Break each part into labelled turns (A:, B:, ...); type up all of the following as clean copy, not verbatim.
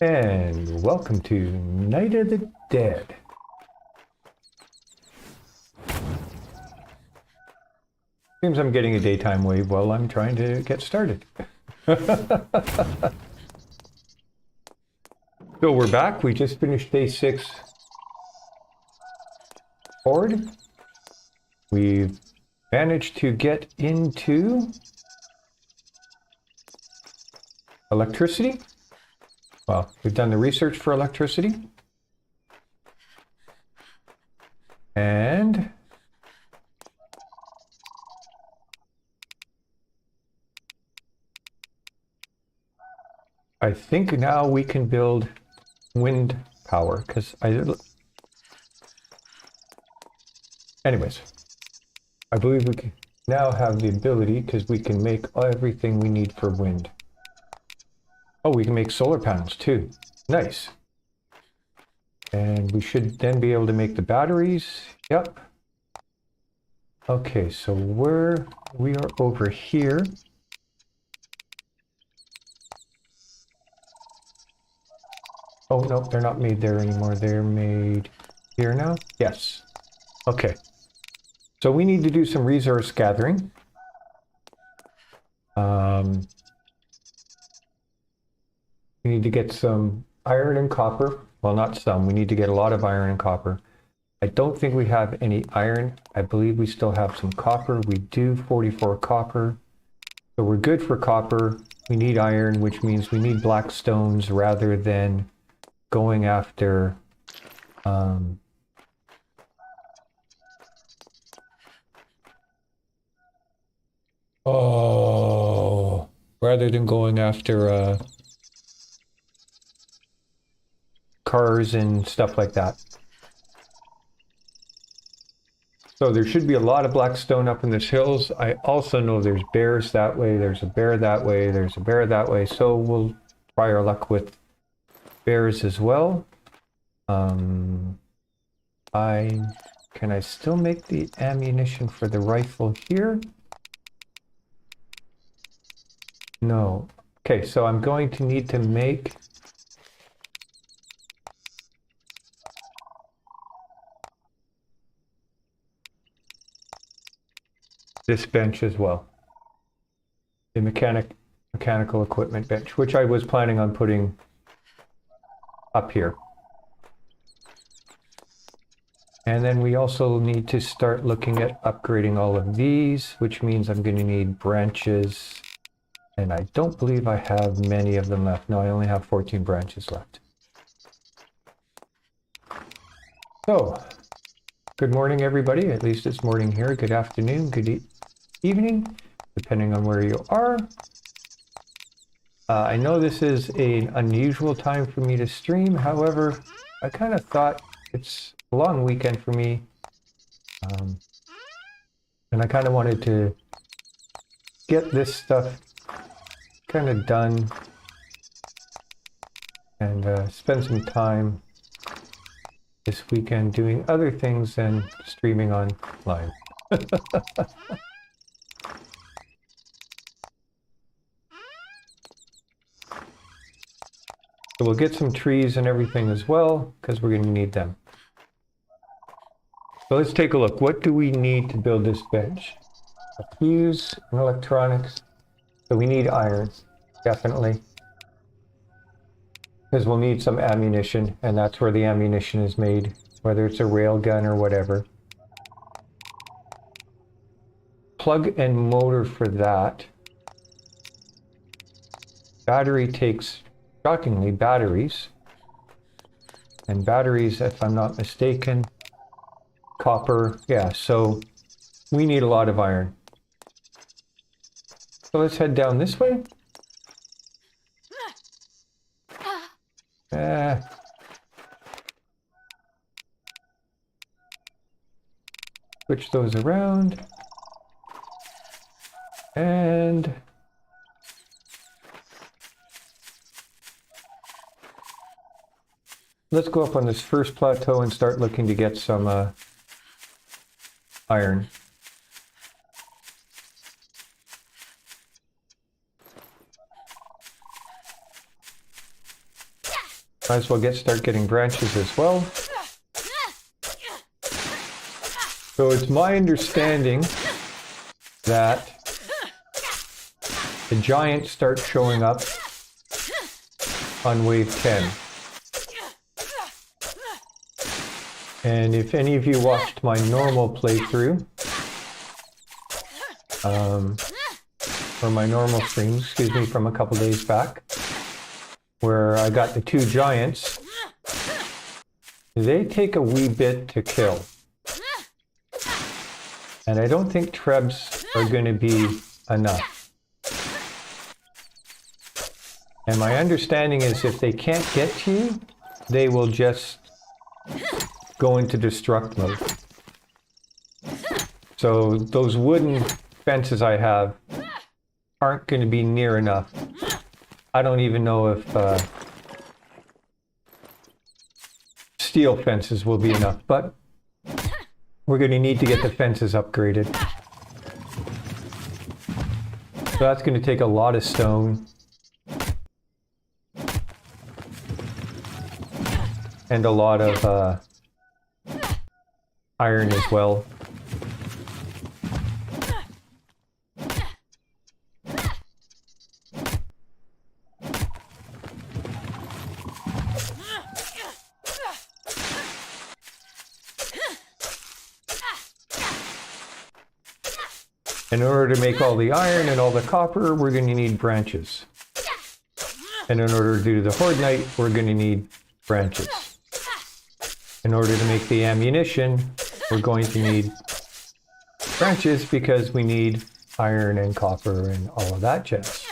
A: And welcome to Night of the Dead. Seems I'm getting a daytime wave while I'm trying to get started. So we're back. We just finished day 6 forward. We've managed to get into electricity. Well, we've done the research for electricity. And I think now we can build wind power, because anyways, I believe we can now have the ability, because we can make everything we need for wind. Oh, we can make solar panels too. Nice. And we should then be able to make the batteries. Yep. Okay, so we are over here. Oh, no, they're not made there anymore. They're made here now? Yes. Okay. So we need to do some resource gathering. We need to get some iron and copper. Well, not some. We need to get a lot of iron and copper. I don't think we have any iron. I believe we still have some copper. We do 44 copper. So we're good for copper. We need iron, which means we need black stones rather than going after rather than going after cars and stuff like that. So there should be a lot of black stone up in this hills. I also know there's bears that way, there's a bear that way, there's a bear that way, so we'll try our luck with bears as well. Can I still make the ammunition for the rifle here? No. Okay, so I'm going to need to make this bench as well. The mechanical equipment bench, which I was planning on putting up here. And then we also need to start looking at upgrading all of these, which means I'm going to need branches. And I don't believe I have many of them left. No, I only have 14 branches left. So, good morning, everybody. At least it's morning here. Good afternoon, good evening, depending on where you are. I know this is an unusual time for me to stream. However, I kind of thought it's a long weekend for me. And I kind of wanted to get this stuff kind of done and spend some time this weekend doing other things than streaming online. So we'll get some trees and everything as well, because we're going to need them. So let's take a look. What do we need to build this bench? A fuse and electronics. So we need iron, definitely. Because we'll need some ammunition, and that's where the ammunition is made, whether it's a rail gun or whatever. Plug and motor for that. Battery takes, shockingly, batteries. And batteries, if I'm not mistaken, copper, yeah, so we need a lot of iron. So let's head down this way. Switch those around. And let's go up on this first plateau and start looking to get some iron. Might as well start getting branches as well. So it's my understanding that the giants start showing up on wave 10. And if any of you watched my normal playthrough, or my normal stream, excuse me, from a couple days back, where I got the 2 giants, they take a wee bit to kill. And I don't think trebs are going to be enough. And my understanding is if they can't get to you, they will just go into destruct mode. So those wooden fences I have aren't going to be near enough. I don't even know if steel fences will be enough, but we're going to need to get the fences upgraded. So that's going to take a lot of stone. And a lot of iron as well. In order to make all the iron and all the copper, we're going to need branches. And in order to do the hordnite, we're going to need branches. In order to make the ammunition, we're going to need branches because we need iron and copper and all of that jazz.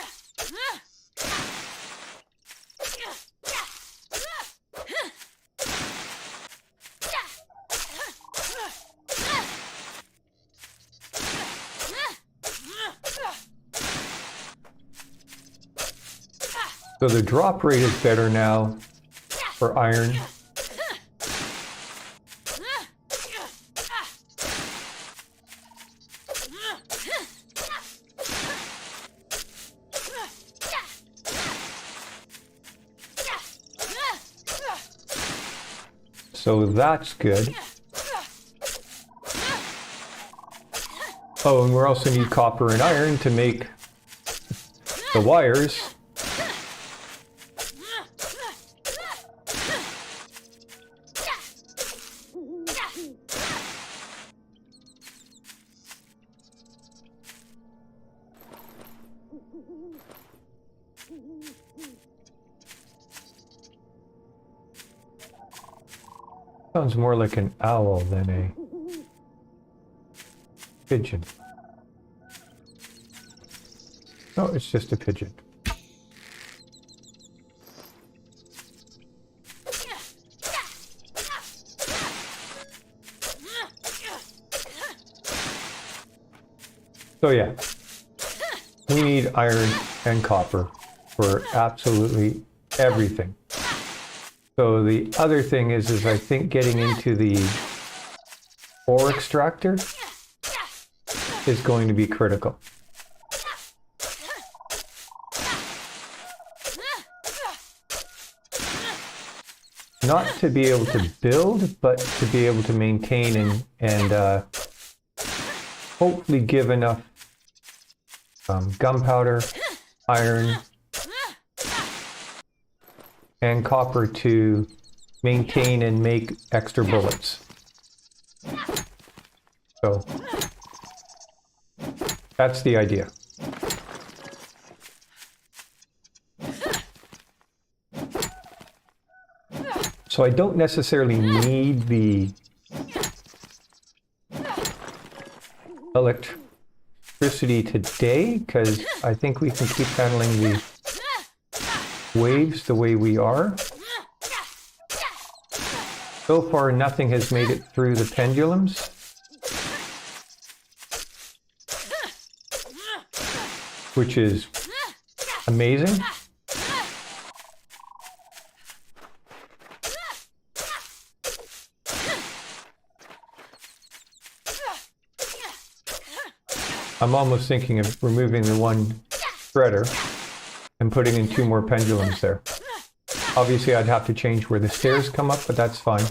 A: So the drop rate is better now for iron. So that's good. Oh, and we also need copper and iron to make the wires. Sounds more like an owl than a pigeon. No, it's just a pigeon. So yeah, we need iron and copper for absolutely everything. So the other thing is I think getting into the ore extractor is going to be critical. Not to be able to build, but to be able to maintain and hopefully give enough gunpowder, iron, and copper to maintain and make extra bullets. So that's the idea. So I don't necessarily need the electricity today because I think we can keep handling the waves the way we are. So far, nothing has made it through the pendulums, which is amazing. I'm almost thinking of removing the one threader and putting in 2 more pendulums there. Obviously, I'd have to change where the stairs come up, but that's fine.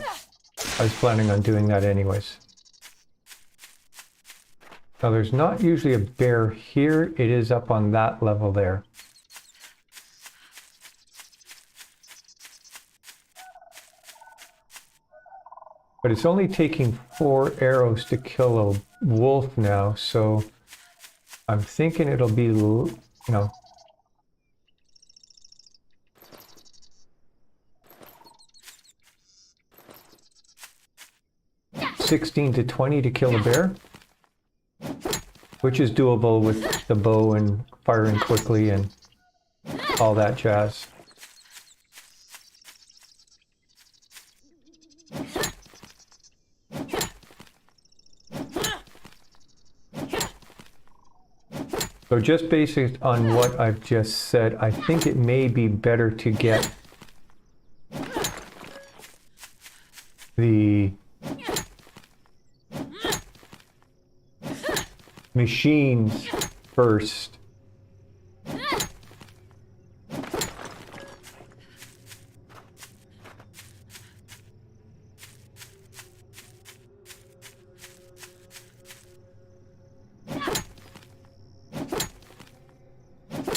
A: I was planning on doing that anyways. Now, there's not usually a bear here. It is up on that level there. But it's only taking 4 arrows to kill a wolf now, so I'm thinking it'll be, you know, 16 to 20 to kill a bear, which is doable with the bow and firing quickly and all that jazz. So just based on what I've just said, I think it may be better to get the machines first.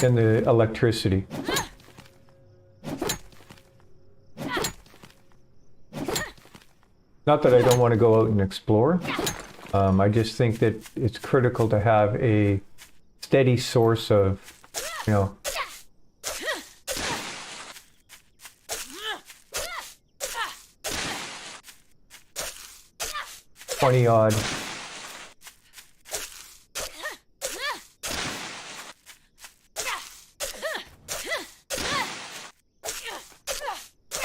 A: And the electricity. Not that I don't want to go out and explore. I just think that it's critical to have a steady source of, you know, $20-odd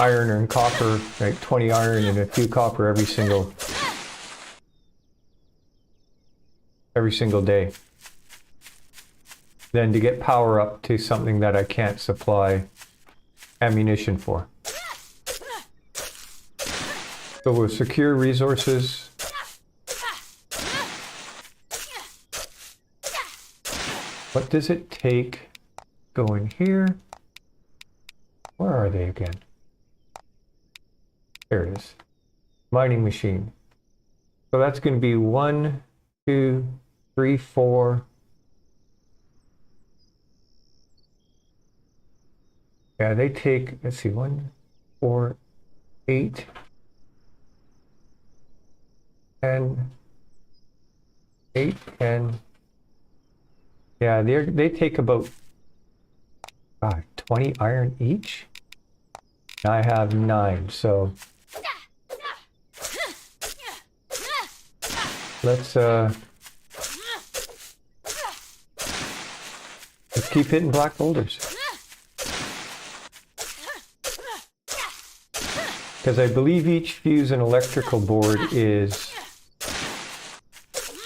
A: iron and copper, like 20 iron and a few copper every single day. Then to get power up to something that I can't supply ammunition for. So we'll secure resources. What does it take? Go in here. Where are they again? There it is. Mining machine. So that's going to be 1, 2, 3, 4. Yeah, they take, let's see, 1, 4, 8, 10, 8, 10. Yeah, they take about 20 iron each. I have 9, so let's keep hitting black boulders. Because I believe each fuse and electrical board is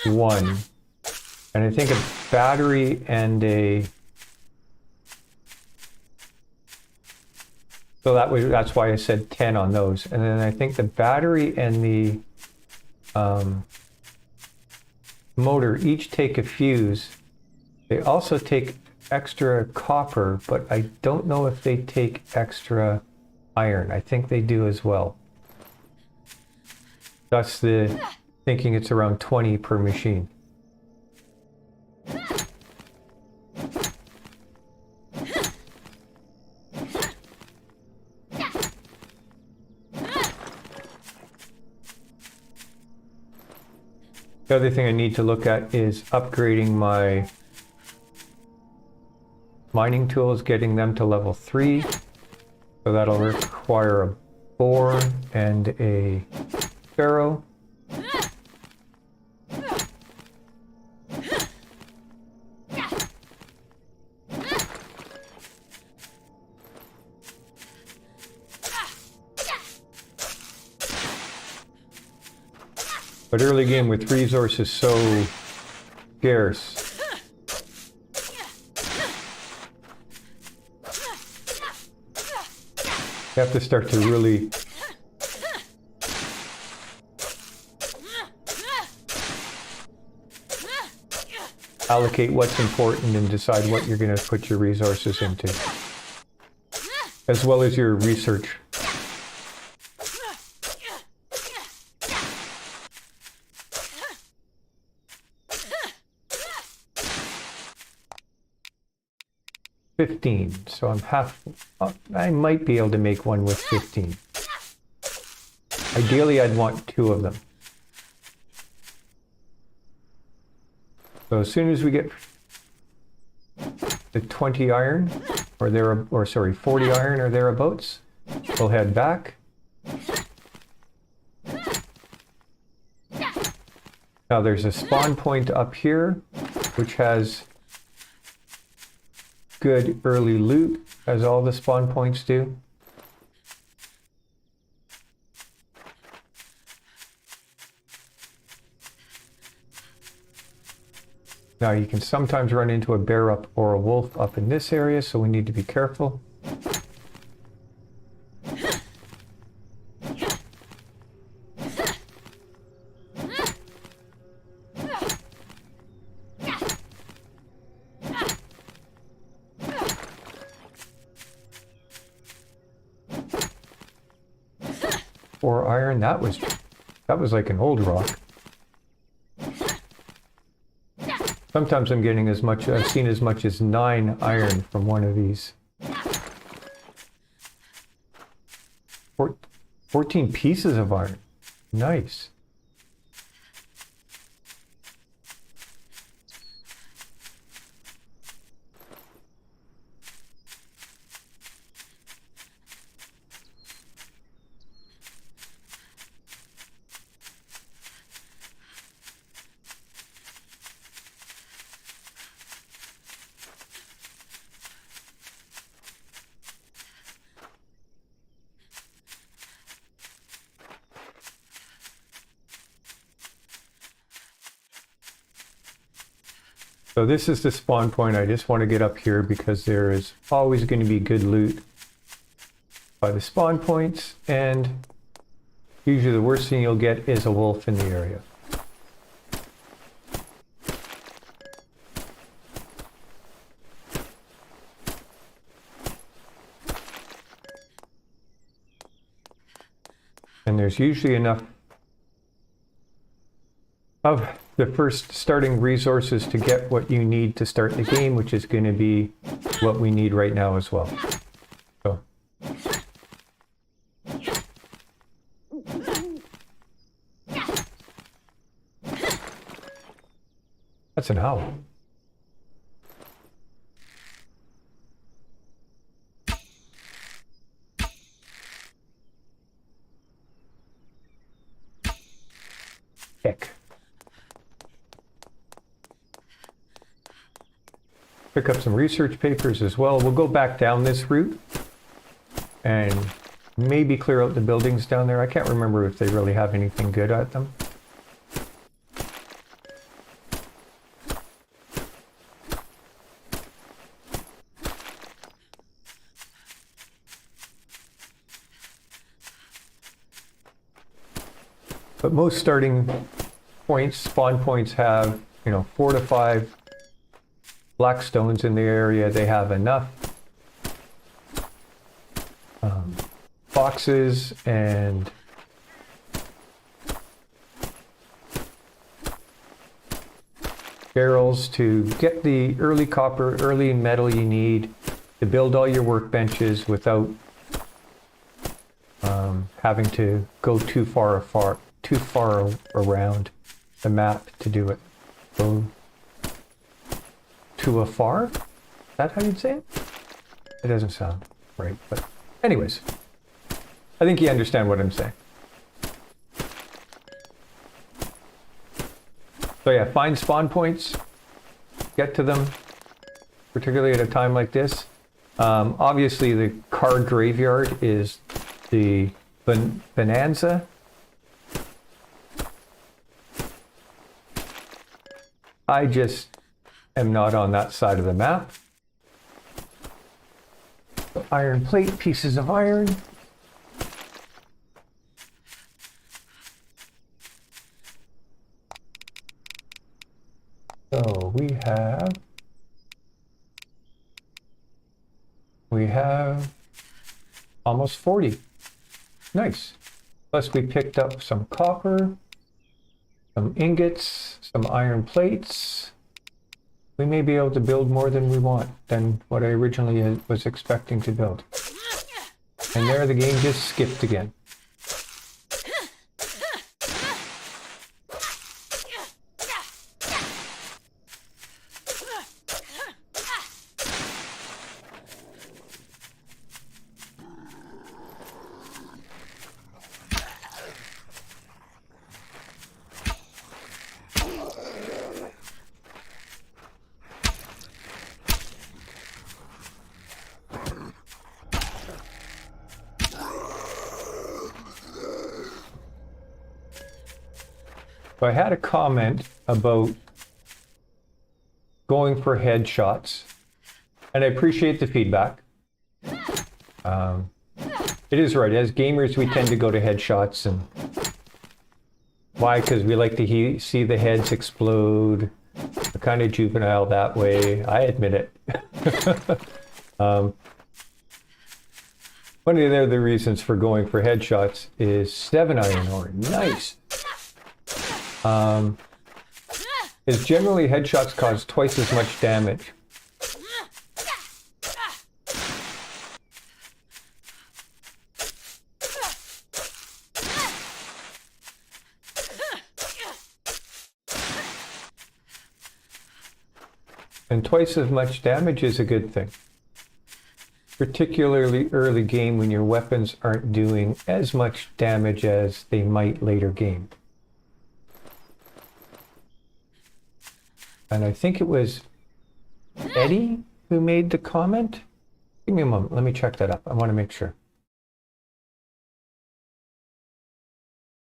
A: 1. And I think a battery and a... So that's why I said 10 on those. And then I think the battery and the motor each take a fuse. They also take extra copper, but I don't know if they take extra iron. I think they do as well. That's the thinking it's around 20 per machine. The other thing I need to look at is upgrading my mining tools, getting them to level 3. So that'll require a bore and a barrow. But early game with resources so scarce, you have to start to really allocate what's important and decide what you're going to put your resources into. as well as your research. $15, so I'm half. I might be able to make one with 15. Ideally, I'd want 2 of them. So as soon as we get the 20 iron, or 40 iron or thereabouts, we'll head back. Now there's a spawn point up here, which has good early loot, as all the spawn points do. Now you can sometimes run into a bear up or a wolf up in this area, so we need to be careful. Or iron, that was like an old rock. Sometimes I'm getting I've seen as much as 9 iron from one of these. 14 pieces of iron. Nice. So this is the spawn point. I just want to get up here because there is always going to be good loot by the spawn points, and usually the worst thing you'll get is a wolf in the area. And there's usually enough of the first starting resources to get what you need to start the game, which is going to be what we need right now as well. So. That's an owl. Heck. Pick up some research papers as well. We'll go back down this route and maybe clear out the buildings down there. I can't remember if they really have anything good at them. But most starting points, spawn points have, 4 to 5 black stones in the area. They have enough boxes and barrels to get the early copper, early metal you need to build all your workbenches without having to go too far around the map to do it. Go too afar? Is that how you'd say it? It doesn't sound right, but anyways, I think you understand what I'm saying. So yeah, find spawn points, get to them, particularly at a time like this. Obviously the car graveyard is the bonanza. I just am not on that side of the map. So iron plate, pieces of iron. So we have Almost 40. Nice. Plus we picked up some copper, some ingots, some iron plates. We may be able to build more than we want, than what I originally was expecting to build. And there the game just skipped again. So I had a comment about going for headshots, and I appreciate the feedback. It is right. As gamers, we tend to go to headshots, and why? Because we like to see the heads explode. We're kind of juvenile that way. I admit it. One of the other reasons for going for headshots is 7 iron ore. Nice. Is generally headshots cause twice as much damage. And twice as much damage is a good thing. Particularly early game when your weapons aren't doing as much damage as they might later game. And I think it was Eddie who made the comment. Give me a moment. Let me check that up. I want to make sure.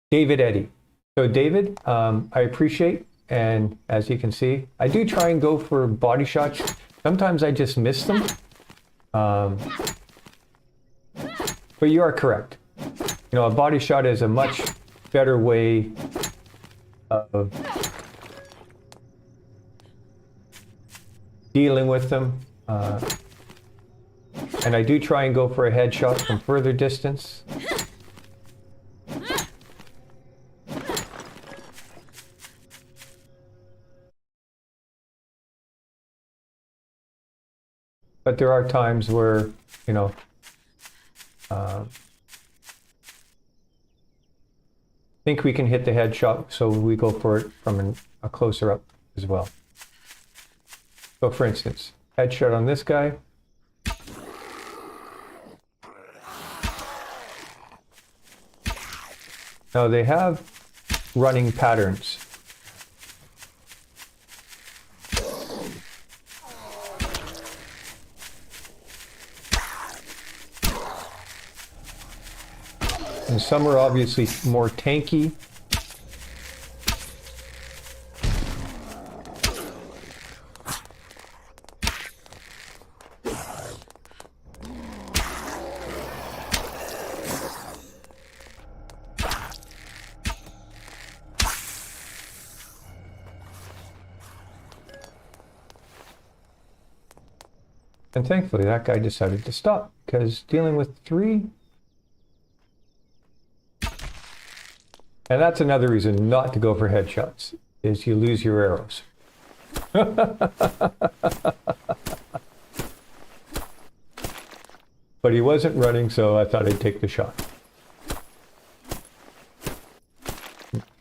A: David Eddy. So David, I appreciate, and as you can see, I do try and go for body shots. Sometimes I just miss them. But you are correct. You know, a body shot is a much better way of dealing with them, and I do try and go for a headshot from further distance. But there are times where, you know, think we can hit the headshot, so we go for it from a closer up as well. So for instance, headshot on this guy. Now they have running patterns. And some are obviously more tanky. And thankfully that guy decided to stop, because dealing with 3... And that's another reason not to go for headshots, is you lose your arrows. But he wasn't running, so I thought I'd take the shot.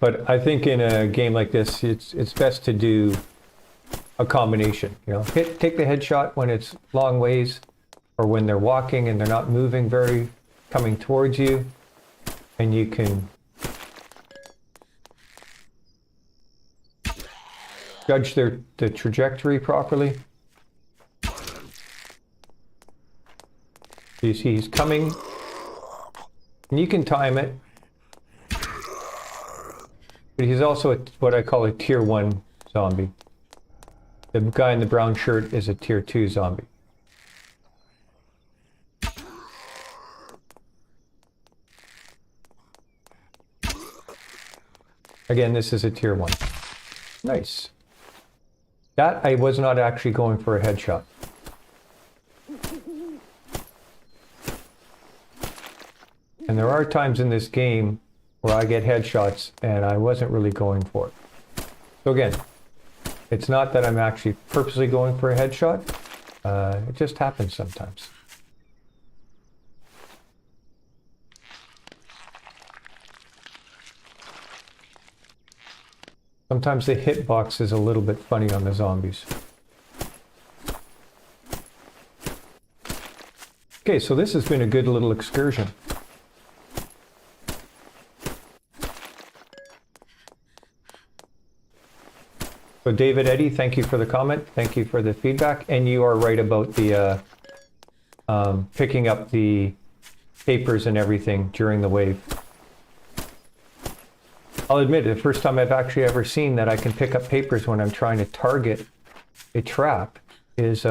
A: But I think in a game like this, it's best to do a combination. You know, take the headshot when it's long ways, or when they're walking and they're not moving very, coming towards you, and you can judge the trajectory properly. You see he's coming, and you can time it. But he's also what I call a tier 1 zombie. The guy in the brown shirt is a tier 2 zombie. Again, this is a tier 1. Nice. That I was not actually going for a headshot. And there are times in this game where I get headshots and I wasn't really going for it. So again, it's not that I'm actually purposely going for a headshot. It just happens sometimes. Sometimes the hitbox is a little bit funny on the zombies. Okay, so this has been a good little excursion. So David Eddy, thank you for the comment. Thank you for the feedback. And you are right about the picking up the papers and everything during the wave. I'll admit, the first time I've actually ever seen that I can pick up papers when I'm trying to target a trap is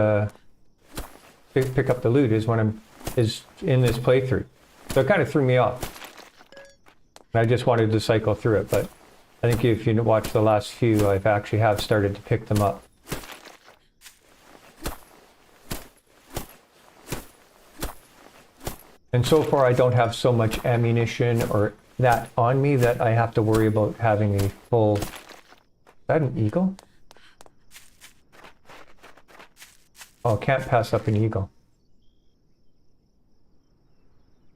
A: pick up the loot is when I'm in this playthrough. So it kind of threw me off. And I just wanted to cycle through it, but I think if you watch the last few, I've actually have started to pick them up. And so far I don't have so much ammunition or that on me that I have to worry about having a full... Is that an eagle? Oh, can't pass up an eagle.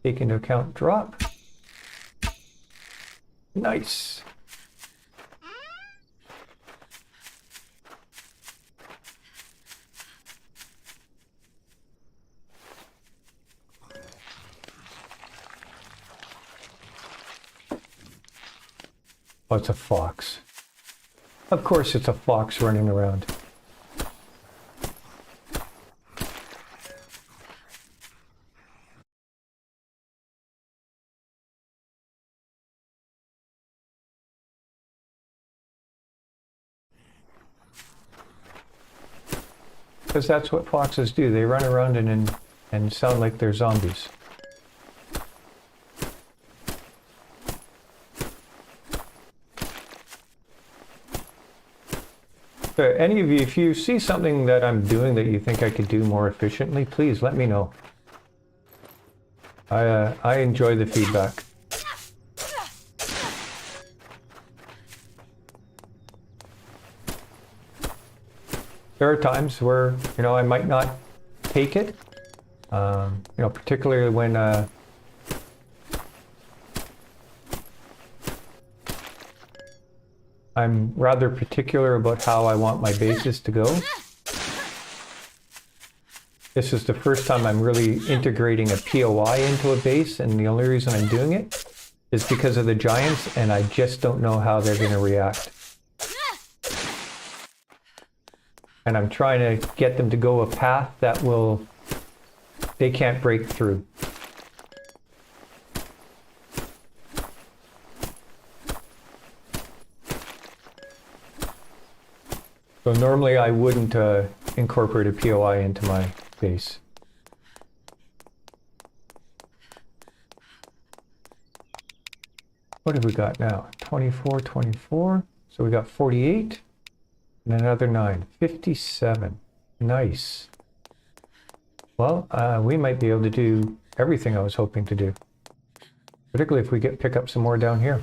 A: Take into account drop. Nice. Oh, it's a fox. Of course it's a fox running around. Because that's what foxes do. They run around and sound like they're zombies. So any of you, if you see something that I'm doing that you think I could do more efficiently, please let me know. I enjoy the feedback. There are times where, you know, I might not take it, you know, particularly when I'm rather particular about how I want my bases to go. This is the first time I'm really integrating a POI into a base, and the only reason I'm doing it is because of the giants, and I just don't know how they're going to react. And I'm trying to get them to go a path that they can't break through. So normally I wouldn't incorporate a POI into my base. What have we got now? 24, 24. So we got 48 and another 9. 57. Nice. Well, we might be able to do everything I was hoping to do. Particularly if we pick up some more down here.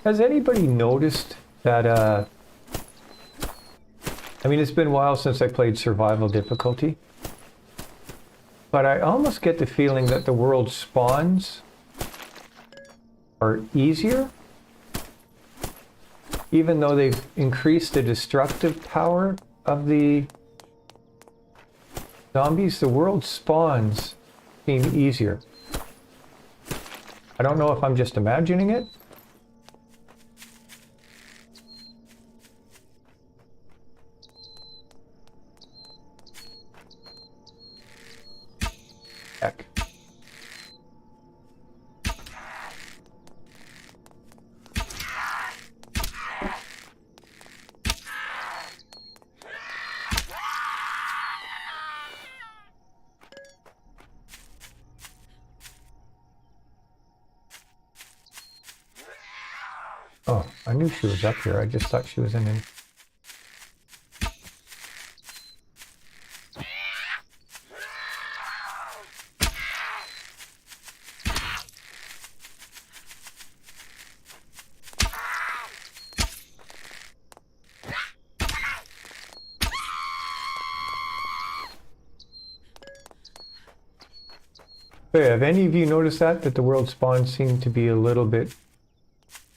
A: Has anybody noticed that, I mean, it's been a while since I played survival difficulty, but I almost get the feeling that the world spawns are easier, even though they've increased the destructive power of the zombies. The world spawns seem easier. I don't know if I'm just imagining it. Heck. Oh, I knew she was up here. I just thought she was in an... Hey, have any of you noticed that the world spawns seem to be a little bit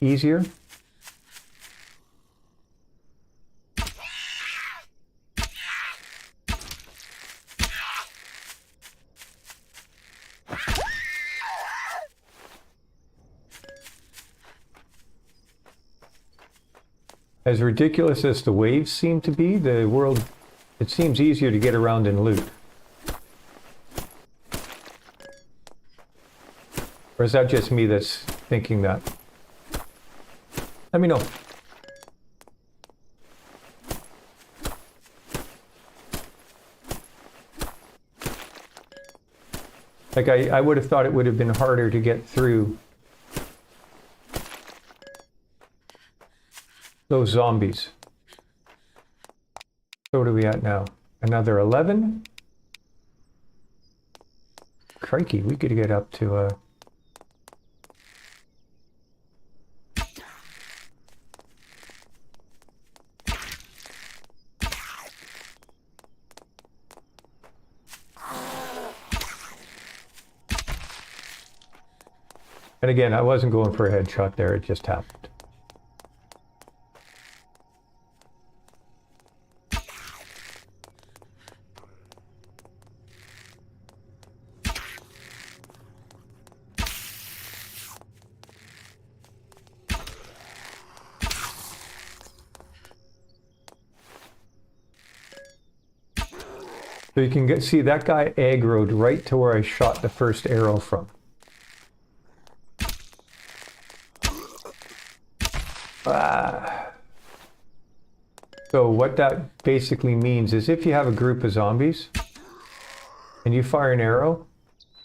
A: easier? As ridiculous as the waves seem to be, the world, it seems easier to get around and loot. Or is that just me that's thinking that? Let me know. Like I would have thought it would have been harder to get through those zombies. So what are we at now? Another 11? Crikey, we could get up to And again, I wasn't going for a headshot there, it just happened. So you can see that guy aggroed right to where I shot the first arrow from. So what that basically means is if you have a group of zombies and you fire an arrow,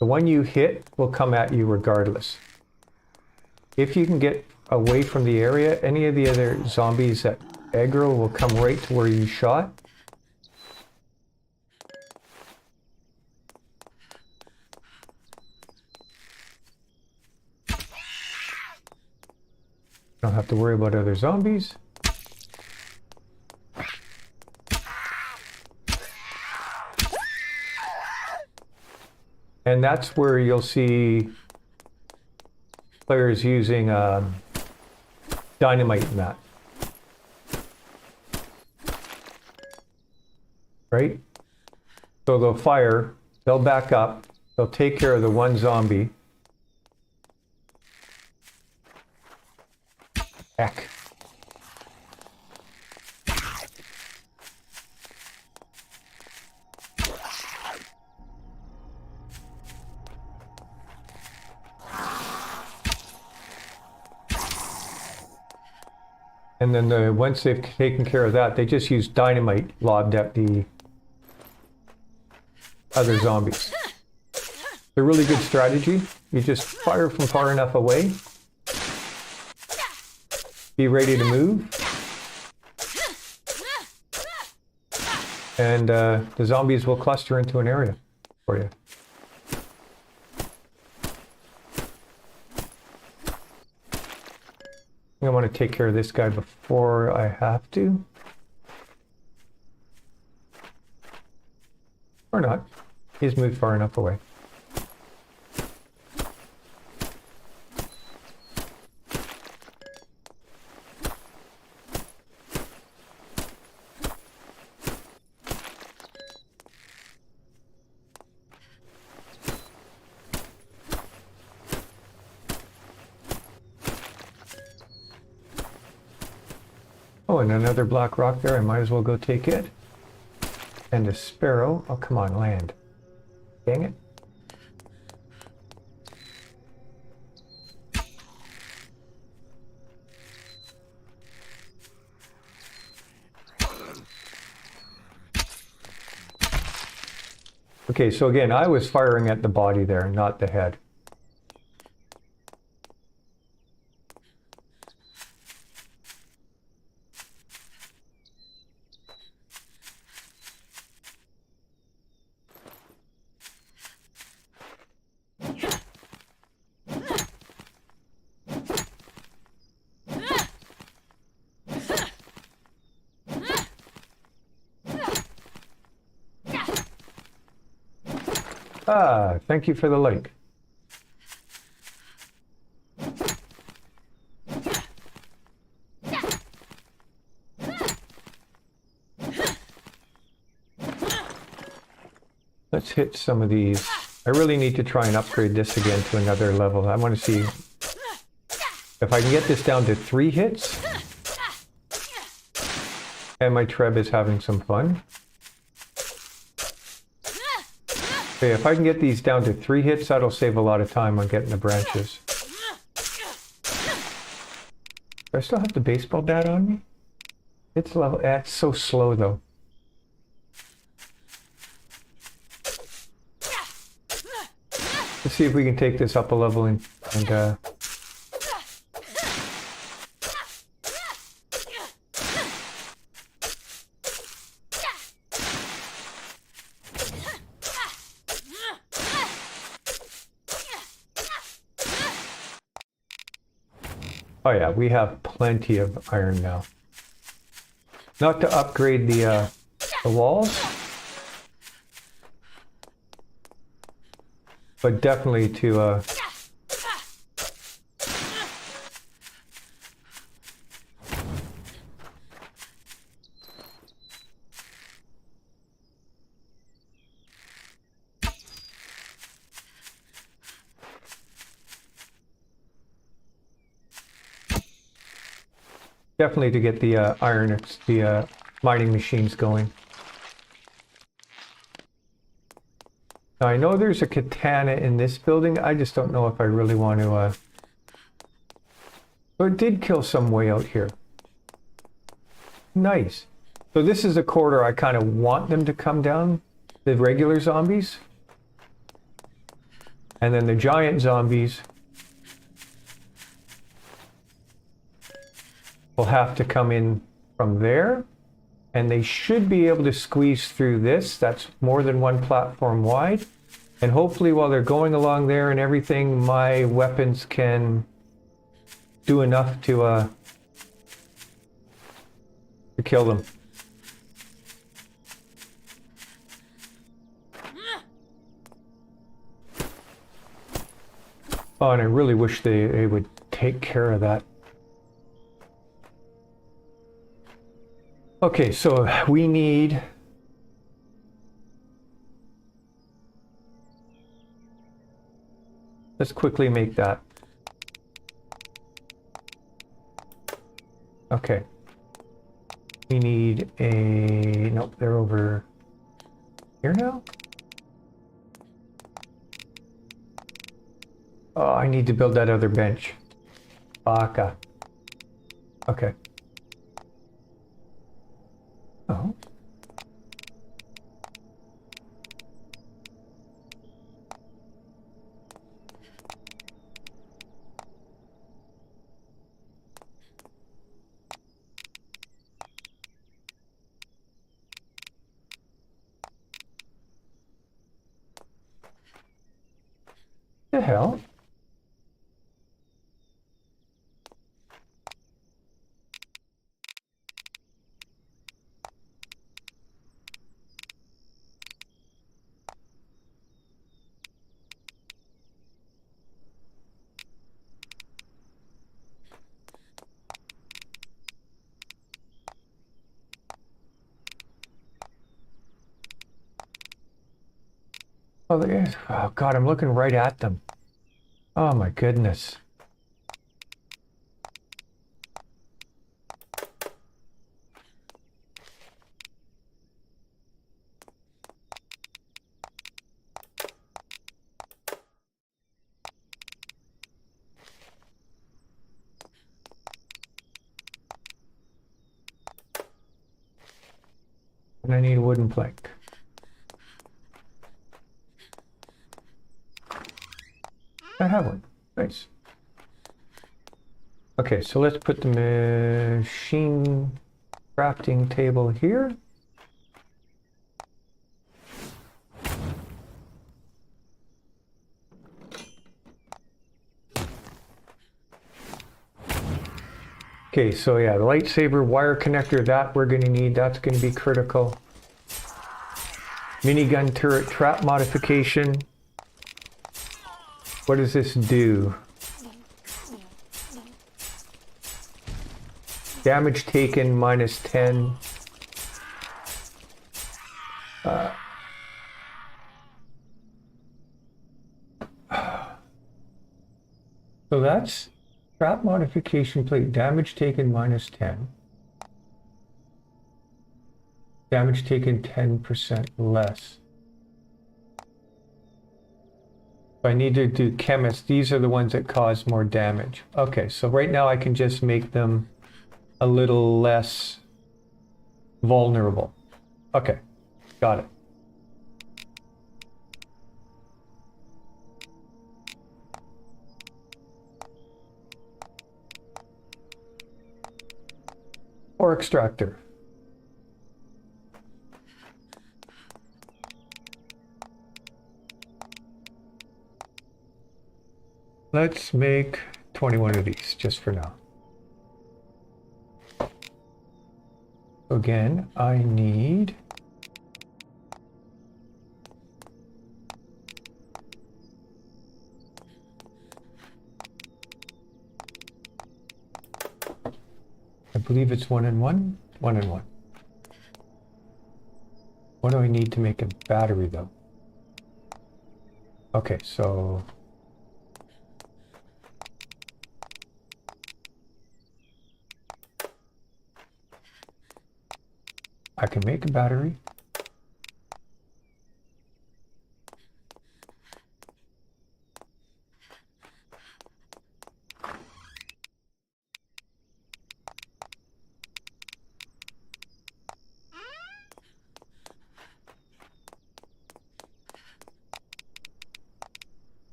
A: the one you hit will come at you regardless. If you can get away from the area, any of the other zombies that aggro will come right to where you shot. Don't have to worry about other zombies. And that's where you'll see players using dynamite in that. Right? So they'll fire, they'll back up, they'll take care of the one zombie. Heck. And then once they've taken care of that, they just use dynamite lobbed at the other zombies. It's a really good strategy. You just fire from far enough away. Be ready to move. And the zombies will cluster into an area for you. I want to take care of this guy before I have to. Or not. He's moved far enough away. Oh, and another black rock there. I might as well go take it. And a sparrow. Oh, come on, land. Dang it. Okay, so again, I was firing at the body there, not the head. Ah, thank you for the like. Let's hit some of these. I really need to try and upgrade this again to another level. I want to see if I can get this down to 3 hits. And my Treb is having some fun. Okay, if I can get these down to 3 hits, that'll save a lot of time on getting the branches. Do I still have the baseball bat on me? It's level. It's so slow though. Let's see if we can take this up a level and oh yeah, we have plenty of iron now. Not to upgrade the walls, but definitely to definitely to get the iron, the mining machines going. Now I know there's a katana in this building. I just don't know if I really want to. But it did kill some way out here. Nice. So this is a corridor I kind of want them to come down, the regular zombies. And then the giant zombies will have to come in from there, and they should be able to squeeze through this. That's more than one platform wide, and hopefully while they're going along there and everything, my weapons can do enough to kill them. Oh, and I really wish they would take care of that. Okay, so we need let's quickly make that. Okay. We need a nope, they're over here now. Oh, I need to build that other bench. Baka. Okay. Oh. The hell? Oh God, I'm looking right at them. Oh my goodness. And I need a wooden plank. I have one. Nice. Okay, so let's put the machine crafting table here. Okay, so yeah, the lightsaber wire connector, that we're going to need. That's going to be critical. Minigun turret trap modification. What does this do? Damage taken minus 10. So that's trap modification plate. Damage taken minus 10. Damage taken 10% less. If I need to do chemist, these are the ones that cause more damage. Okay, so right now I can just make them a little less vulnerable. Okay, got it. Or extractor. Let's make 21 of these just for now. Again, I need I believe it's 1 and 1, 1 and 1. What do I need to make a battery though? Okay, so I can make a battery.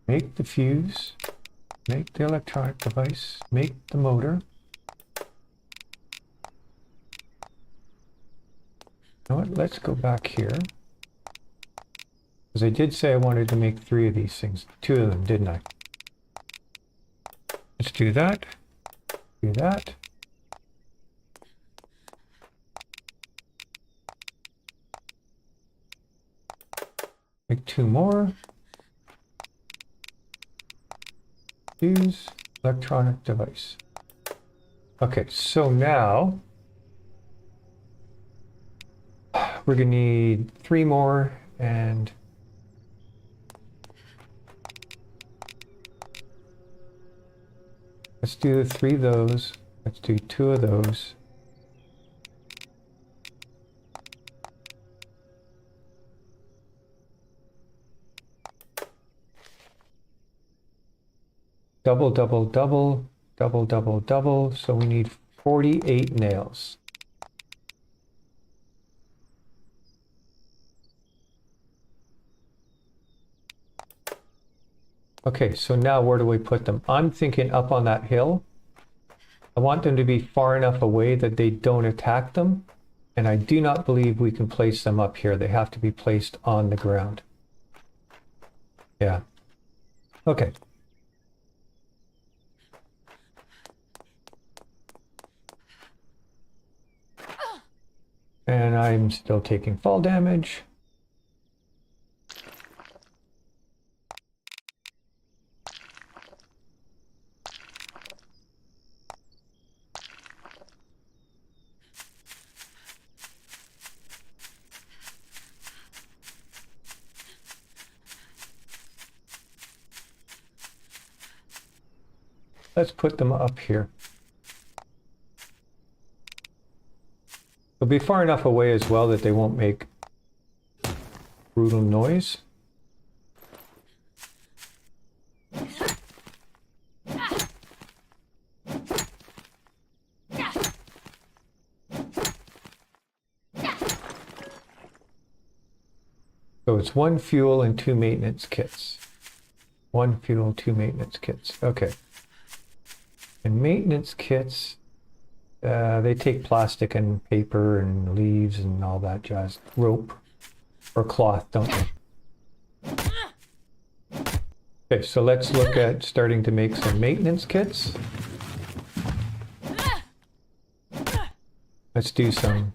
A: Make the fuse, make the electronic device, make the motor. You know what, let's go back here. Because I did say I wanted to make 3 of these things. 2 of them, didn't I? Let's do that. Do that. Make 2 more. Use electronic device. Okay, so now we're gonna need 3 more, and let's do 3 of those. Let's do 2 of those. Double, double, double, double, double, double. So we need 48 nails. Okay, so now where do we put them? I'm thinking up on that hill. I want them to be far enough away that they don't attack them. And I do not believe we can place them up here. They have to be placed on the ground. Yeah. Okay. And I'm still taking fall damage. Let's put them up here. They'll be far enough away as well that they won't make brutal noise. So it's 1 fuel and 2 maintenance kits. 1 fuel, 2 maintenance kits. Okay. And maintenance kits, they take plastic and paper and leaves and all that jazz. Rope or cloth, don't they? Okay, so let's look at starting to make some maintenance kits. Let's do some.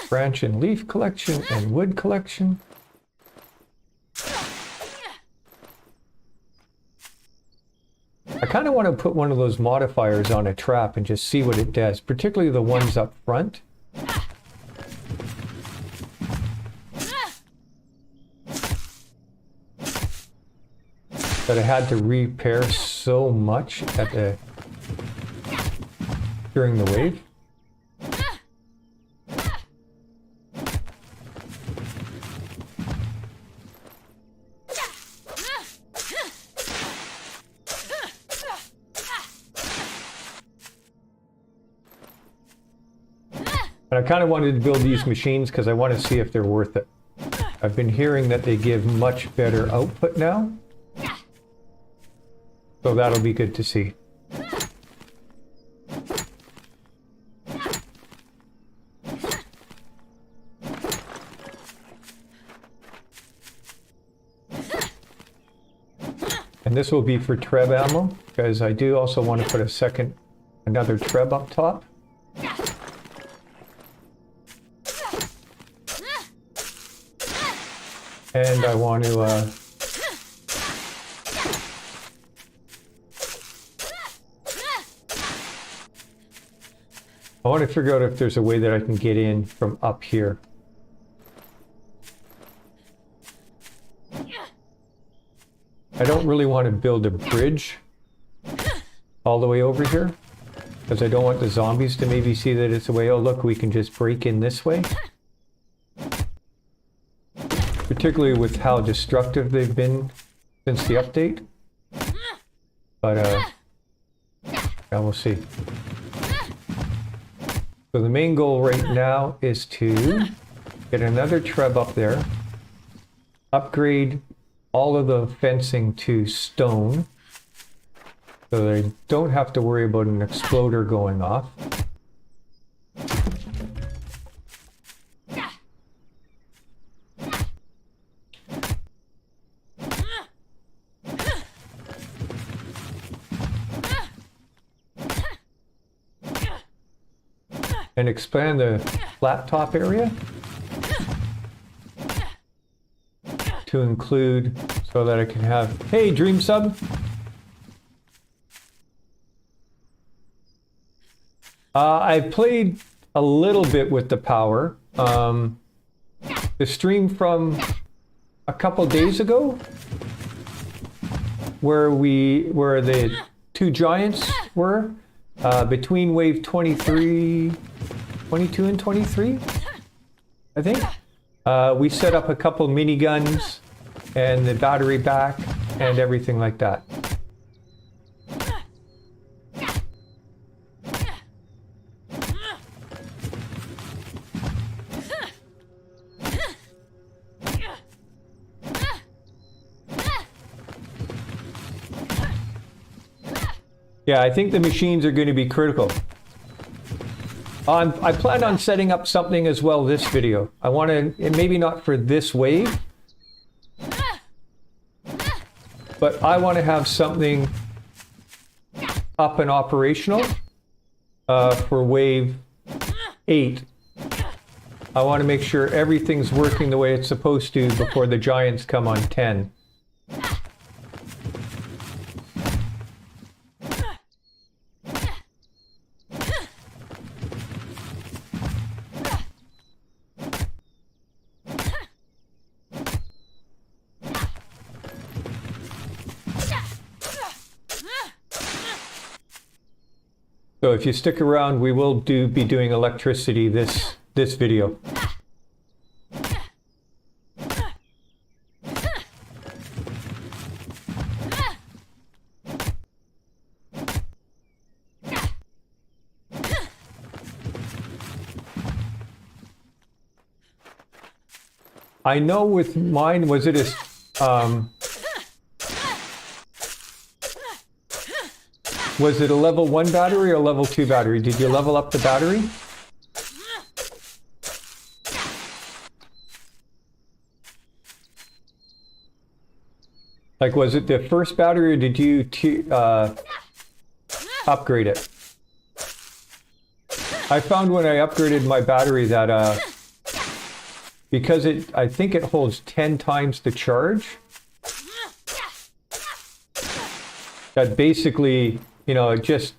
A: Branch and leaf collection and wood collection. I kind of want to put one of those modifiers on a trap and just see what it does, particularly the ones up front. That I had to repair so much during the wave. And I kind of wanted to build these machines because I want to see if they're worth it. I've been hearing that they give much better output now. So that'll be good to see. And this will be for Treb ammo, because I do also want to put another Treb up top. And I want to figure out if there's a way that I can get in from up here. I don't really want to build a bridge all the way over here, because I don't want the zombies to maybe see that it's a way, oh look, we can just break in this way. Particularly with how destructive they've been since the update. But, yeah, we'll see. So the main goal right now is to get another Treb up there, upgrade all of the fencing to stone, so they don't have to worry about an exploder going off. And expand the flat top area to include, so that I can have, hey Dream Sub! I've played a little bit with the power. The stream from a couple days ago, where the two giants were, between wave 22 and 23, I think. We set up a couple miniguns and the battery back and everything like that. Yeah, I think the machines are going to be critical. I plan on setting up something as well this video. I want to, maybe not for this wave, but I want to have something up and operational for wave 8. I want to make sure everything's working the way it's supposed to before the giants come on 10. So if you stick around, we will be doing electricity this video. I know with mine, was it was it a level 1 battery or a level 2 battery? Did you level up the battery? Like, was it the first battery or did you upgrade it? I found when I upgraded my battery that because I think it holds 10 times the charge. That basically, you know, it just...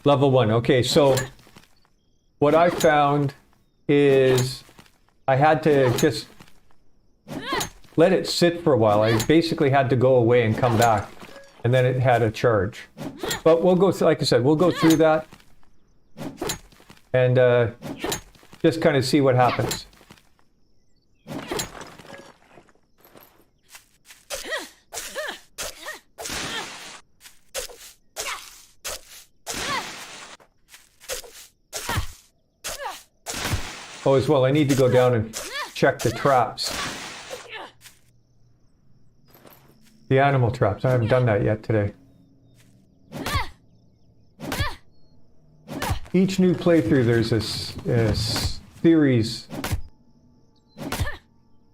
A: Level 1. Okay, so what I found is I had to just let it sit for a while. I basically had to go away and come back, and then it had a charge. But we'll go through, like I said, we'll go through that and just kind of see what happens. Oh, as well, I need to go down and check the traps. The animal traps. I haven't done that yet today. Each new playthrough, there's a series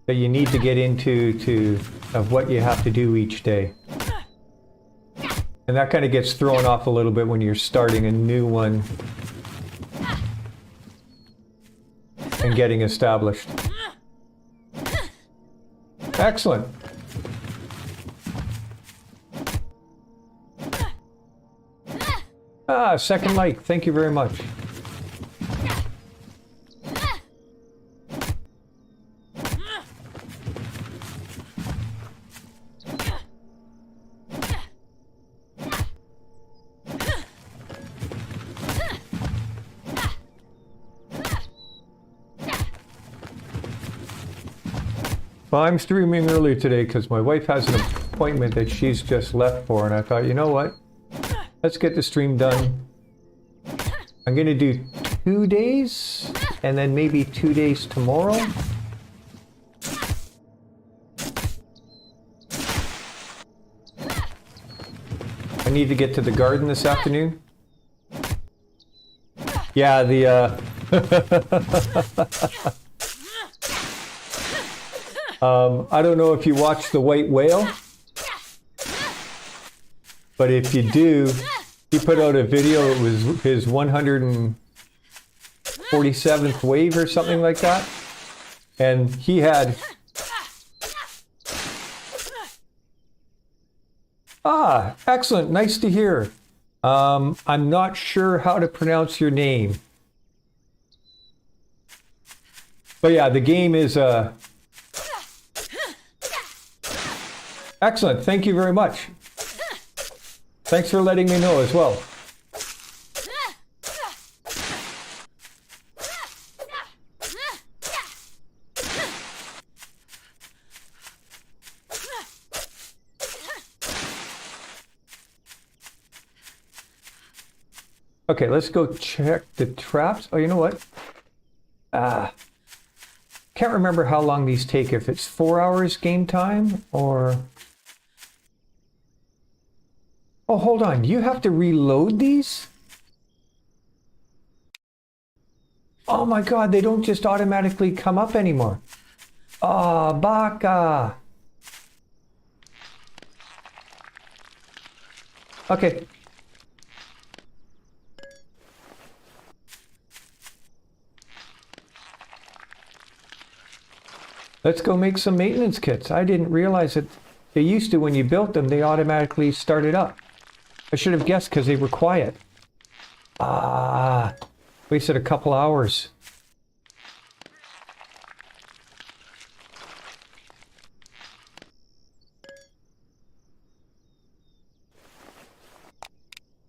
A: that you need to get into of what you have to do each day. And that kind of gets thrown off a little bit when you're starting a new one and getting established. Excellent. Ah, second like. Thank you very much. Well, I'm streaming early today because my wife has an appointment that she's just left for, and I thought, you know what? Let's get the stream done. I'm going to do 2 days, and then maybe 2 days tomorrow. I need to get to the garden this afternoon. Yeah, the I don't know if you watch The White Whale, but if you do, he put out a video. It was his 147th wave or something like that, and he had excellent, nice to hear. I'm not sure how to pronounce your name, but yeah, the game is excellent. Thank you very much. Thanks for letting me know as well. Okay, let's go check the traps. Oh, you know what? Can't remember how long these take, if it's 4 hours game time or... Oh, hold on. You have to reload these? Oh my God, they don't just automatically come up anymore. Ah, baka. Okay. Let's go make some maintenance kits. I didn't realize that they used to, when you built them, they automatically started up. I should have guessed because they were quiet. Wasted a couple hours.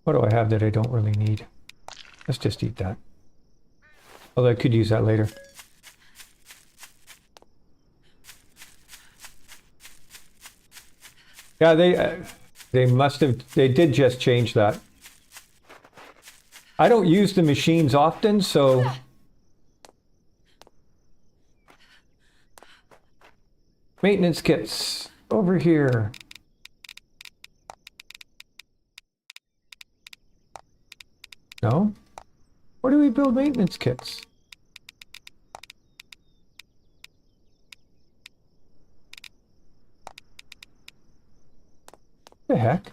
A: What do I have that I don't really need? Let's just eat that. Although I could use that later. Yeah, they must have, they did just change that. I don't use the machines often, so... Maintenance kits, over here. No? Where do we build maintenance kits? The heck?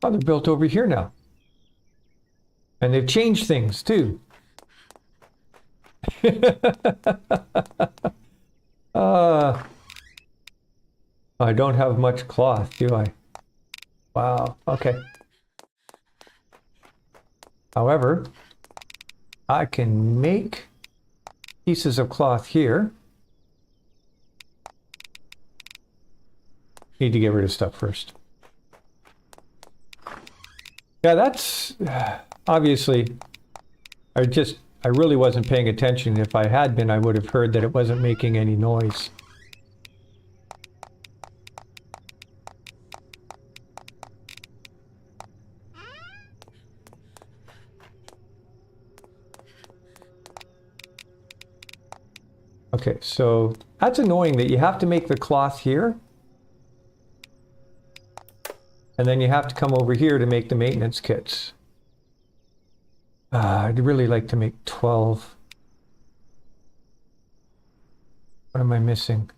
A: Oh, they're built over here now. And they've changed things too. I don't have much cloth, do I? Wow, okay. However, I can make pieces of cloth here. Need to get rid of stuff first. Yeah, that's obviously, I really wasn't paying attention. If I had been, I would have heard that it wasn't making any noise. Okay, so that's annoying that you have to make the cloth here. And then you have to come over here to make the maintenance kits. I'd really like to make 12. What am I missing?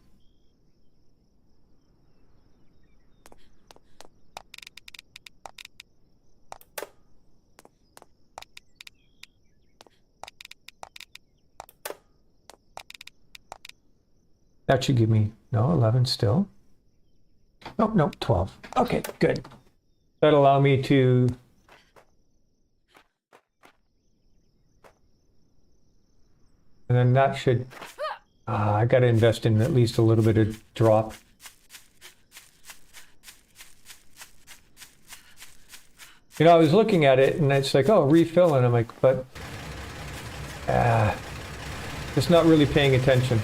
A: That should give me, no, 11 still. Oh, no, 12. Okay, good. That'll allow me to and then that should, I got to invest in at least a little bit of drop. You know, I was looking at it and it's like, oh, refill. And I'm like, but just not really paying attention.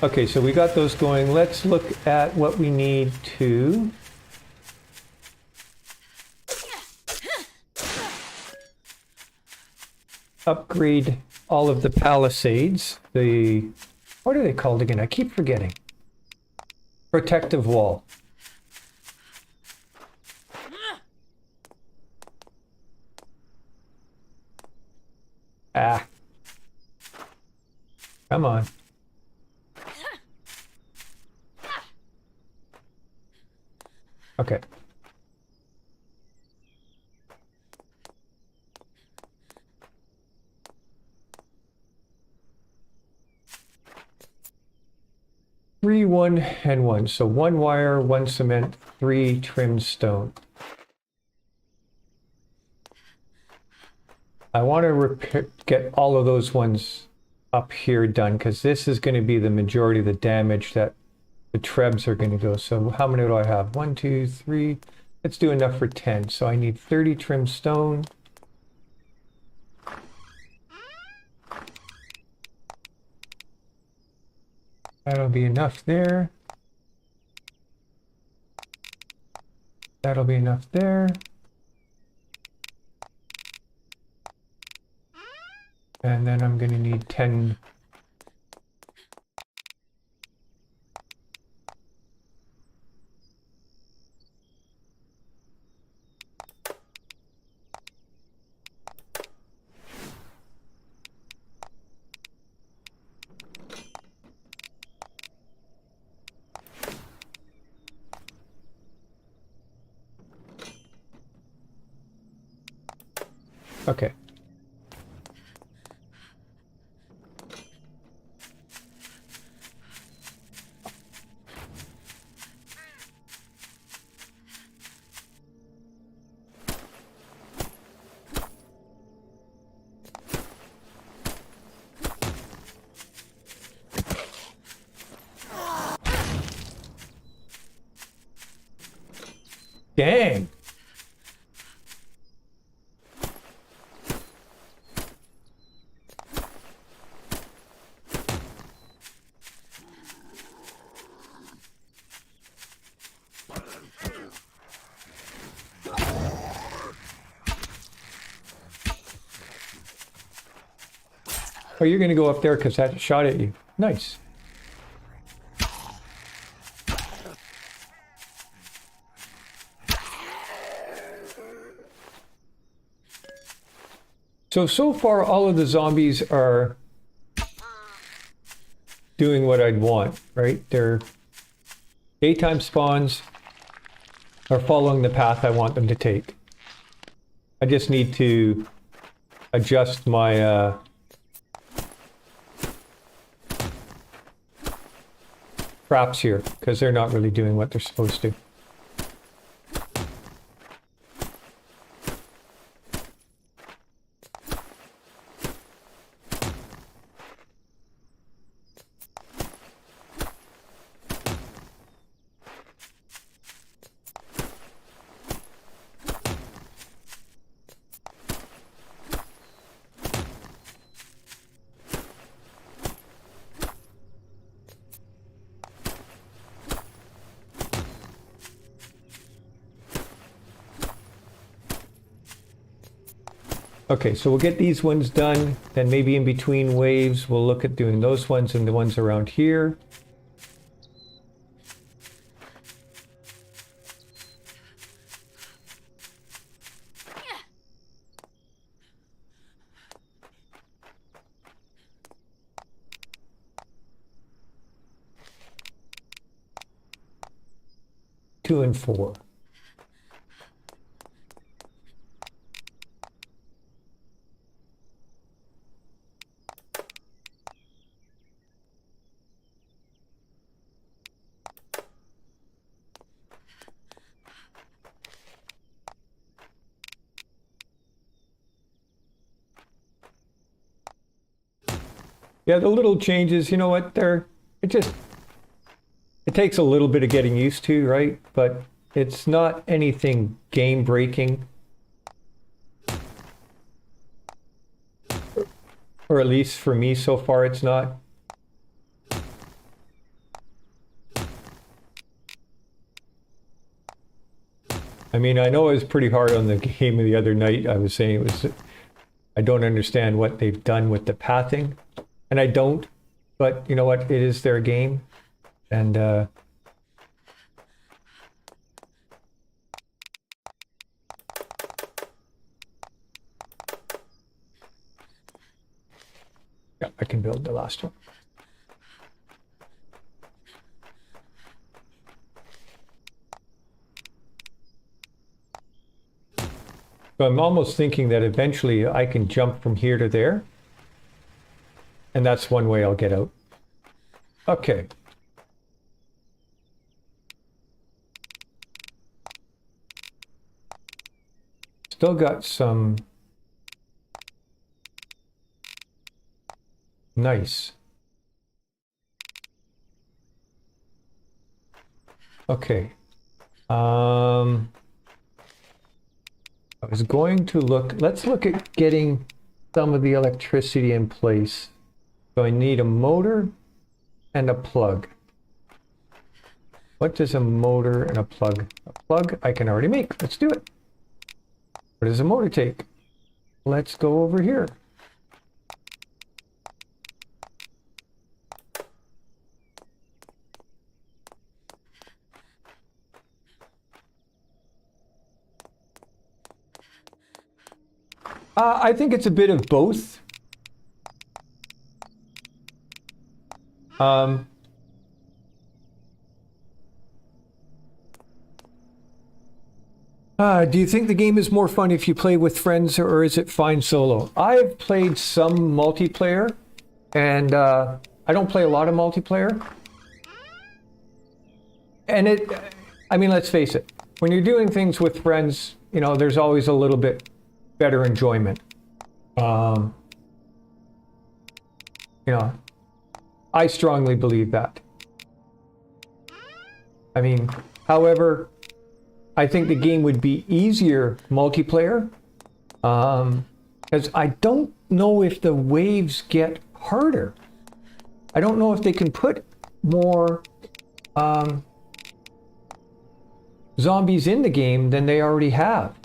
A: Okay, so we got those going. Let's look at what we need to upgrade all of the palisades. The, what are they called again? I keep forgetting. Protective wall. Ah. Come on. Okay. Three, 1, and 1. So 1 wire, 1 cement, 3 trimmed stone. I want to get all of those ones up here done because this is going to be the majority of the damage that the trebs are going to go. So how many do I have? 1, 2, 3. Let's do enough for 10. So I need 30 trimmed stone. That'll be enough there. That'll be enough there. And then I'm going to need 10. Okay. Dang. Oh, you're going to go up there because that shot at you. Nice. So far, all of the zombies are doing what I'd want, right? They're Daytime spawns are following the path I want them to take. I just need to adjust my traps here, because they're not really doing what they're supposed to. Okay, so we'll get these ones done, then maybe in between waves we'll look at doing those ones and the ones around here. Two and four. Yeah, the little changes, you know what, it takes a little bit of getting used to, right? But it's not anything game breaking. Or at least for me so far, it's not. I mean, I know it was pretty hard on the game the other night. I was saying I don't understand what they've done with the pathing. And I don't, but you know what? It is their game. And yeah, I can build the last one. So I'm almost thinking that eventually I can jump from here to there. And that's one way I'll get out. Okay. Still got some nice. Okay. I was going to let's look at getting some of the electricity in place. So I need a motor and a plug. What does a motor and a plug? A plug I can already make. Let's do it. What does a motor take? Let's go over here. I think it's a bit of both. Do you think the game is more fun if you play with friends, or is it fine solo? I've played some multiplayer, and I don't play a lot of multiplayer. And I mean, let's face it, when you're doing things with friends, you know, there's always a little bit better enjoyment. You know, I strongly believe that. I mean, however, I think the game would be easier multiplayer, because I don't know if the waves get harder. I don't know if they can put more zombies in the game than they already have.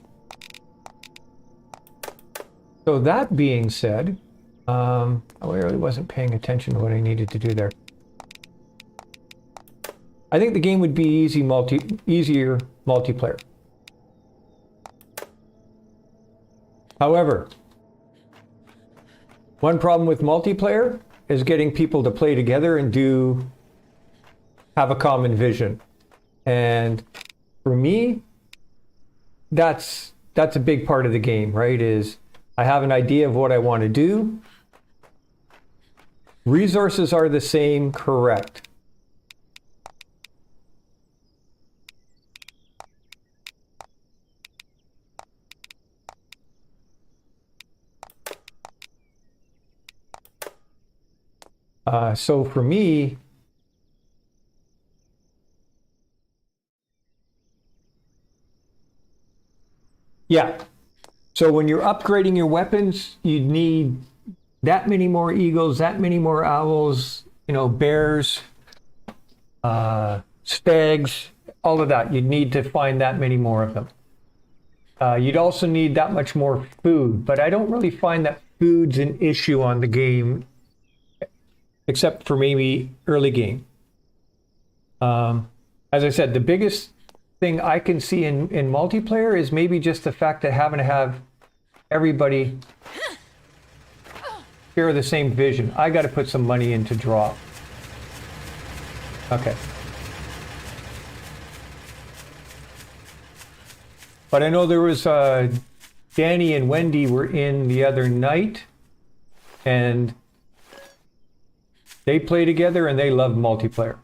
A: So that being said, I really wasn't paying attention to what I needed to do there. I think the game would be easier multiplayer. However, one problem with multiplayer is getting people to play together and have a common vision. And for me, that's a big part of the game, right? Is I have an idea of what I want to do. Resources are the same, correct. So for me, yeah. So when you're upgrading your weapons, you need that many more eagles, that many more owls, you know, bears, stags, all of that. You'd need to find that many more of them. You'd also need that much more food, but I don't really find that food's an issue on the game, except for maybe early game. As I said, the biggest thing I can see in multiplayer is maybe just the fact that having to have everybody share the same vision. I got to put some money in to draw. Okay. But I know there was Danny and Wendy were in the other night, and they play together and they love multiplayer.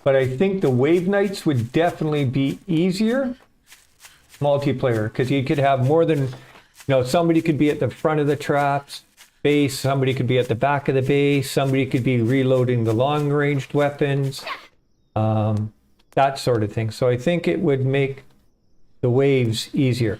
A: But I think the wave nights would definitely be easier multiplayer, because you could have more than, you know, somebody could be at the front of the traps base, somebody could be at the back of the base, somebody could be reloading the long-ranged weapons, that sort of thing. So I think it would make the waves easier.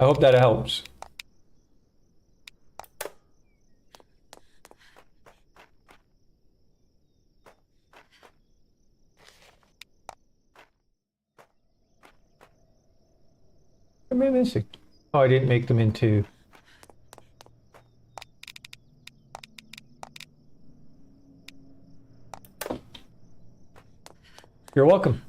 A: I hope that helps. What am I missing? Oh, I didn't make them into... You're welcome.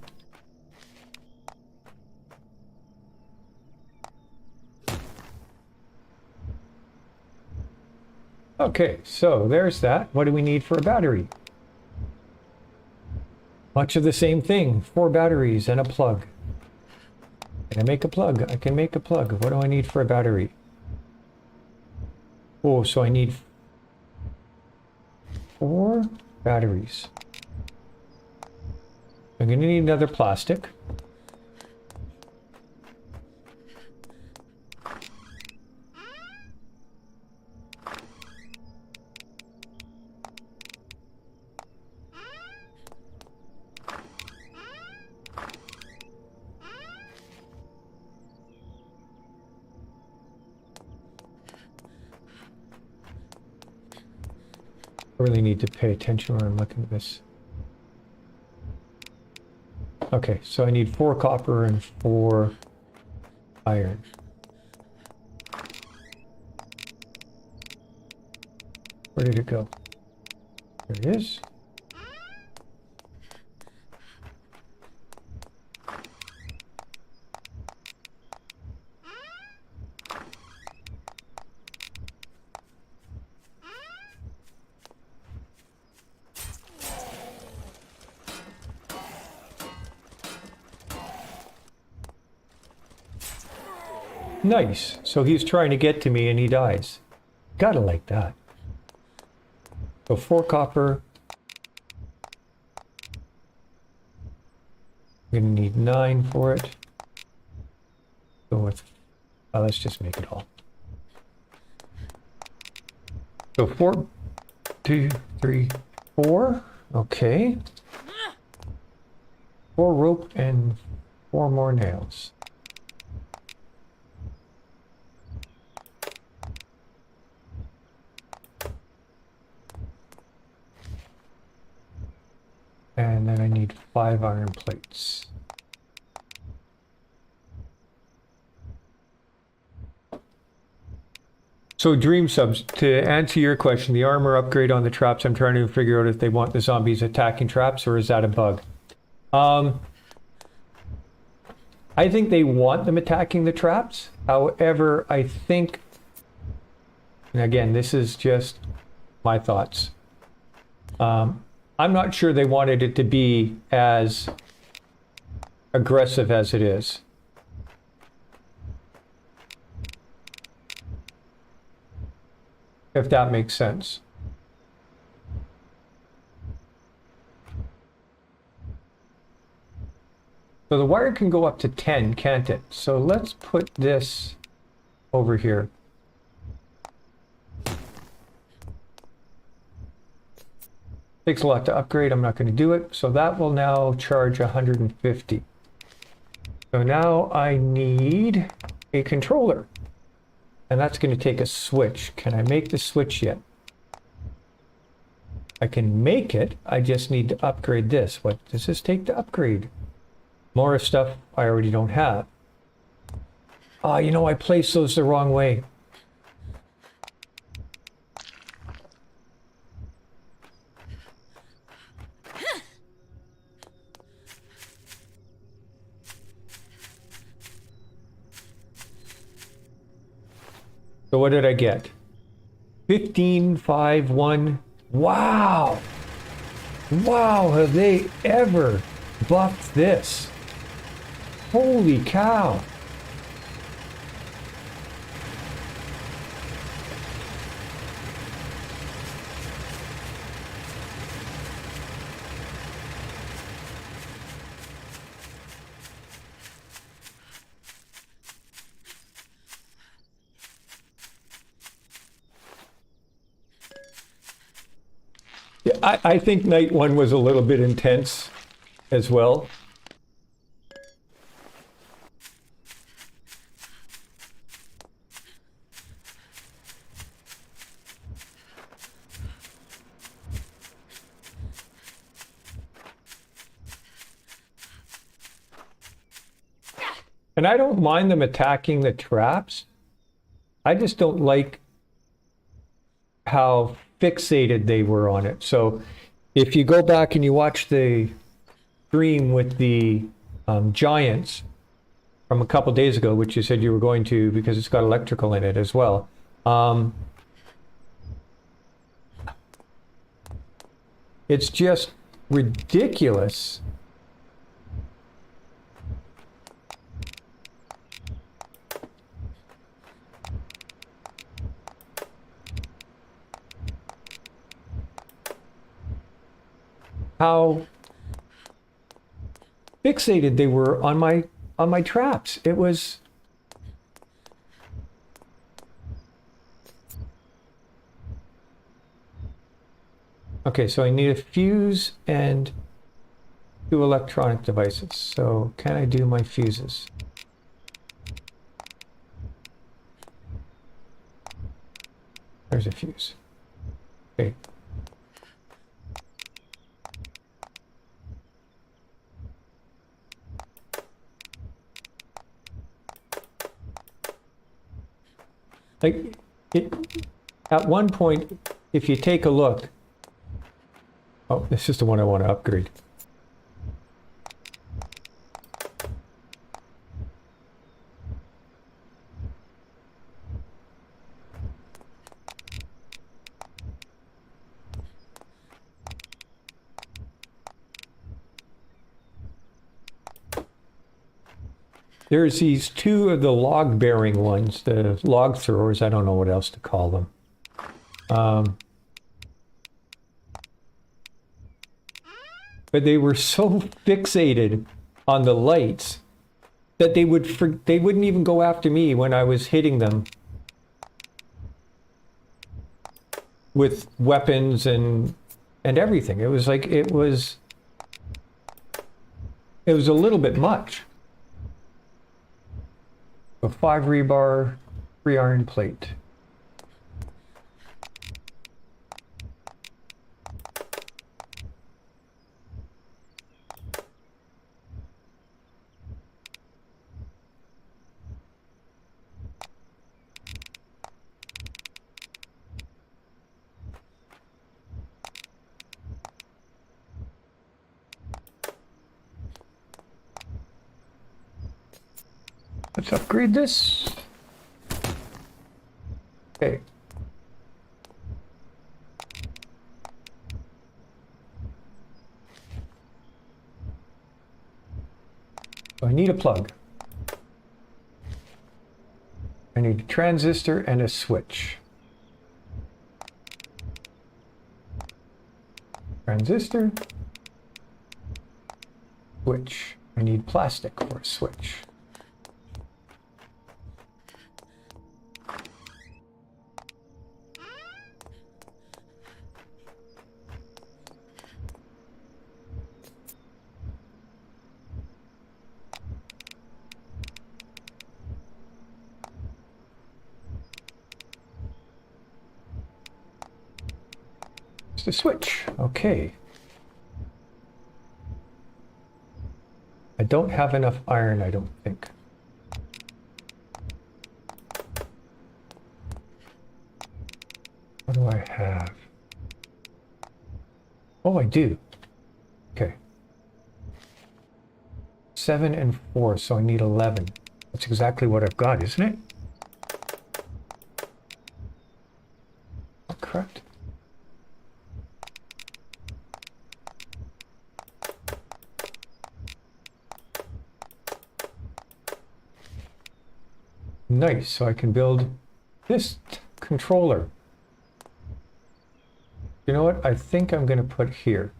A: Okay, so there's that. What do we need for a battery? Much of the same thing. 4 batteries and a plug. Can I make a plug? I can make a plug. What do I need for a battery? Oh, so I need 4 batteries. I'm going to need another plastic. I really need to pay attention when I'm looking at this. Okay, so I need 4 copper and 4 iron. Where did it go? There it is. Nice. So he's trying to get to me and he dies. Gotta like that. So 4 copper. I'm gonna need 9 for it. Go with, let's just make it all. So 4, 2, 3, 4. Okay. 4 rope and 4 more nails. And then I need 5 iron plates. So Dream Subs, to answer your question, the armor upgrade on the traps, I'm trying to figure out if they want the zombies attacking traps or is that a bug. I think they want them attacking the traps. However, I think, and again, this is just my thoughts. I'm not sure they wanted it to be as aggressive as it is. If that makes sense. So the wire can go up to 10, can't it? So let's put this over here. Takes a lot to upgrade, I'm not going to do it. So that will now charge 150. So now I need a controller. And that's going to take a switch. Can I make the switch yet? I can make it. I just need to upgrade this. What does this take to upgrade? More stuff I already don't have. Ah, you know, I placed those the wrong way. So what did I get? 15, 5, 1. Wow! Wow, have they ever buffed this? Holy cow! Yeah, I think night one was a little bit intense as well. And I don't mind them attacking the traps. I just don't like how fixated they were on it. So if you go back and you watch the stream with the giants from a couple days ago, which you said you were going to because it's got electrical in it as well. It's just ridiculous. How fixated they were on my traps. It was okay, so I need a fuse and 2 electronic devices. So can I do my fuses? There's a fuse. Okay. Like, at one point, if you take a look, oh, this is the one I want to upgrade. There's these 2 of the log-bearing ones, the log throwers, I don't know what else to call them. But they were so fixated on the lights that they wouldn't even go after me when I was hitting them with weapons and everything. It was like it was a little bit much. A 5 rebar, 3 iron plate. Let's upgrade this. Okay. So I need a plug. I need a transistor and a switch. Transistor. Switch. I need plastic for a switch. It's the switch. Okay. I don't have enough iron, I don't think. What do I have? Oh, I do. Okay. 7 and 4, so I need 11. That's exactly what I've got, isn't it? Correct. Nice, so I can build this controller. You know what? I think I'm going to put here.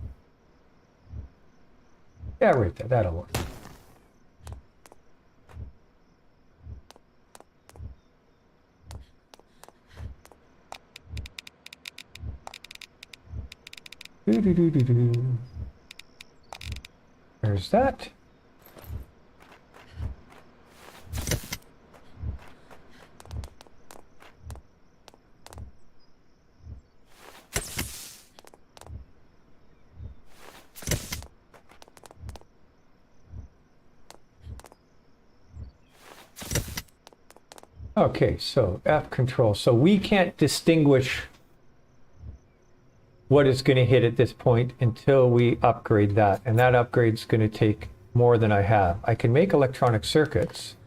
A: Yeah, right there. That'll work. There's that. Okay, so F control. So we can't distinguish what it's going to hit at this point until we upgrade that. And that upgrade's going to take more than I have. I can make electronic circuits.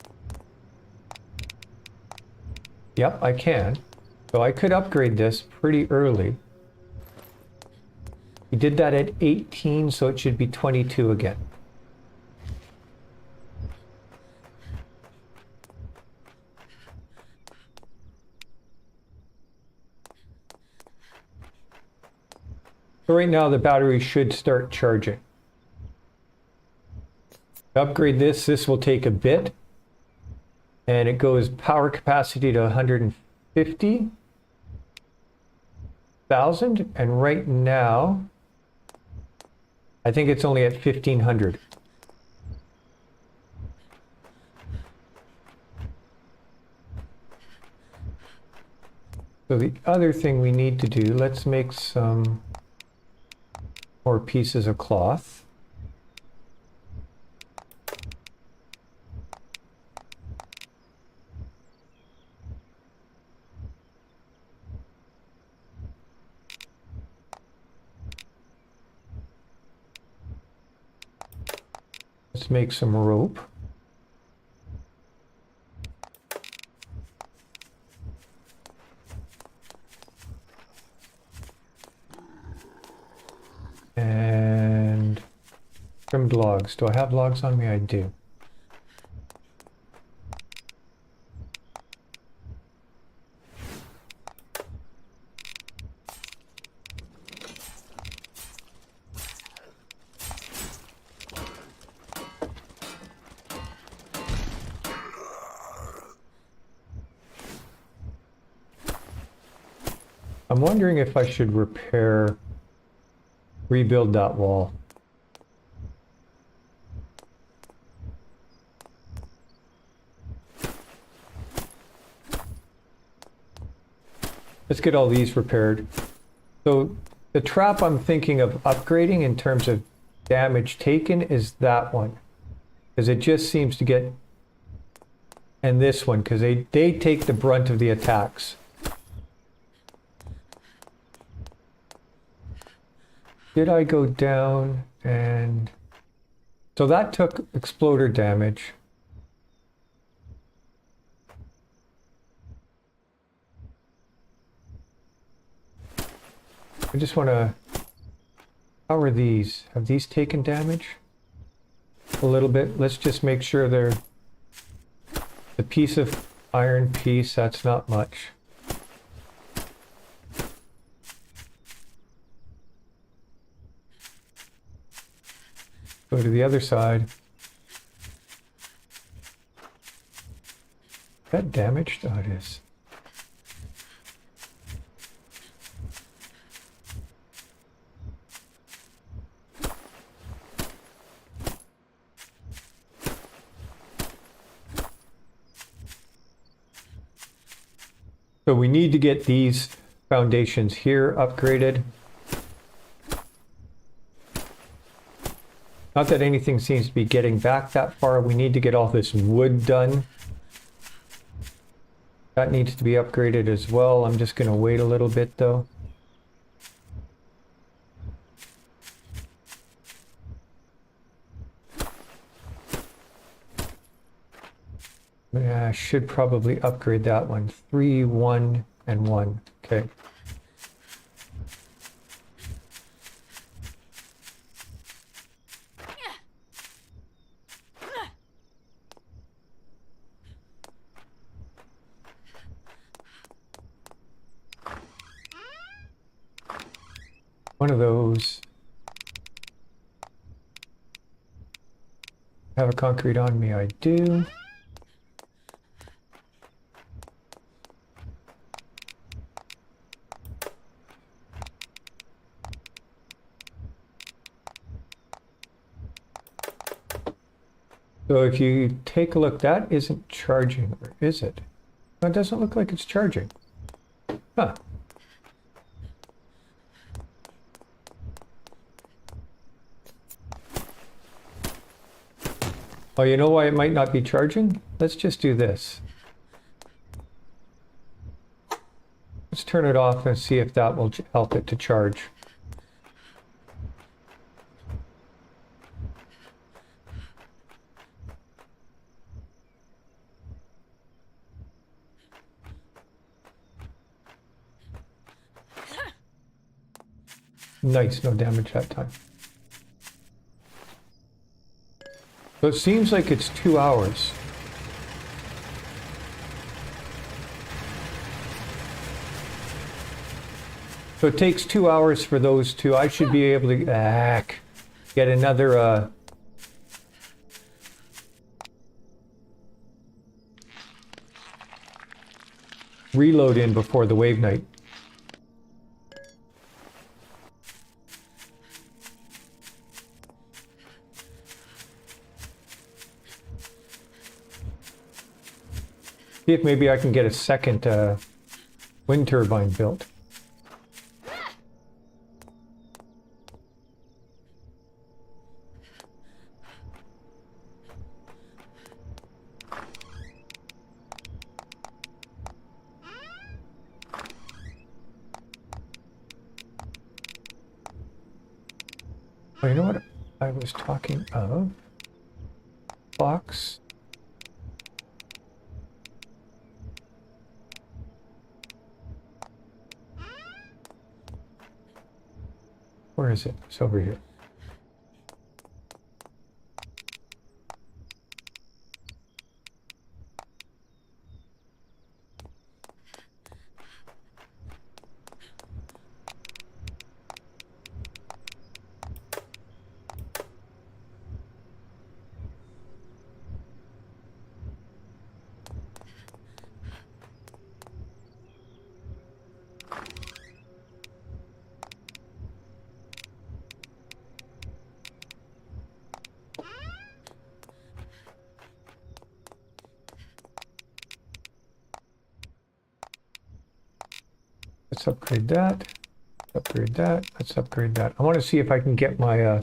A: Yep, I can. So I could upgrade this pretty early. We did that at 18, so it should be 22 again. So right now the battery should start charging. Upgrade this, this will take a bit. And it goes power capacity to 150,000. And right now, I think it's only at 1,500. So the other thing we need to do, let's make some more pieces of cloth. Let's make some rope. And trimmed logs. Do I have logs on me? I do. I'm wondering if I should rebuild that wall. Let's get all these repaired. So the trap I'm thinking of upgrading in terms of damage taken is that one. Because it just seems to get... And this one, because they take the brunt of the attacks. Did I go down and... So that took exploder damage. I just want to... How are these? Have these taken damage? A little bit. Let's just make sure they're... The piece of iron piece, that's not much. Go to the other side. Is that damaged? Oh, it is. So we need to get these foundations here upgraded. Not that anything seems to be getting back that far. We need to get all this wood done. That needs to be upgraded as well. I'm just going to wait a little bit though. Yeah, I should probably upgrade that one. 3, 1, and 1. Okay. One of those. Have a concrete on me, I do. So if you take a look, that isn't charging, or is it? No, it doesn't look like it's charging. Huh. Oh, you know why it might not be charging? Let's just do this. Let's turn it off and see if that will help it to charge. Nice, no damage that time. So it seems like it's 2 hours. So it takes 2 hours for those two. I should be able to get another reload in before the wave night. See if maybe I can get a second wind turbine built. Oh, you know what I was talking of? Box. Where is it? It's over here. Let's upgrade that. Upgrade that. Let's upgrade that. I want to see if I can get my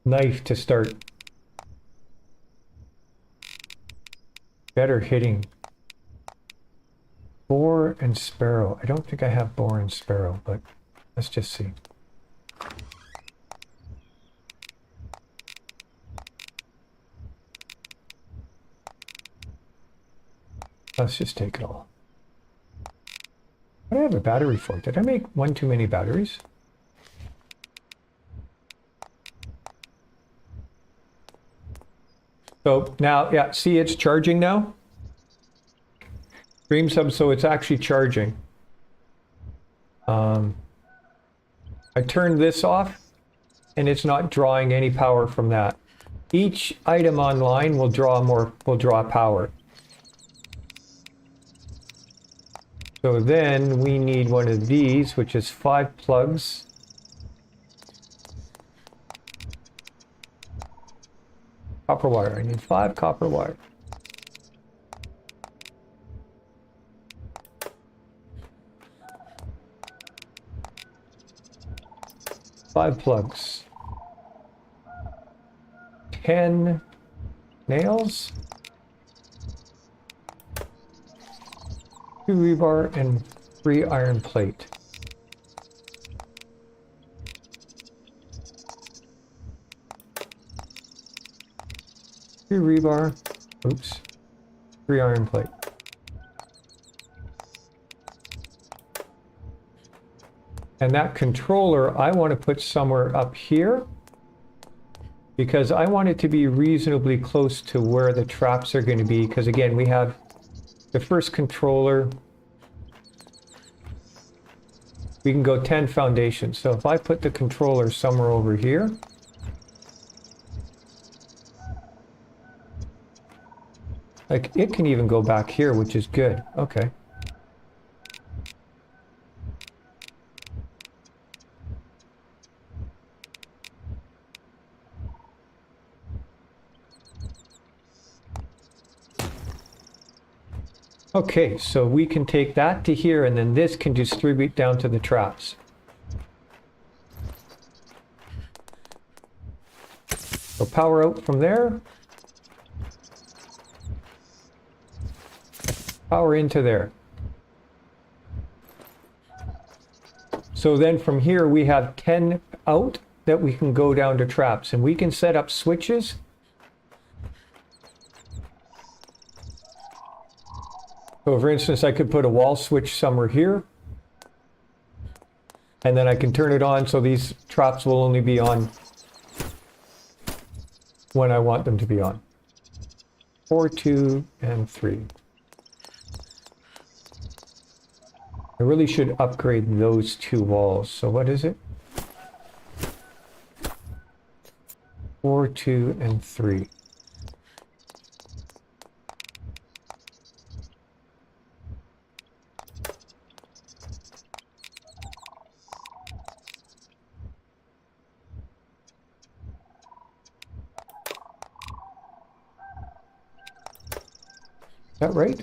A: knife to start better hitting. Boar and sparrow. I don't think I have boar and sparrow, but let's just see. Let's just take it all. What do I have a battery for? Did I make one too many batteries? So now, yeah, see it's charging now? Stream sub, so it's actually charging. I turned this off and it's not drawing any power from that. Each item online will draw power. So then we need one of these, which is 5 plugs. Copper wire. I need 5 copper wire. Five plugs. 10 nails. 2 rebar and 3 iron plate. Three rebar, oops, 3 iron plate. And that controller, I want to put somewhere up here because I want it to be reasonably close to where the traps are going to be. Because again, we have the first controller. We can go 10 foundations. So if I put the controller somewhere over here, like it can even go back here, which is good. Okay. Okay, so we can take that to here and then this can distribute down to the traps. So power out from there. Power into there. So then from here we have 10 out that we can go down to traps and we can set up switches. So for instance, I could put a wall switch somewhere here. And then I can turn it on so these traps will only be on when I want them to be on. 4, 2, and 3. I really should upgrade those 2 walls. So what is it? 4, 2, and 3. Is that right?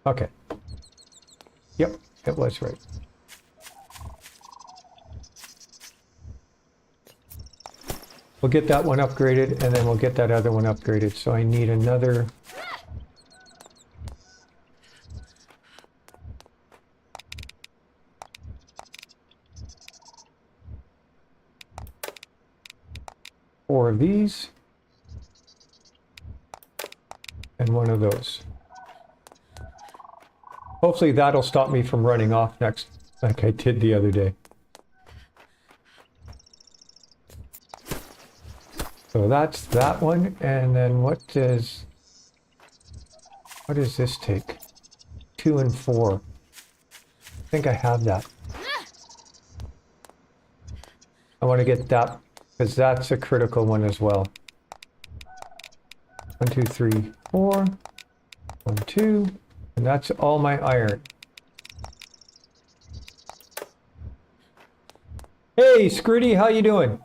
A: Okay. Yep, it was right. We'll get that one upgraded and then we'll get that other one upgraded. So I need another. Four of these and one of those. Hopefully that'll stop me from running off next like I did the other day. So that's that one, and then what does this take? 2 and 4. I think I have that. I want to get that because that's a critical one as well. 1, 2, 3, 4. 1, 2. And that's all my iron. Hey, Scrooty, how you doing?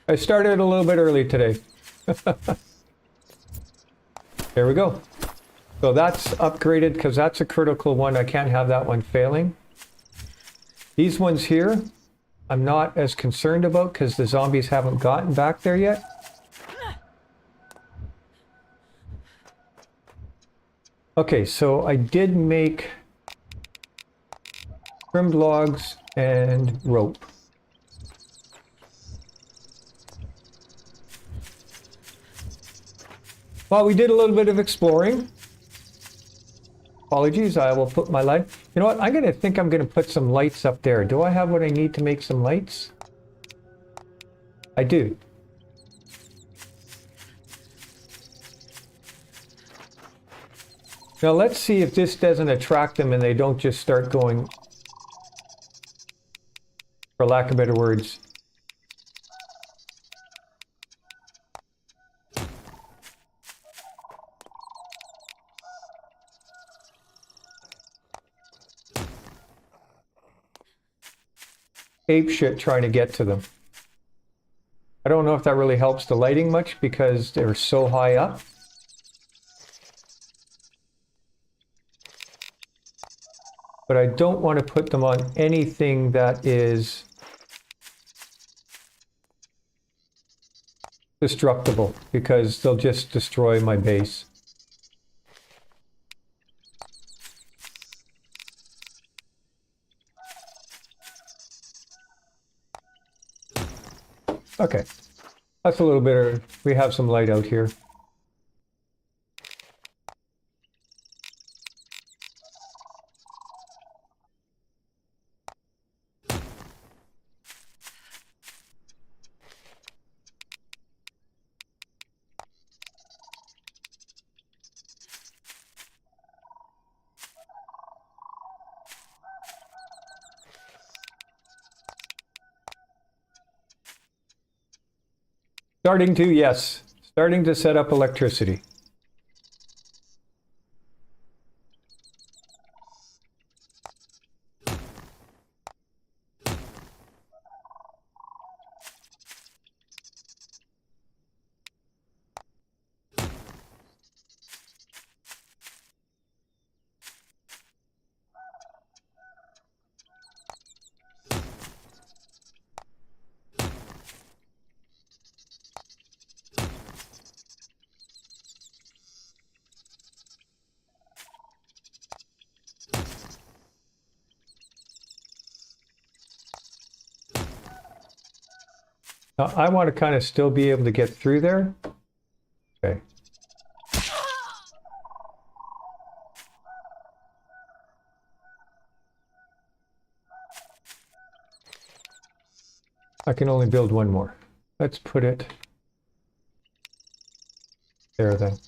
A: I started a little bit early today. There we go. So that's upgraded because that's a critical one. I can't have that one failing. These ones here, I'm not as concerned about because the zombies haven't gotten back there yet. Okay, so I did make trimmed logs and rope. Well, we did a little bit of exploring. Apologies, I will put my light. You know what? I'm gonna put some lights up there. Do I have what I need to make some lights? I do. Now let's see if this doesn't attract them and they don't just start going, for lack of better words. Ape shit trying to get to them. I don't know if that really helps the lighting much because they're so high up. But I don't want to put them on anything that is destructible because they'll just destroy my base. Okay, that's a little bit of, we have some light out here. Starting to, yes, starting to set up electricity. Now, I want to kind of still be able to get through there. Okay. I can only build one more. Let's put it there then.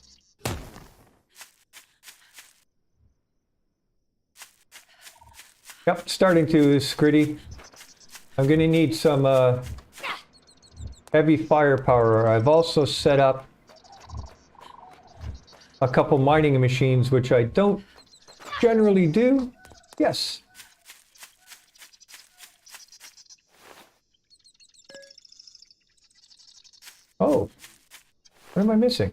A: Yep, starting to is gritty. I'm going to need some heavy firepower. I've also set up a couple mining machines, which I don't generally do. Yes. Oh, what am I missing?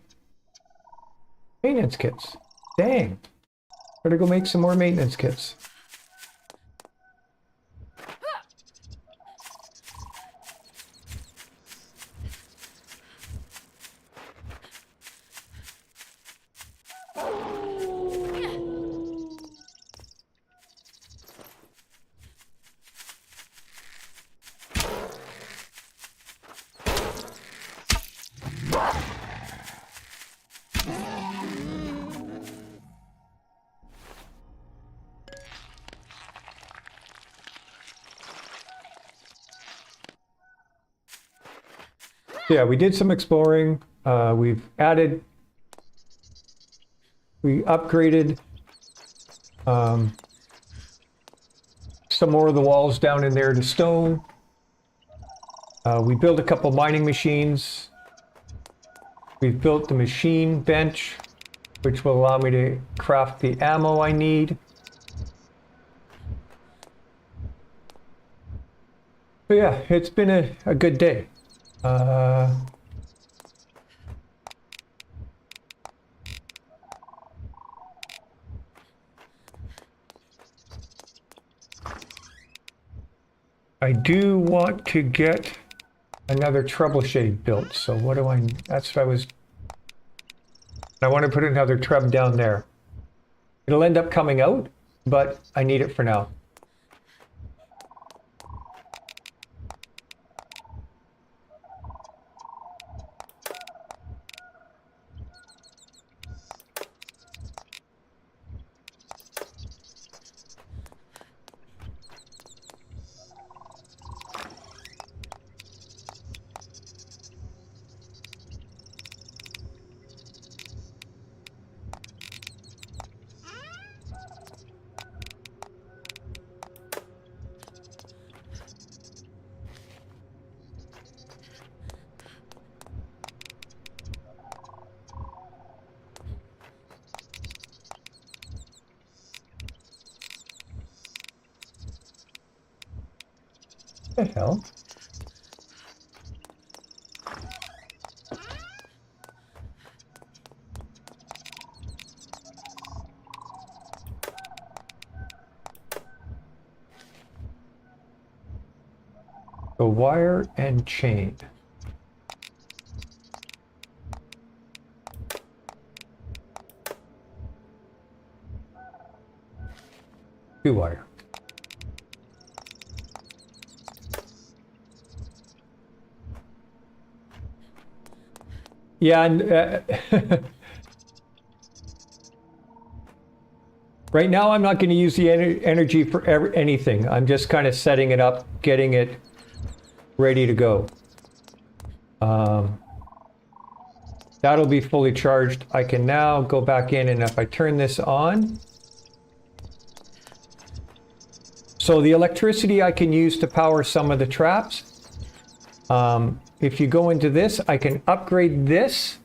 A: Maintenance kits. Dang. Better go make some more maintenance kits. Yeah, we did some exploring. We upgraded some more of the walls down in there to stone. We built a couple mining machines. We've built the machine bench, which will allow me to craft the ammo I need. So yeah, it's been a good day. I do want to get another treble shade built, so what do I, that's what I want to put another treb down there. It'll end up coming out, but I need it for now. The hell? The wire and chain. Two wire. Yeah, and right now I'm not going to use the energy for anything. I'm just kind of setting it up, getting it ready to go. That'll be fully charged. I can now go back in, and if I turn this on, so the electricity I can use to power some of the traps. If you go into this, I can upgrade this,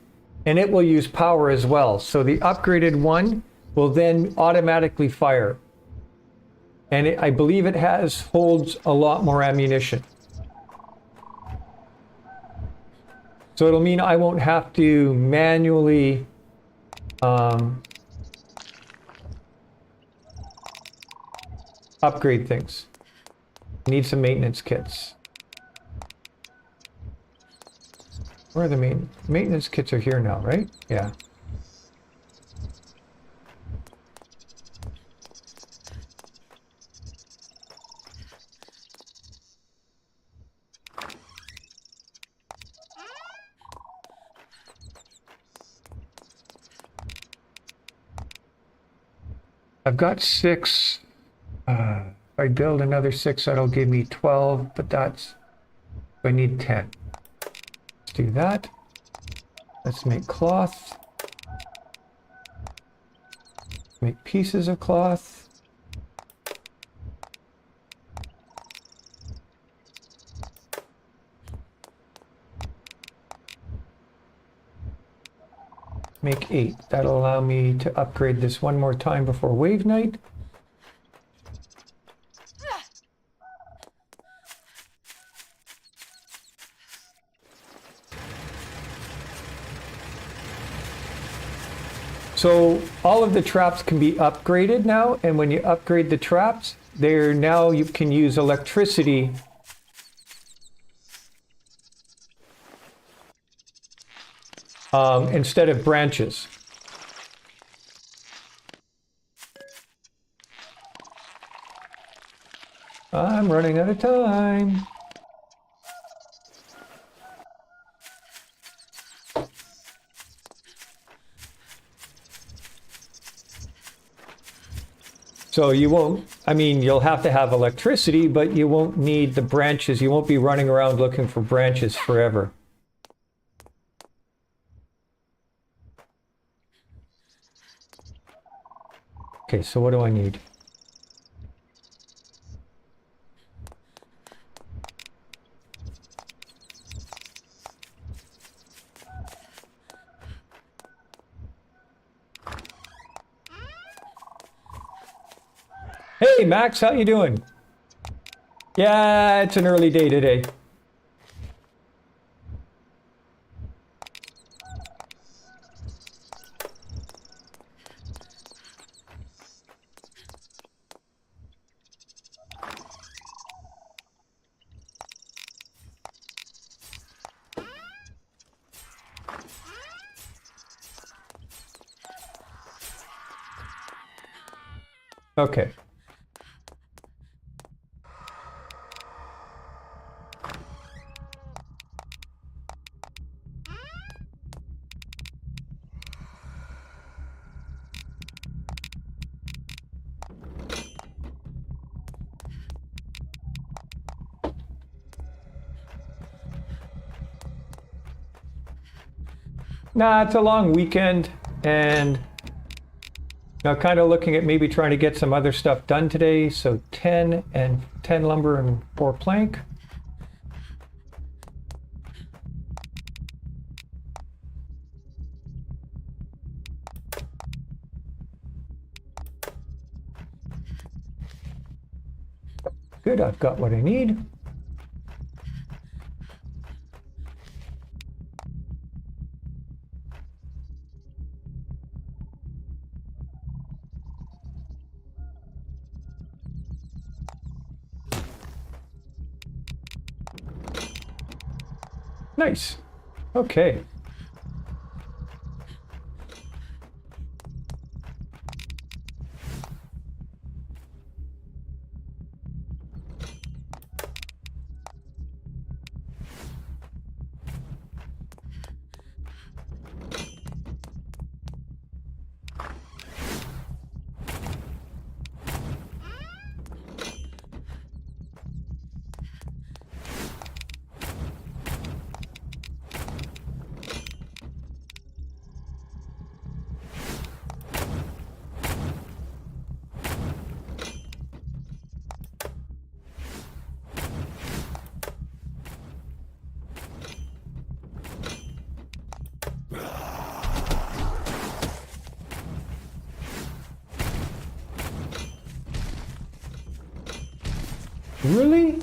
A: and it will use power as well. So the upgraded one will then automatically fire. And I believe it holds a lot more ammunition. So it'll mean I won't have to manually upgrade things. Need some maintenance kits. Where are the maintenance kits? Are here now, right? Yeah. I've got 6. If I build another 6, that'll give me 12, but I need 10. Let's do that. Let's make cloth. Make pieces of cloth. Make 8. That'll allow me to upgrade this one more time before wave night. So all of the traps can be upgraded now, and when you upgrade the traps, now you can use electricity instead of branches. I'm running out of time. So you won't, I mean, you'll have to have electricity, but you won't need the branches. You won't be running around looking for branches forever. Okay, so what do I need? Hey Max, how you doing? Yeah, it's an early day today. Okay. Nah, it's a long weekend, and now kind of looking at maybe trying to get some other stuff done today. So 10 lumber and 4 plank. Good, I've got what I need. Nice. Okay. Really?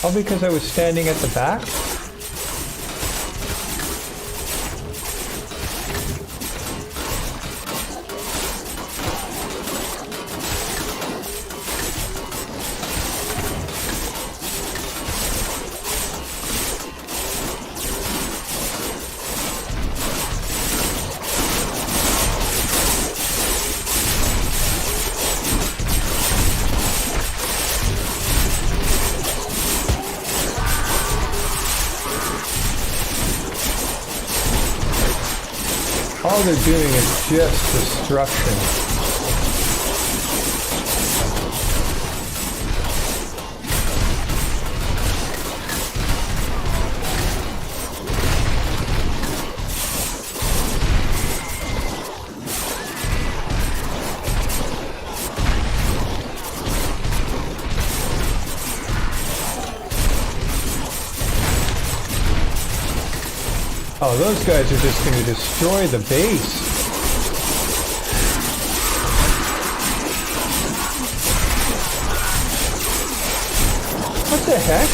A: All because I was standing at the back? All they're doing is just destruction. Oh, those guys are just going to destroy the base. What the heck?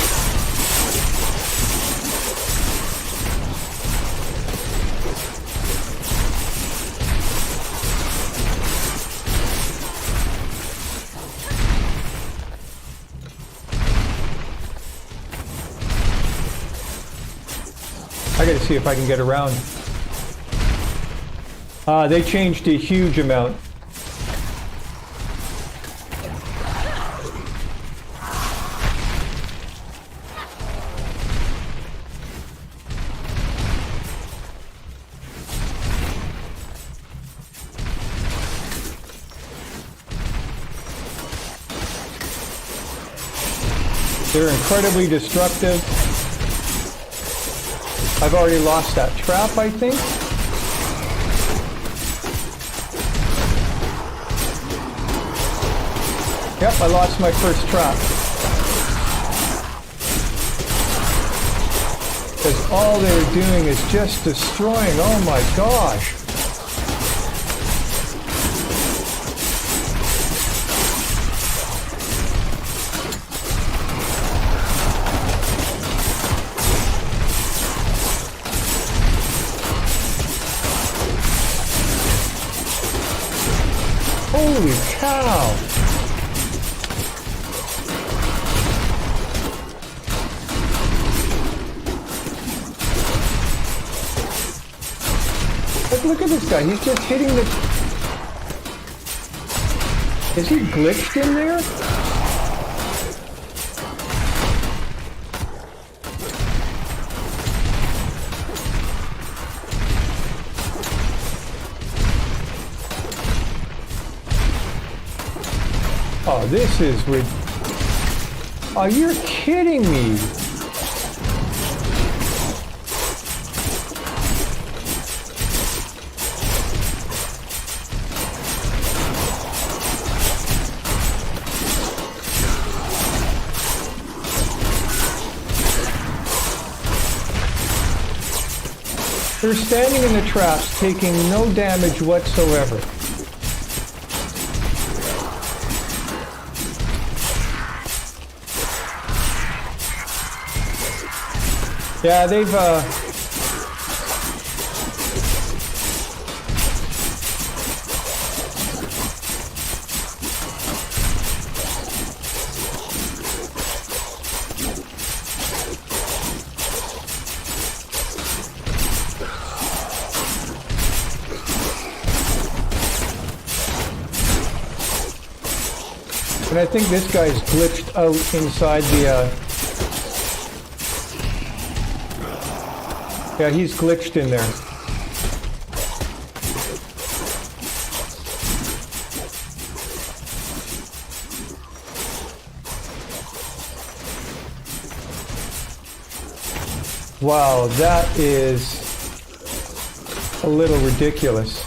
A: I gotta see if I can get around. They changed a huge amount. They're incredibly destructive. I've already lost that trap, I think. Yep, I lost my first trap. Because all they're doing is just destroying. Oh my gosh. Holy cow! Look at this guy, he's just hitting the... Is he glitched in there? Oh, this is Oh, you're kidding me. They're standing in the traps, taking no damage whatsoever. Yeah, they've, And I think this guy's glitched out inside the, yeah, he's glitched in there. Wow, that is a little ridiculous.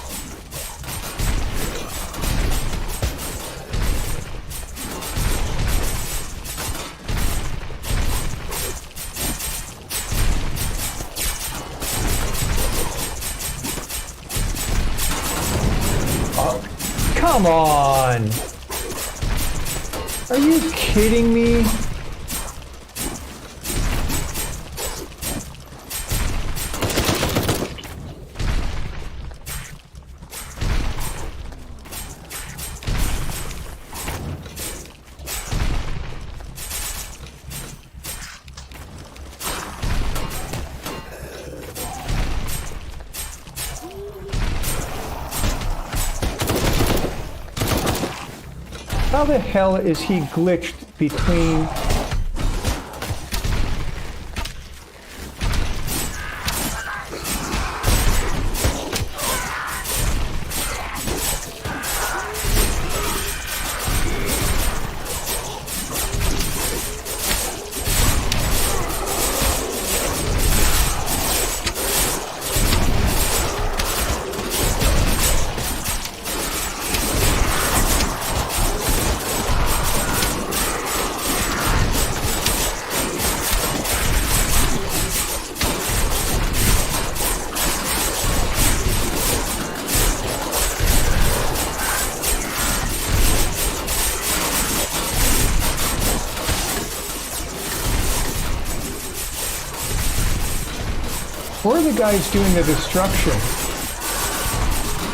A: Oh, come on! Are you kidding me? How the hell is he glitched between... Where are the guys doing the destruction?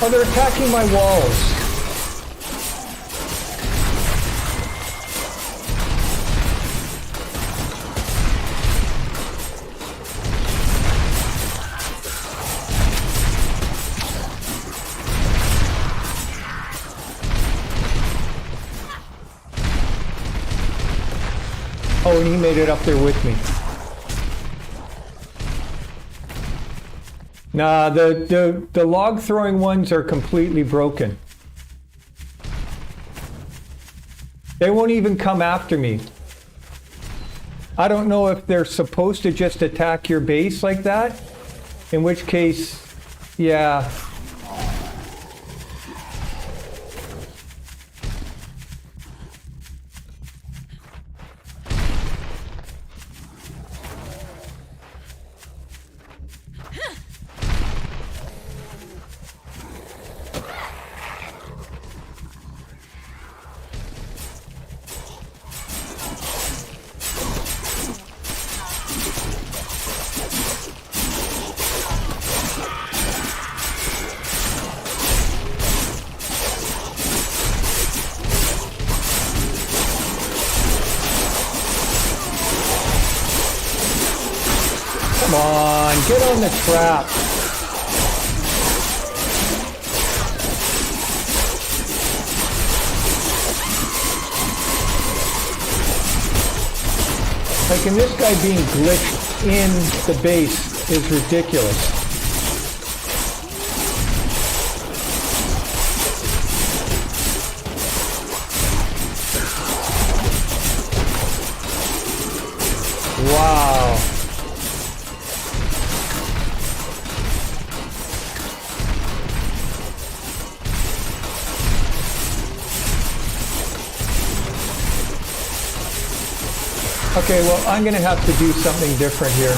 A: Oh, they're attacking my walls. Oh, and he made it up there with me. Nah, the log throwing ones are completely broken. They won't even come after me. I don't know if they're supposed to just attack your base like that. In which case, yeah. Come on, get on the trap. Like, and this guy being glitched in the base is ridiculous. Wow. Okay, well, I'm going to have to do something different here.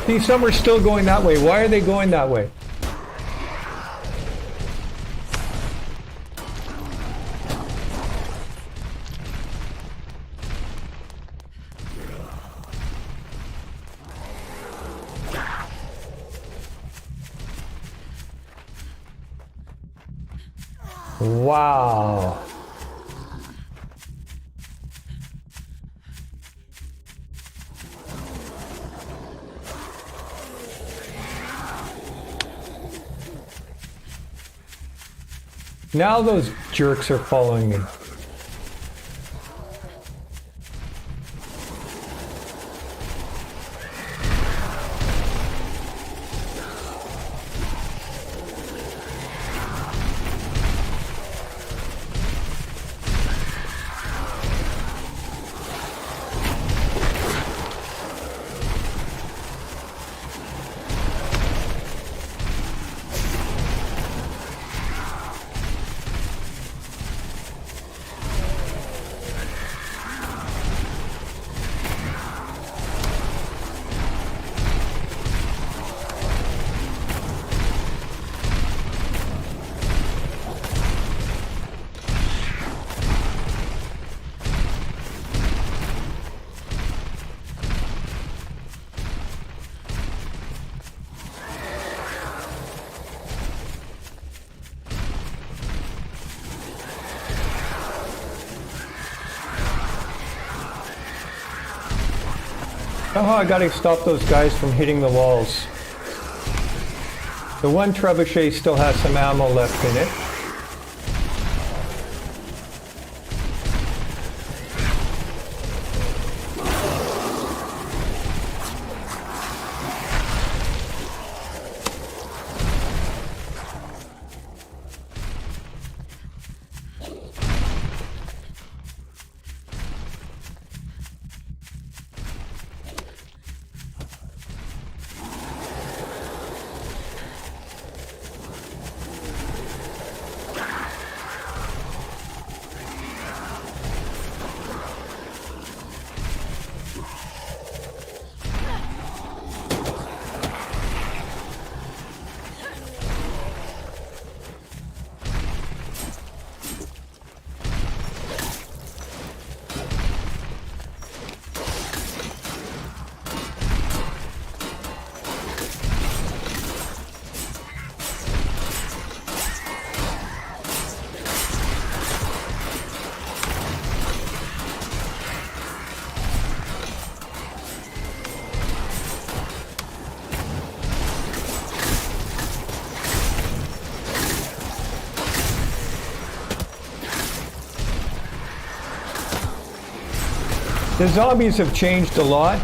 A: See, some are still going that way. Why are they going that way? Wow. Now those jerks are following me. Somehow I gotta stop those guys from hitting the walls. The one trebuchet still has some ammo left in it. The zombies have changed a lot.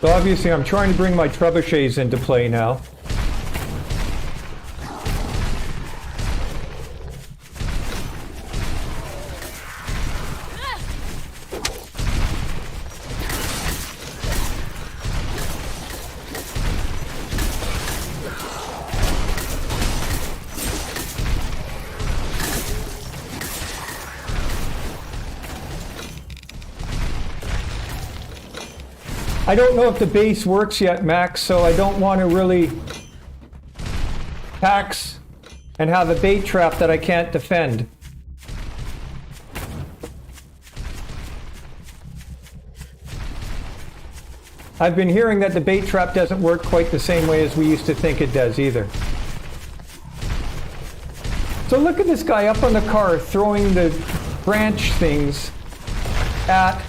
A: So obviously I'm trying to bring my trebuchets into play now. I don't know if the base works yet, Max, so I don't want to really tax and have a bait trap that I can't defend. I've been hearing that the bait trap doesn't work quite the same way as we used to think it does either. So look at this guy up on the car throwing the branch things at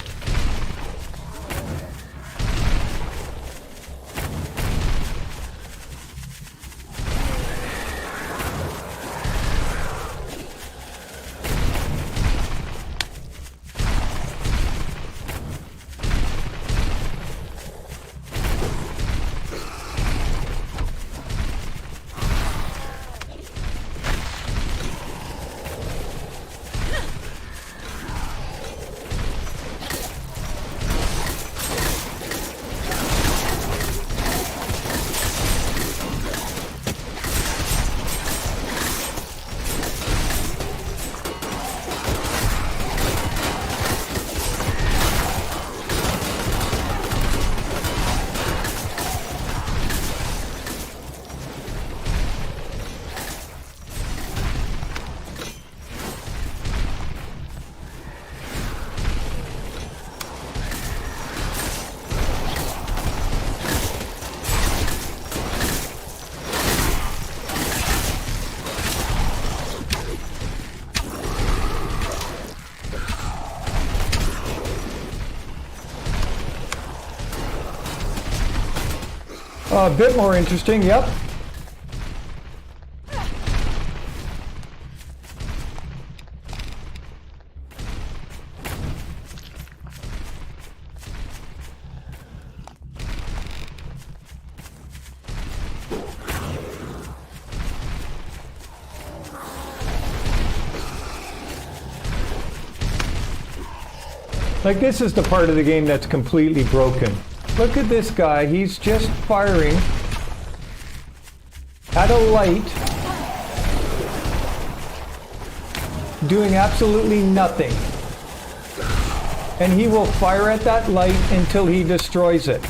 A: a bit more interesting, yep. Like, this is the part of the game that's completely broken. Look at this guy, he's just firing at a light, doing absolutely nothing. And he will fire at that light until he destroys it.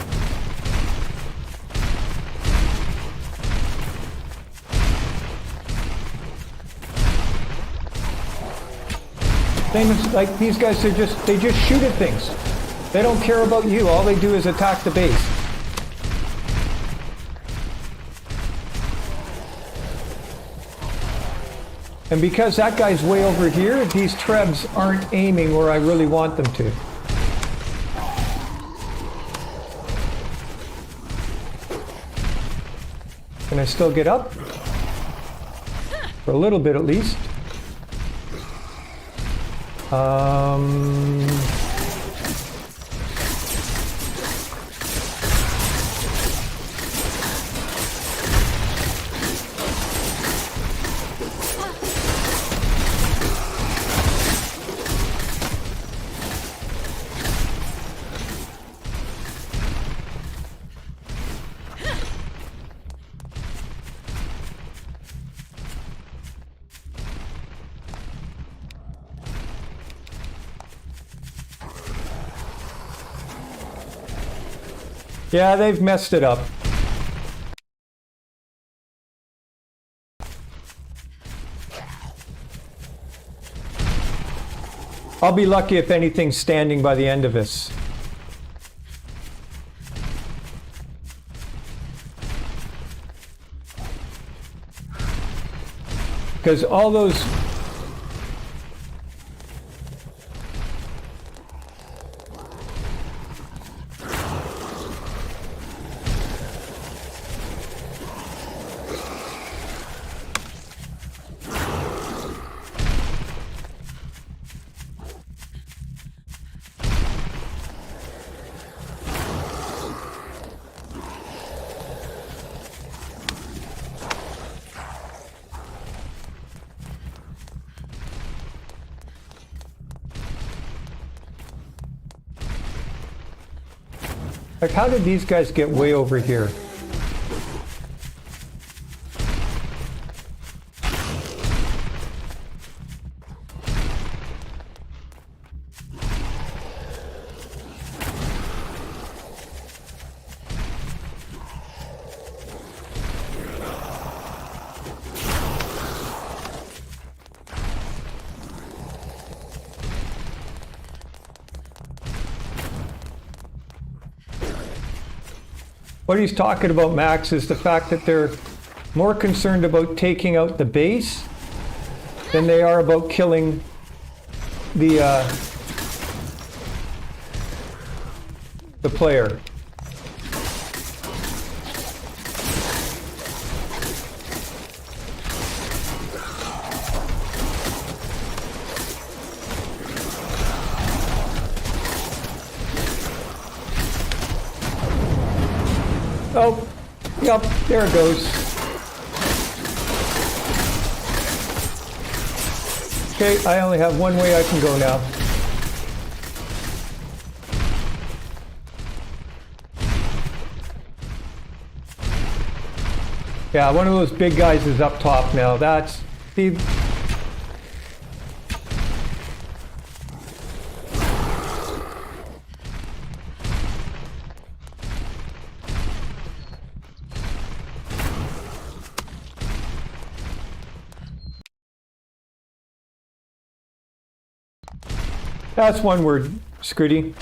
A: Same as, like, these guys, they just shoot at things. They don't care about you. All they do is attack the base. And because that guy's way over here, these trebs aren't aiming where I really want them to. Can I still get up? For a little bit at least. Yeah, they've messed it up. I'll be lucky if anything's standing by the end of this. Because all those... Like, how did these guys get way over here? What he's talking about, Max, is the fact that they're more concerned about taking out the base than they are about killing the player. Oh, yep, there it goes. Okay, I only have one way I can go now. Yeah, one of those big guys is up top now. That's the... That's one word, Scritty.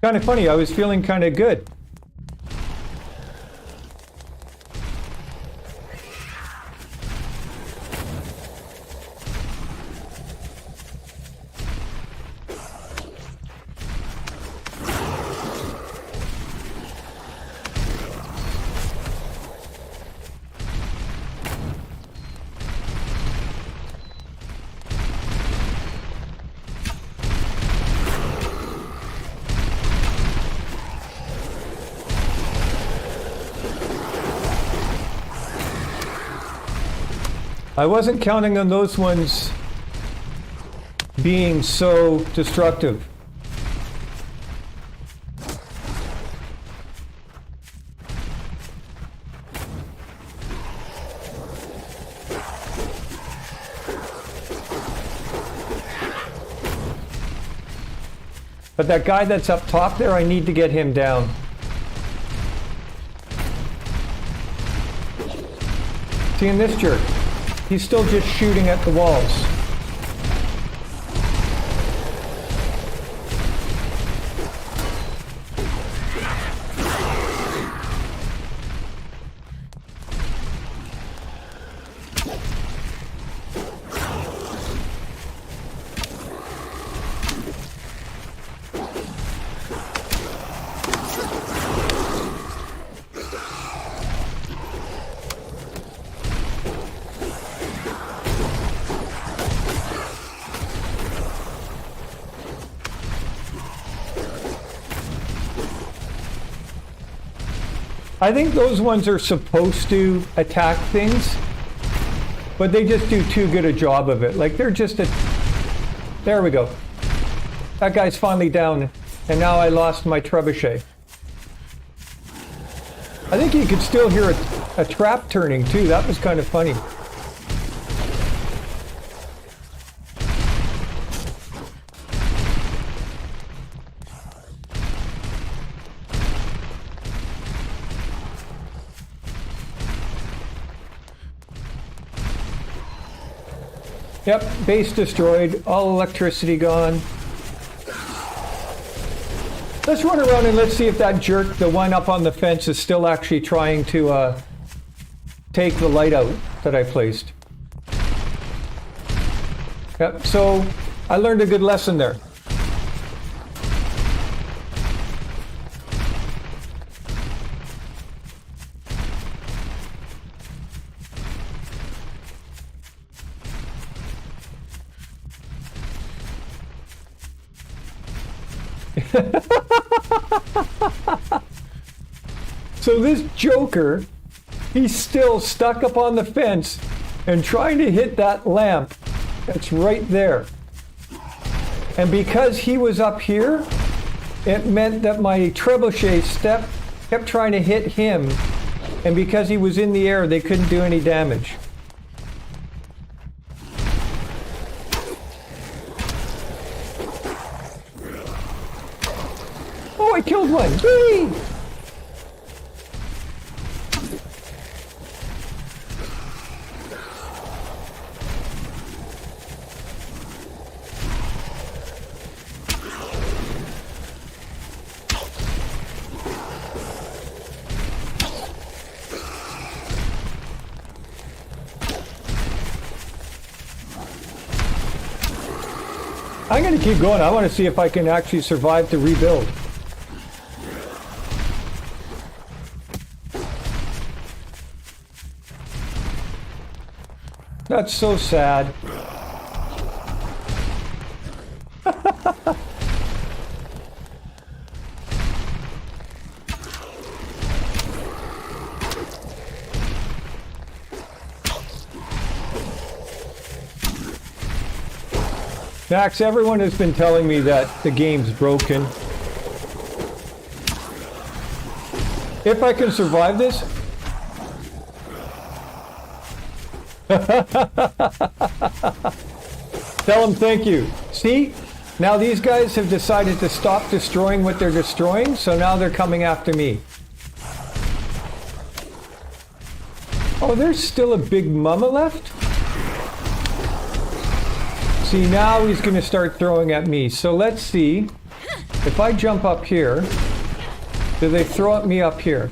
A: Kind of funny, I was feeling kind of good. I wasn't counting on those ones being so destructive. But that guy that's up top there, I need to get him down. Seeing this jerk? He's still just shooting at the walls. I think those ones are supposed to attack things, but they just do too good a job of it. Like, they're just a... There we go. That guy's finally down, and now I lost my trebuchet. I think you could still hear a trap turning, too. That was kind of funny. Yep, base destroyed, all electricity gone. Let's run around and let's see if that jerk, the one up on the fence, is still actually trying to take the light out that I placed. Yep, so I learned a good lesson there. So this joker, he's still stuck up on the fence and trying to hit that lamp that's right there. And because he was up here, it meant that my trebuchet step kept trying to hit him. And because he was in the air, they couldn't do any damage. Oh, I killed one! Yay! I'm going to keep going. I want to see if I can actually survive to rebuild. That's so sad. Max, everyone has been telling me that the game's broken. If I can survive this... Tell them thank you. See? Now these guys have decided to stop destroying what they're destroying, so now they're coming after me. Oh, there's still a big mama left? See, now he's going to start throwing at me. So let's see. If I jump up here, do they throw at me up here?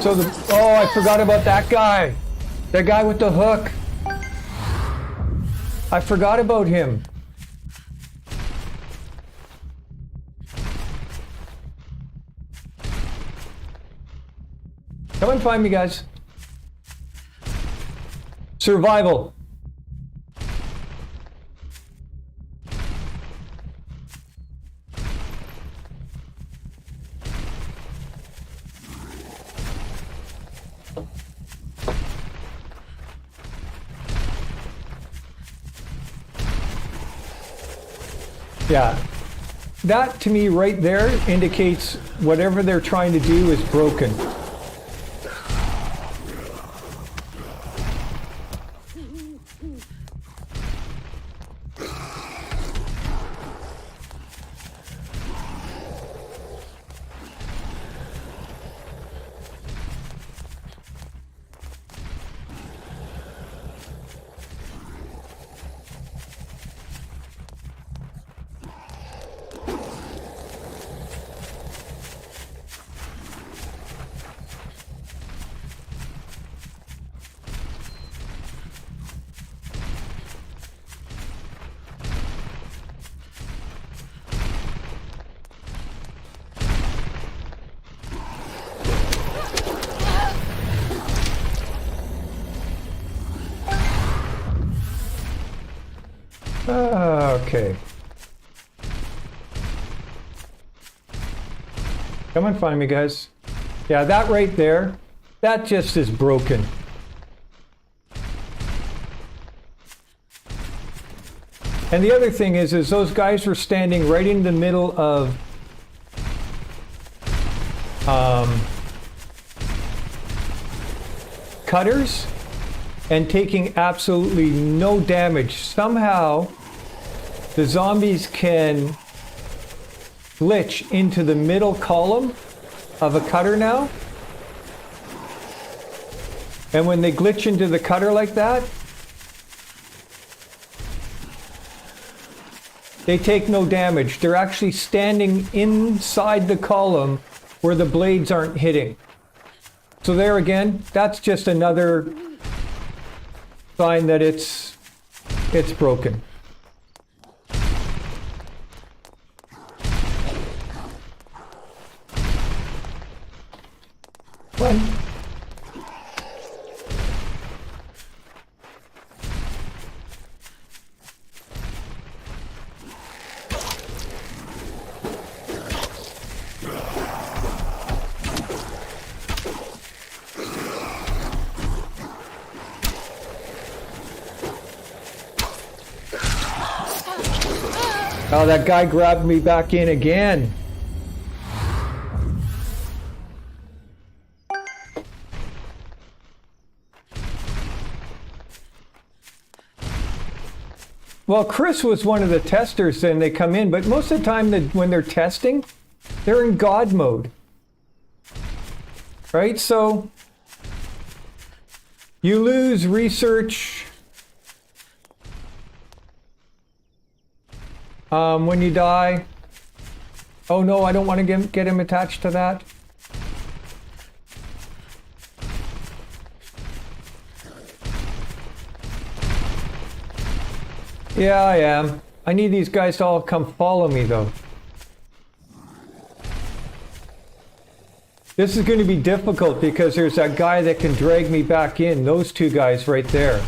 A: So oh, I forgot about that guy. That guy with the hook. I forgot about him. Come and find me, guys. Survival. Yeah, that to me right there indicates whatever they're trying to do is broken. Okay. Come and find me, guys. Yeah, that right there, that just is broken. And the other thing is those guys were standing right in the middle of cutters and taking absolutely no damage. Somehow, the zombies can glitch into the middle column of a cutter now. And when they glitch into the cutter like that, they take no damage. They're actually standing inside the column where the blades aren't hitting. So there again, that's just another sign that it's broken. Run. Oh, that guy grabbed me back in again. Well, Chris was one of the testers and they come in, but most of the time when they're testing, they're in God mode. Right? So you lose research when you die. Oh no, I don't want to get him attached to that. Yeah, I am. I need these guys to all come follow me, though. This is going to be difficult because there's that guy that can drag me back in. Those two guys right there.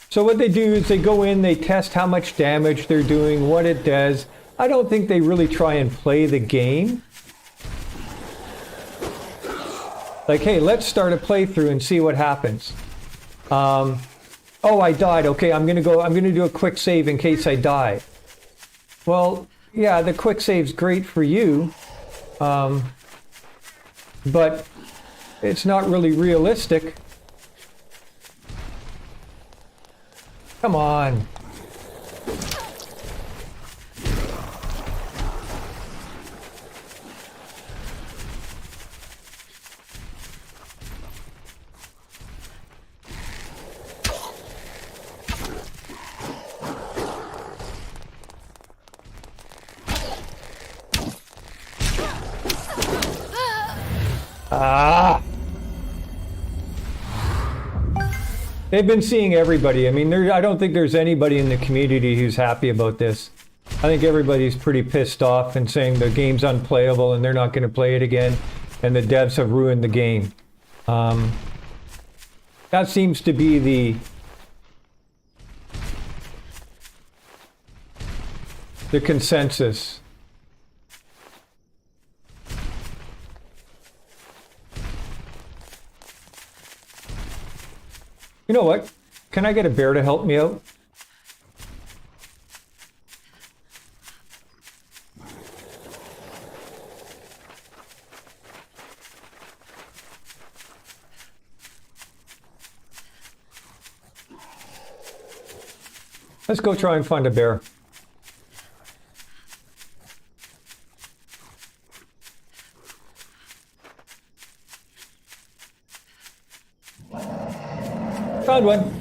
A: So what they do is they go in, they test how much damage they're doing, what it does. I don't think they really try and play the game. Like, hey, let's start a playthrough and see what happens. Oh, I died. Okay, I'm gonna do a quick save in case I die. Well, yeah, the quick save's great for you, but it's not really realistic. Come on. Ah! They've been seeing everybody. I mean, I don't think there's anybody in the community who's happy about this. I think everybody's pretty pissed off and saying the game's unplayable and they're not going to play it again, and the devs have ruined the game. That seems to be the consensus. You know what? Can I get a bear to help me out? Let's go try and find a bear. Found one.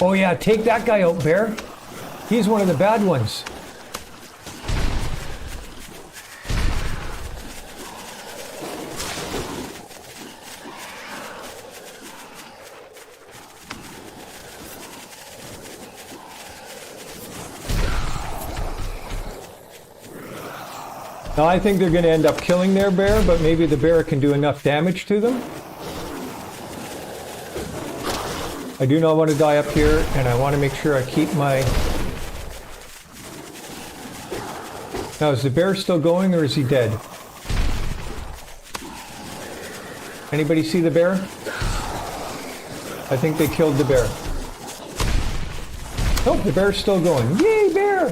A: Oh yeah, take that guy out, bear. He's one of the bad ones. Now I think they're going to end up killing their bear, but maybe the bear can do enough damage to them. I do not want to die up here, and I want to make sure I keep my... Now, is the bear still going, or is he dead? Anybody see the bear? I think they killed the bear. Nope, the bear's still going. Yay, bear!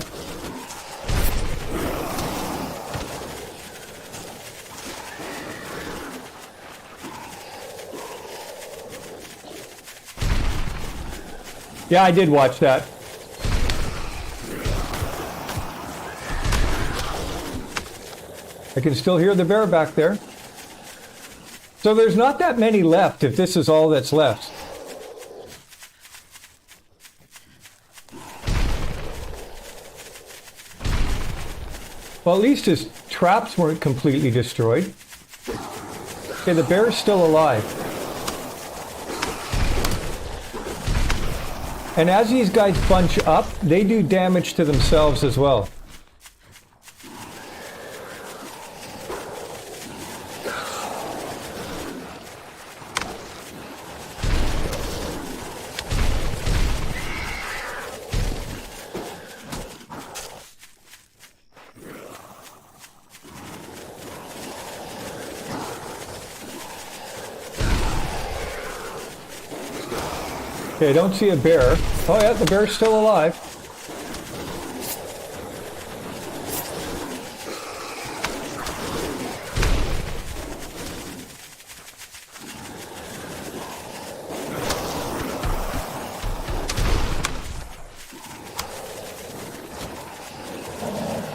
A: Yeah, I did watch that. I can still hear the bear back there. So there's not that many left if this is all that's left. Well, at least his traps weren't completely destroyed. Okay, the bear's still alive. And as these guys bunch up, they do damage to themselves as well. Okay, I don't see a bear. Oh yeah, the bear's still alive.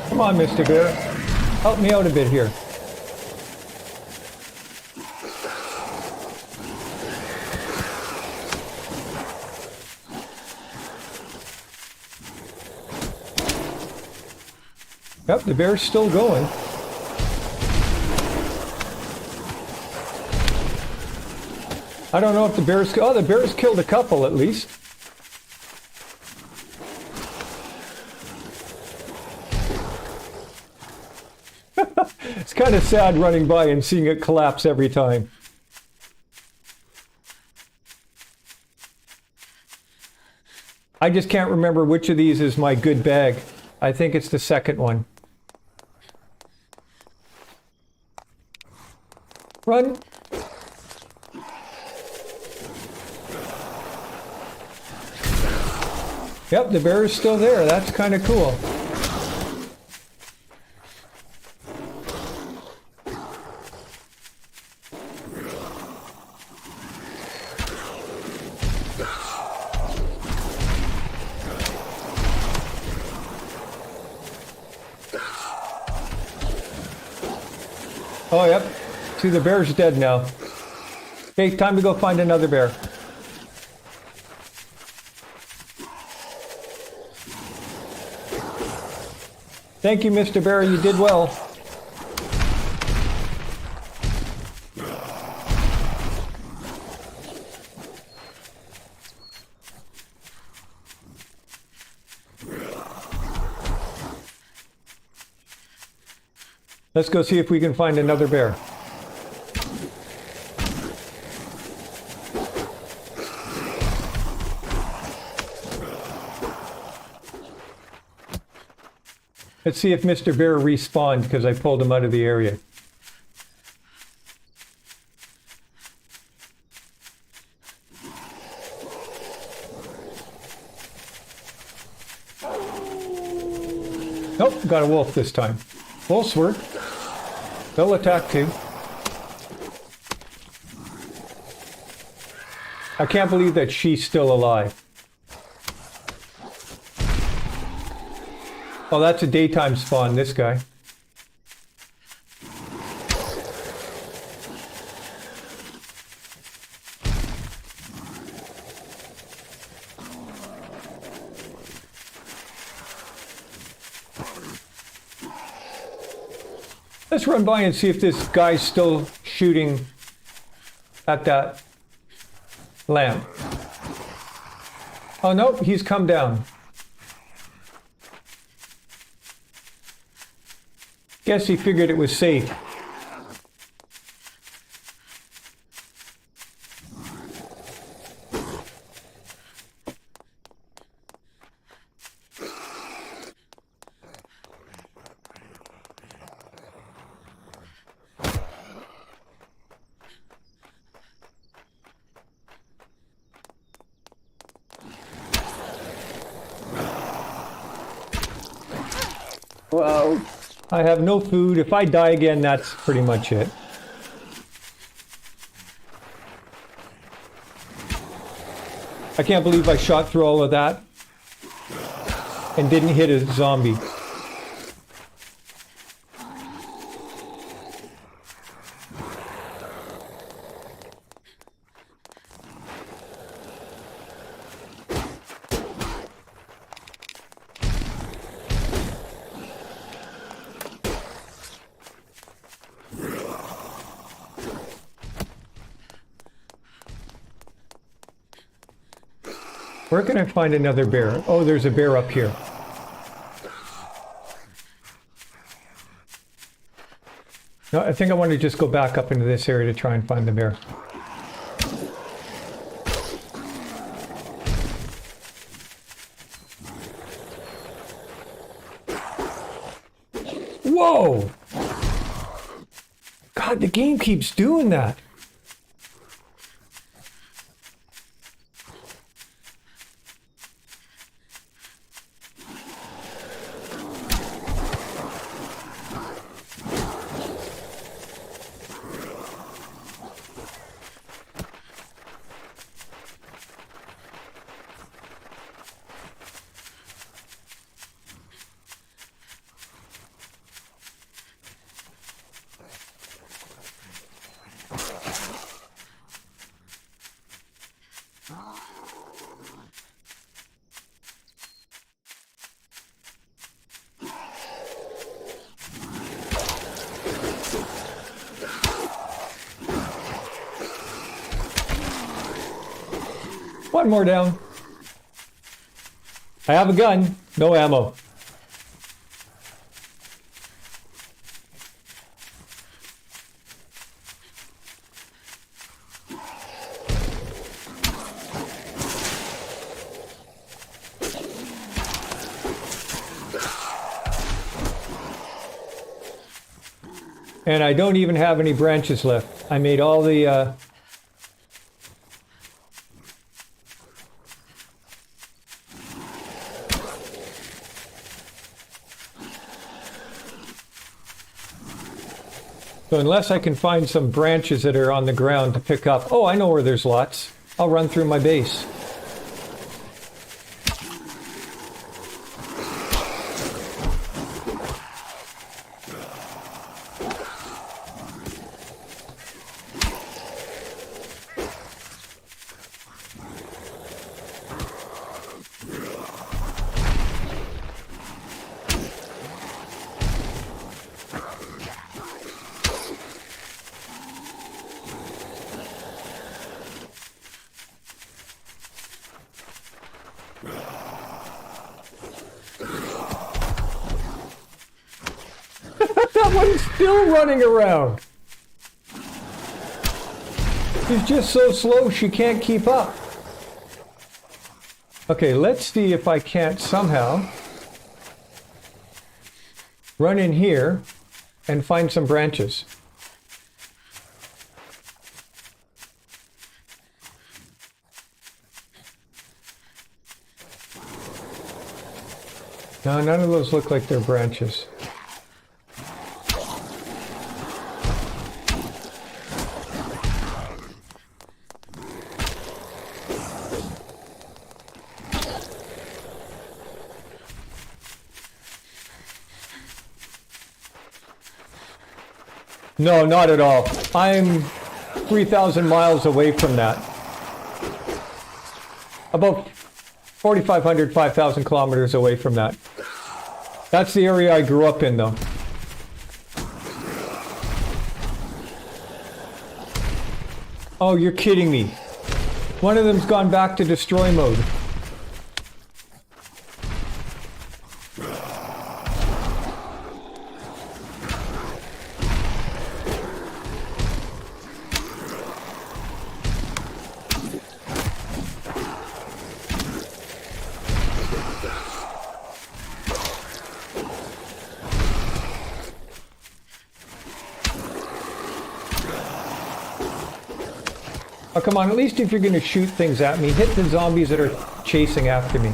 A: Come on, Mr. Bear. Help me out a bit here. Yep, the bear's still going. I don't know if the bear's... Oh, the bear's killed a couple at least. It's kind of sad running by and seeing it collapse every time. I just can't remember which of these is my good bag. I think it's the second one. Run! Yep, the bear is still there. That's kind of cool. Oh, yep. See, the bear's dead now. Okay, time to go find another bear. Thank you, Mr. Bear. You did well. Let's go see if we can find another bear. Let's see if Mr. Bear respawned because I pulled him out of the area. Nope, got a wolf this time. Wolves work. They'll attack too. I can't believe that she's still alive. Oh, that's a daytime spawn, this guy. Let's run by and see if this guy's still shooting at that lamp. Oh, no, he's come down. Guess he figured it was safe. Well, I have no food. If I die again, that's pretty much it. I can't believe I shot through all of that and didn't hit a zombie. Where can I find another bear? Oh, there's a bear up here. No, I think I want to just go back up into this area to try and find the bear. Whoa! God, the game keeps doing that. One more down. I have a gun, no ammo. And I don't even have any branches left. I made all the... So unless I can find some branches that are on the ground to pick up... Oh, I know where there's lots. I'll run through my base. That one's still running around. She's just so slow she can't keep up. Okay, let's see if I can't somehow run in here and find some branches. No, none of those look like they're branches. No, not at all. I'm 3,000 miles away from that. About 4,500, 5,000 kilometers away from that. That's the area I grew up in, though. Oh, you're kidding me. One of them's gone back to destroy mode. Oh, come on, at least if you're going to shoot things at me, hit the zombies that are chasing after me.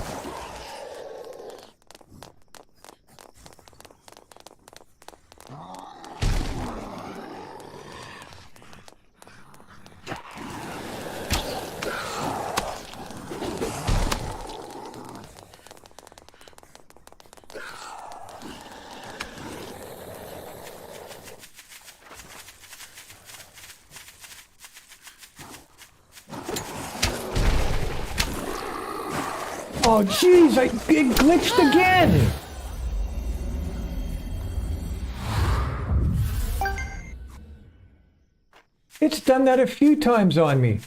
A: Oh, jeez, it glitched again! It's done that a few times on me.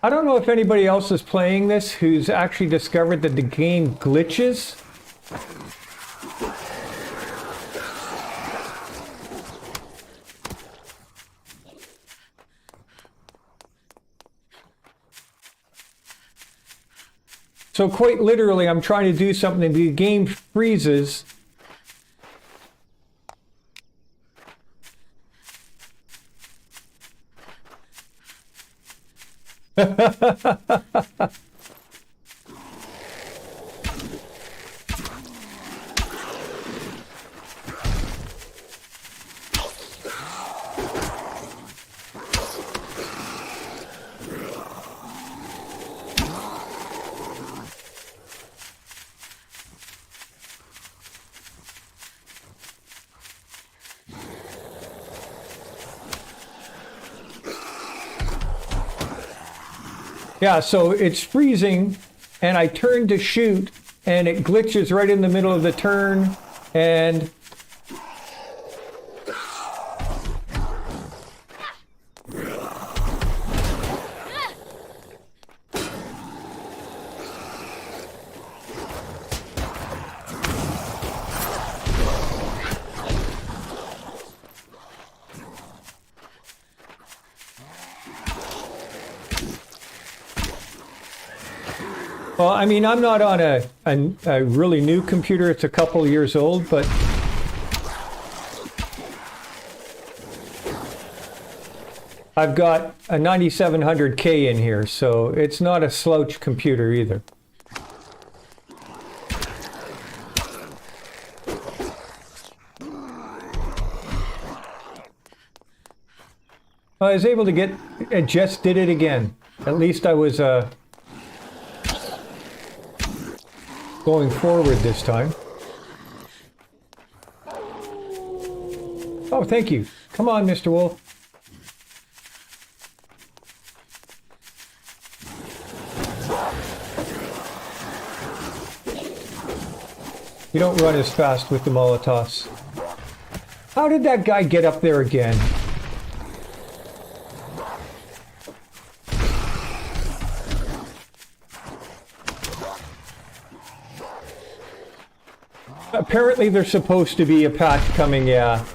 A: I don't know if anybody else is playing this who's actually discovered that the game glitches. So quite literally, I'm trying to do something, the game freezes. Yeah, so it's freezing, and I turn to shoot, and it glitches right in the middle of the turn, and... Well, I mean, I'm not on a really new computer. It's a couple years old, but I've got a 9700K in here, so it's not a slouch computer either. I was able to get, it just did it again. At least I was going forward this time. Oh, thank you. Come on, Mr. Wolf. You don't run as fast with the Molotovs. How did that guy get up there again? Apparently there's supposed to be a patch coming, yeah.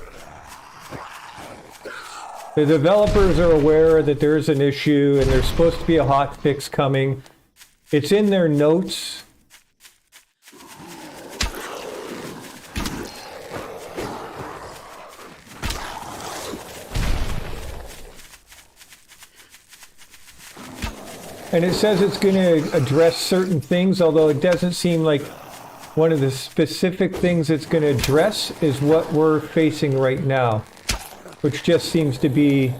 A: The developers are aware that there's an issue and there's supposed to be a hot fix coming. It's in their notes. And it says it's going to address certain things, although it doesn't seem like one of the specific things it's going to address is what we're facing right now, which just seems to be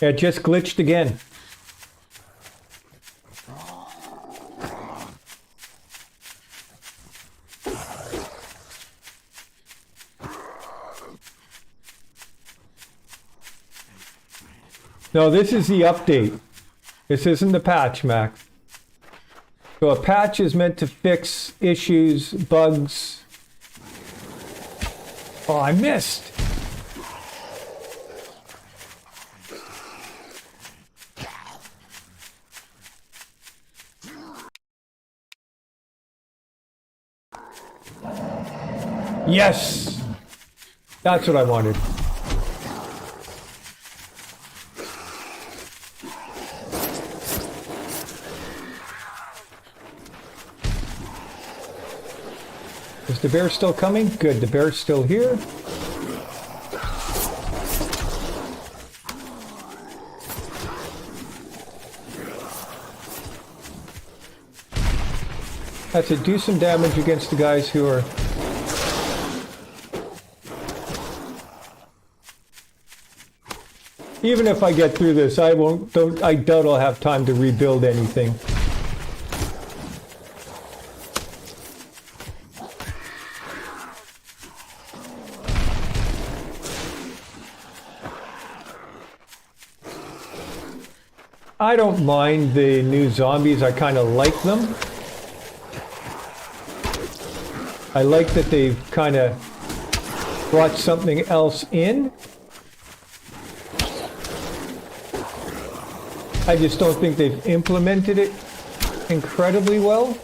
A: it just glitched again. No, this is the update. This isn't the patch, Max. So a patch is meant to fix issues, bugs. Oh, I missed. Yes! That's what I wanted. Is the bear still coming? Good, the bear's still here. That's it, do some damage against the guys who are... Even if I get through this, I doubt I'll have time to rebuild anything. I don't mind the new zombies, I kind of like them. I like that they've kind of brought something else in. I just don't think they've implemented it incredibly well.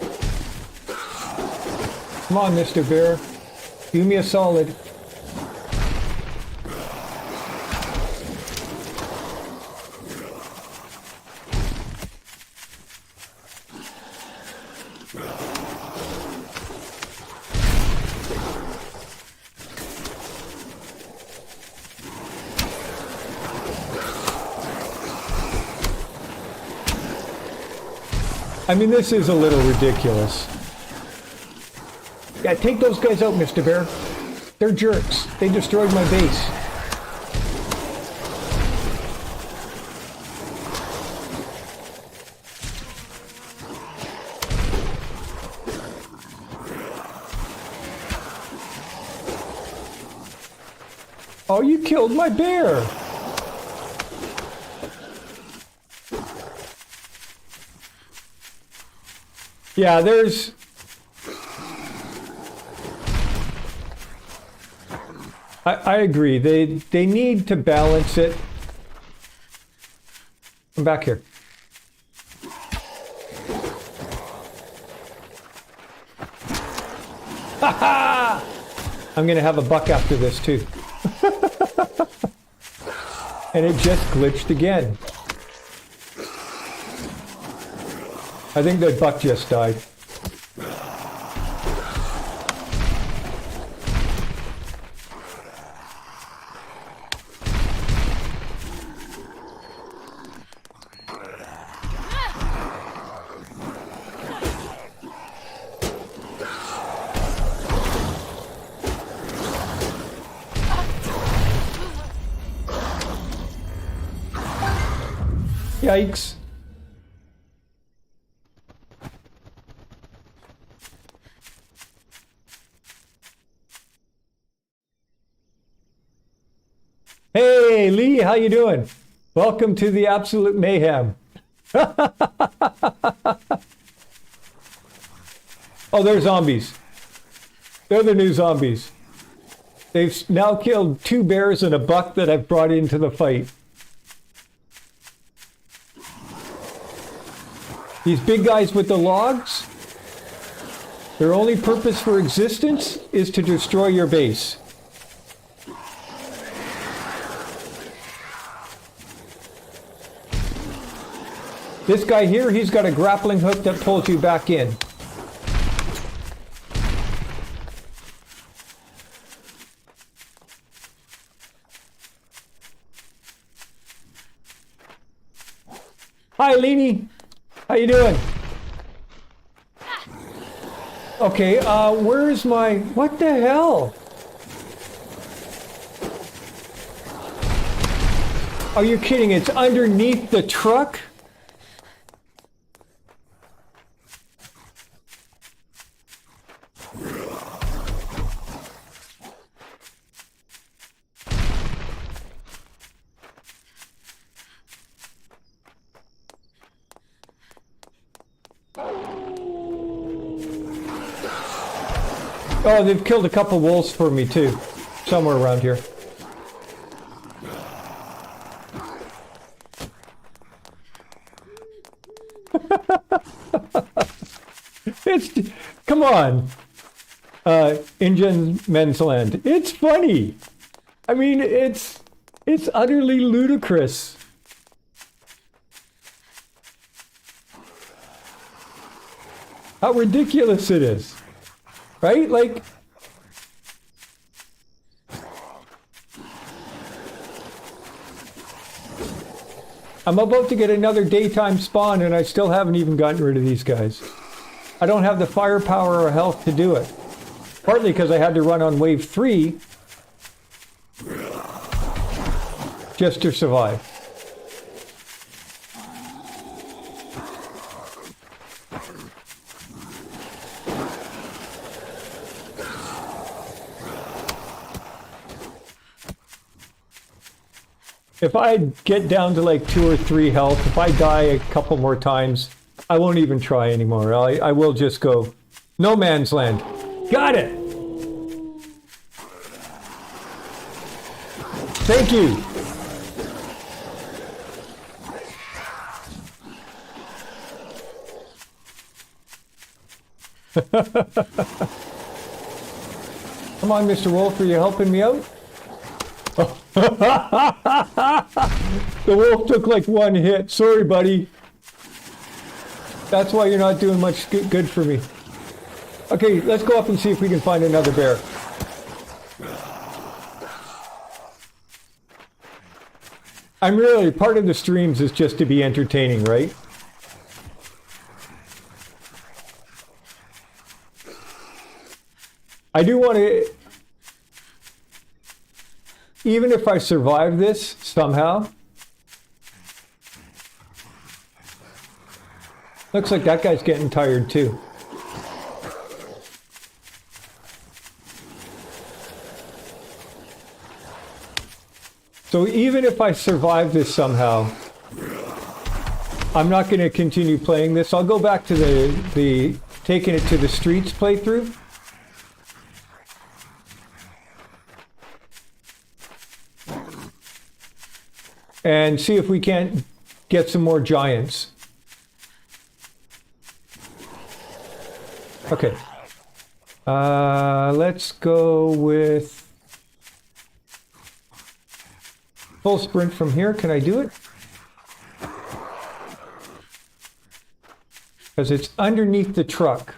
A: Come on, Mr. Bear. Do me a solid. I mean, this is a little ridiculous. Yeah, take those guys out, Mr. Bear. They're jerks. They destroyed my base. Oh, you killed my bear. Yeah, there's... I agree. They need to balance it. Come back here. Ha ha! I'm gonna have a buck after this too. And it just glitched again. I think the buck just died. Yikes. Hey, Lee, how you doing? Welcome to the absolute mayhem. Oh, they're zombies. They're the new zombies. They've now killed 2 bears and a buck that I've brought into the fight. These big guys with the logs, their only purpose for existence is to destroy your base. This guy here, he's got a grappling hook that pulls you back in. Hi, Leanie. How you doing? Okay, where's my... What the hell? Are you kidding? It's underneath the truck? Oh, they've killed a couple wolves for me too, somewhere around here. It's, come on, Indian men's land. It's funny. I mean, it's utterly ludicrous. How ridiculous it is. Right? Like, I'm about to get another daytime spawn and I still haven't even gotten rid of these guys. I don't have the firepower or health to do it. Partly because I had to run on wave 3 just to survive. If I get down to like 2 or 3 health, if I die a couple more times, I won't even try anymore. I will just go, no man's land. Got it! Thank you! Come on, Mr. Wolf, are you helping me out? The wolf took like 1 hit. Sorry, buddy. That's why you're not doing much good for me. Okay, let's go up and see if we can find another bear. I'm really, part of the streams is just to be entertaining, right? I do want to... Even if I survive this somehow, looks like that guy's getting tired too. So even if I survive this somehow, I'm not going to continue playing this. I'll go back to the taking it to the streets playthrough. And see if we can't get some more giants. Okay. Let's go with full sprint from here. Can I do it? Because it's underneath the truck.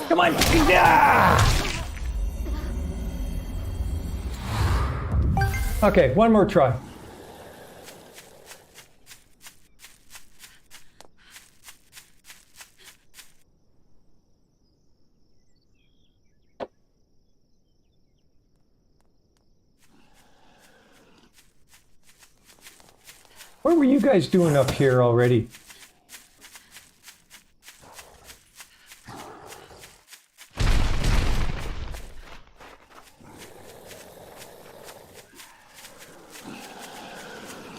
A: Come on! Yeah! Okay, one more try. What were you guys doing up here already?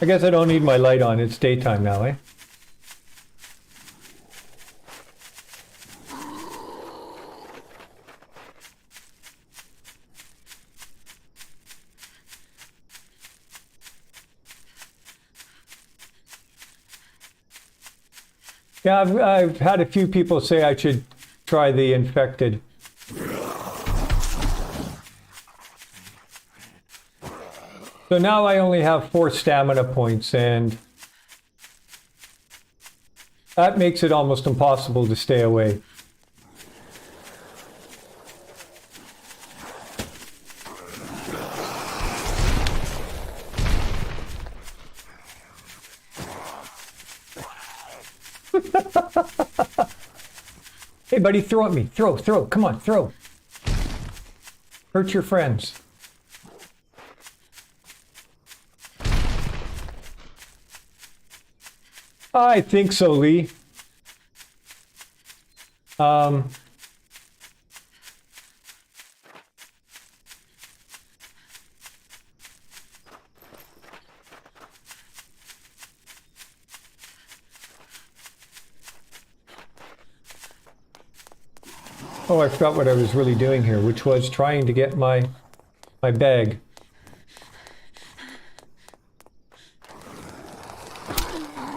A: I guess I don't need my light on. It's daytime now, eh? Yeah, I've had a few people say I should try the infected. So now I only have 4 stamina points, and that makes it almost impossible to stay away. Hey buddy, throw at me. Throw, come on, throw. Hurt your friends. I think so, Lee. Oh, I forgot what I was really doing here, which was trying to get my bag.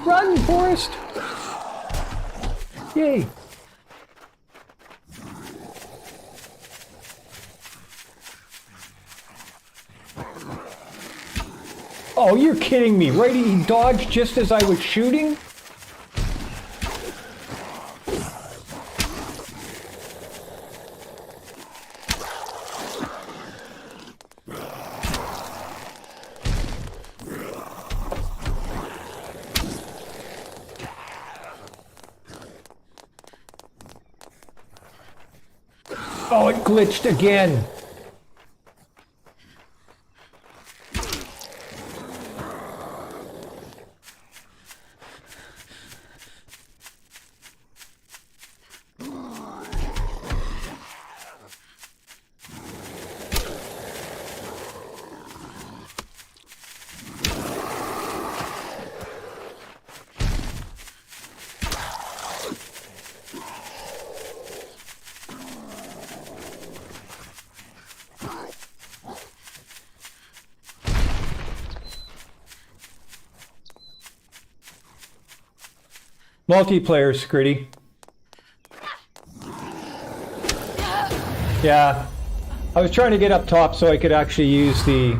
A: Run, Forrest! Yay! Oh, you're kidding me. Right, he dodged just as I was shooting? Oh, it glitched again. Multiplayer, Scritty. Yeah. I was trying to get up top so I could actually use the...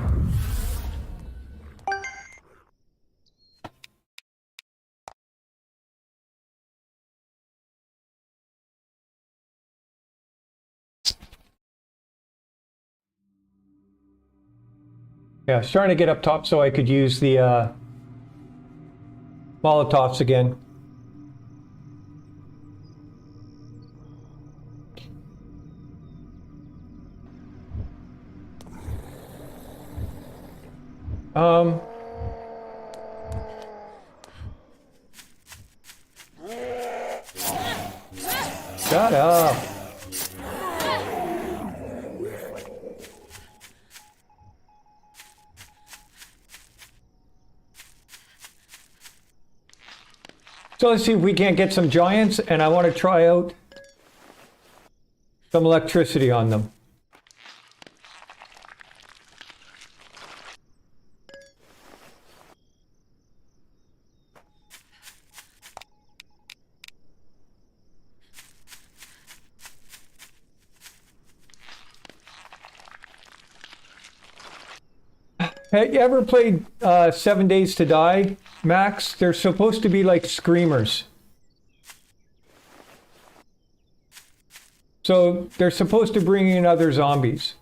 A: Yeah, I was trying to get up top so I could use the Molotovs again. Shut up. So let's see if we can't get some giants, and I want to try out some electricity on them. Have you ever played 7 Days to Die, Max? They're supposed to be like screamers. So they're supposed to bring in other zombies.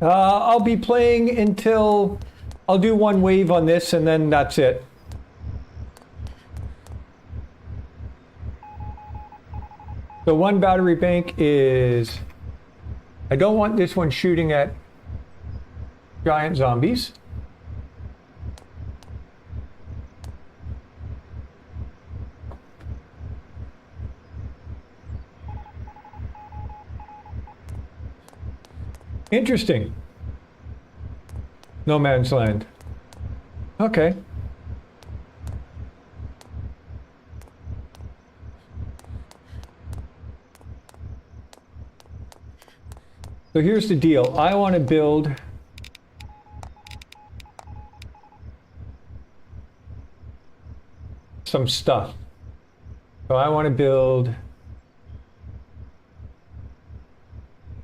A: I'll be playing until I'll do one wave on this and then that's it. So one battery bank is, I don't want this one shooting at giant zombies. Interesting. No man's land. Okay. So here's the deal. I want to build some stuff. So I want to build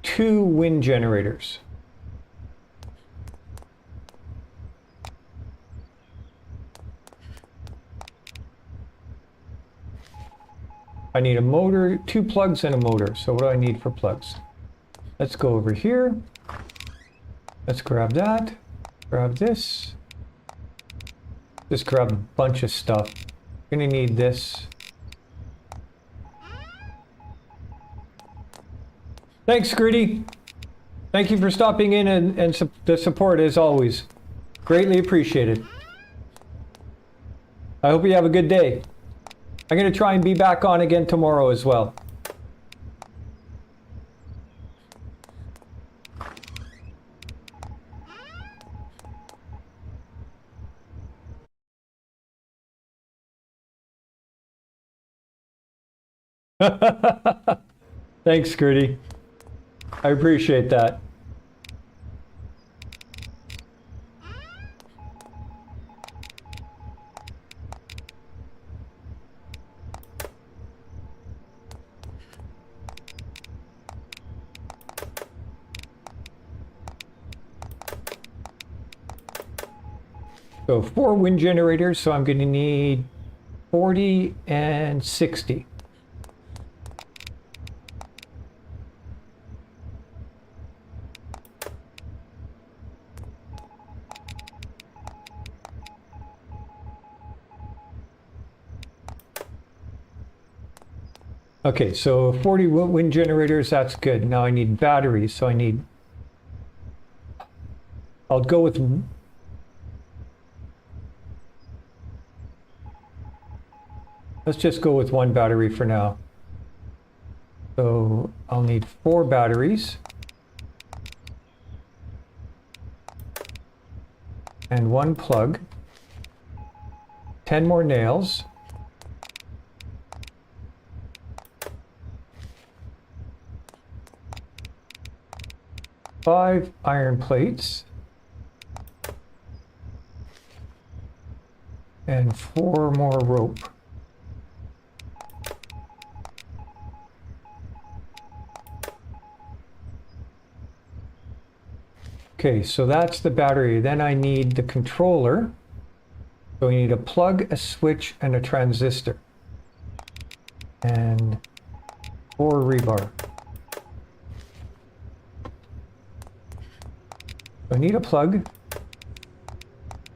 A: 2 wind generators. I need a motor, 2 plugs and a motor. So what do I need for plugs? Let's go over here. Let's grab that. Grab this. Just grab a bunch of stuff. Gonna need this. Thanks, Gritty. Thank you for stopping in and the support as always. Greatly appreciated. I hope you have a good day. I'm gonna try and be back on again tomorrow as well. Thanks, Gritty. I appreciate that. So 4 wind generators, so I'm going to need 40 and 60. Okay, so 40 wind generators, that's good. Now I need batteries, so I'll go with, let's just go with 1 battery for now. So I'll need 4 batteries. And 1 plug. 10 more nails. 5 iron plates. And 4 more rope. Okay, so that's the battery. Then I need the controller. So we need a plug, a switch, and a transistor. And 4 rebar. So I need a plug,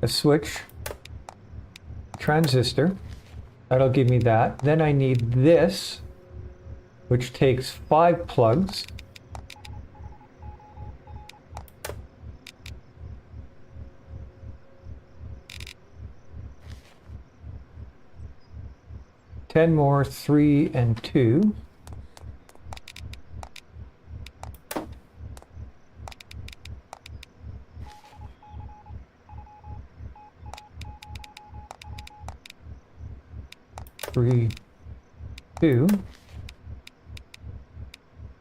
A: a switch, a transistor. That'll give me that. Then I need this, which takes 5 plugs. 10 more, 3 and 2. Three, 2.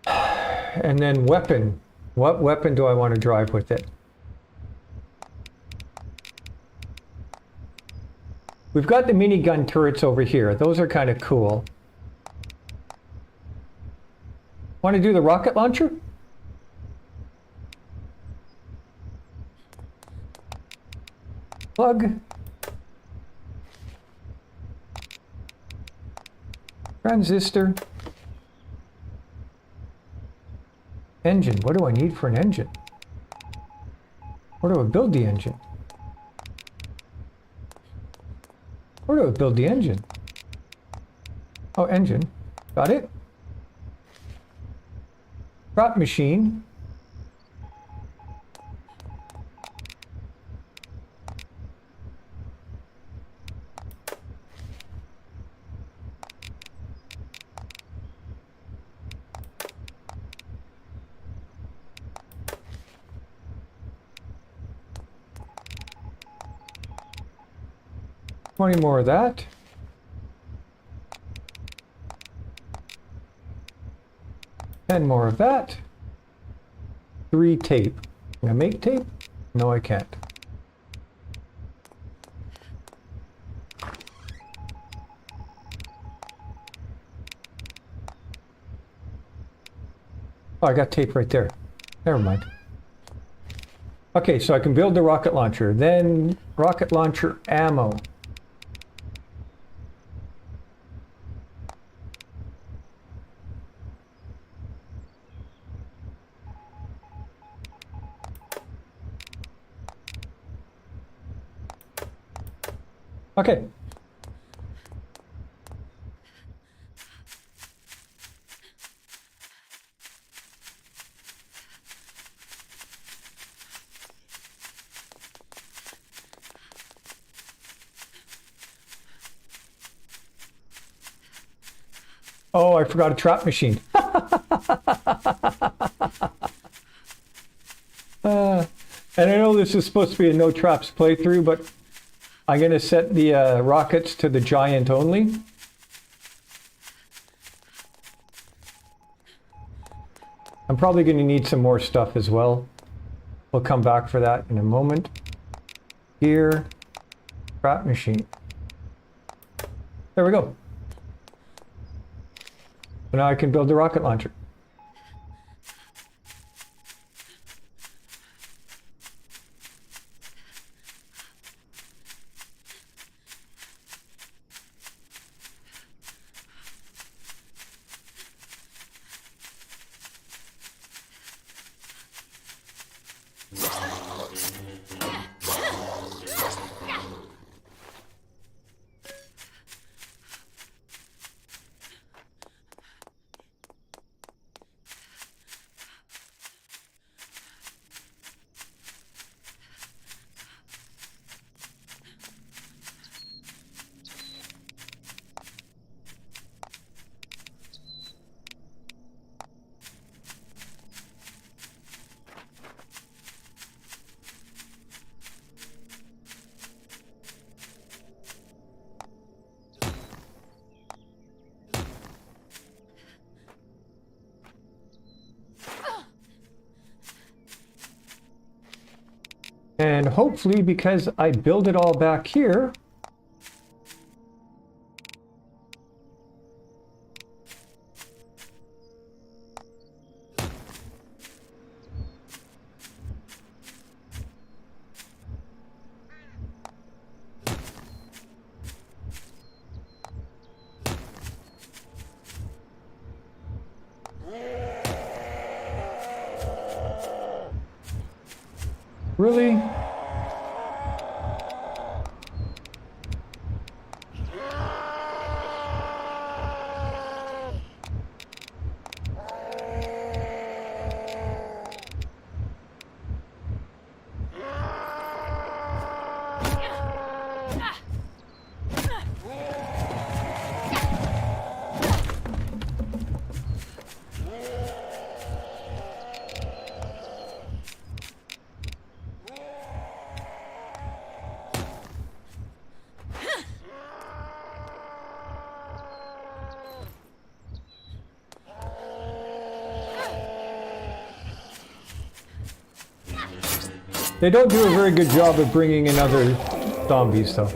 A: And then weapon. What weapon do I want to drive with it? We've got the minigun turrets over here. Those are kind of cool. Want to do the rocket launcher? Plug. Transistor. Engine. What do I need for an engine? Where do I build the engine? Where do I build the engine? Oh, engine. Got it. Prop machine. Twenty more of that. Ten more of that. 3 tape. Can I make tape? No, I can't. Oh, I got tape right there. Never mind. Okay, so I can build the rocket launcher. Then rocket launcher ammo. Okay. Oh, I forgot a trap machine. And I know this is supposed to be a no traps playthrough, but I'm going to set the rockets to the giant only. I'm probably going to need some more stuff as well. We'll come back for that in a moment. Gear, trap machine. There we go. So now I can build the rocket launcher. And hopefully, because I build it all back here, really? They don't do a very good job of bringing in other zombies, though.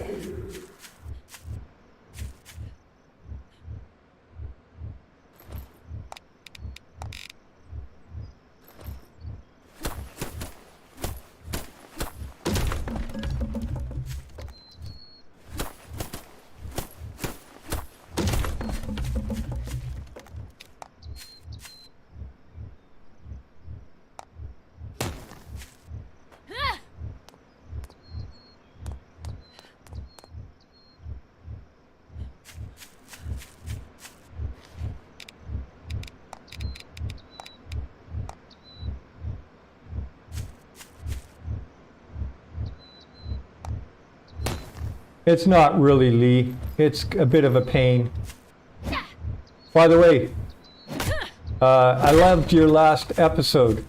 A: It's not really, Lee. It's a bit of a pain. By the way, I loved your last episode.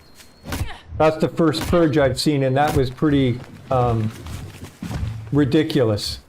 A: That's the first purge I've seen, and that was pretty ridiculous.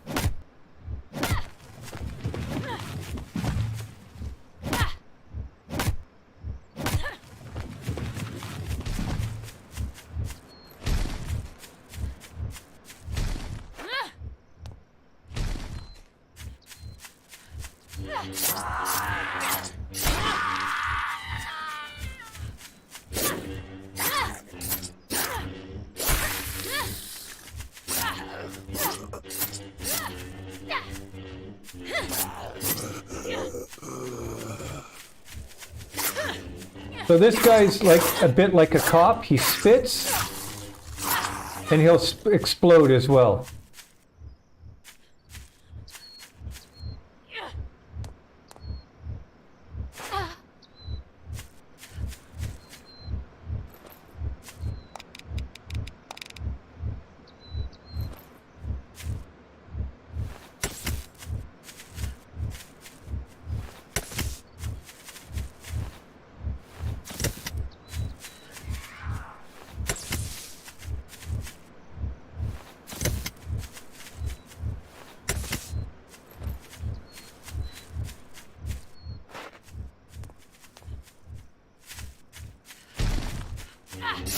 A: So this guy's like a bit like a cop. He spits and he'll explode as well.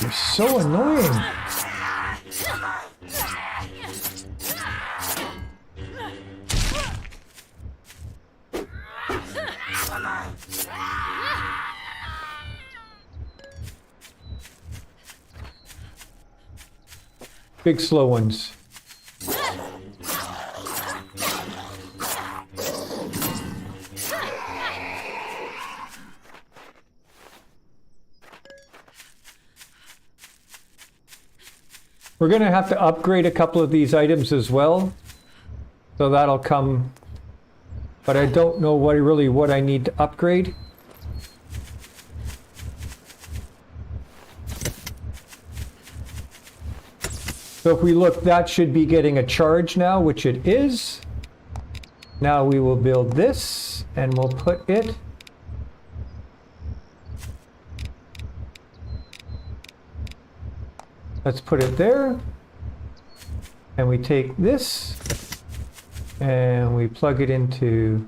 A: You're so annoying. Big slow ones. We're going to have to upgrade a couple of these items as well. So that'll come. But I don't know what I need to upgrade. So if we look, that should be getting a charge now, which it is. Now we will build this and we'll put it. Let's put it there, and we take this and we plug it into,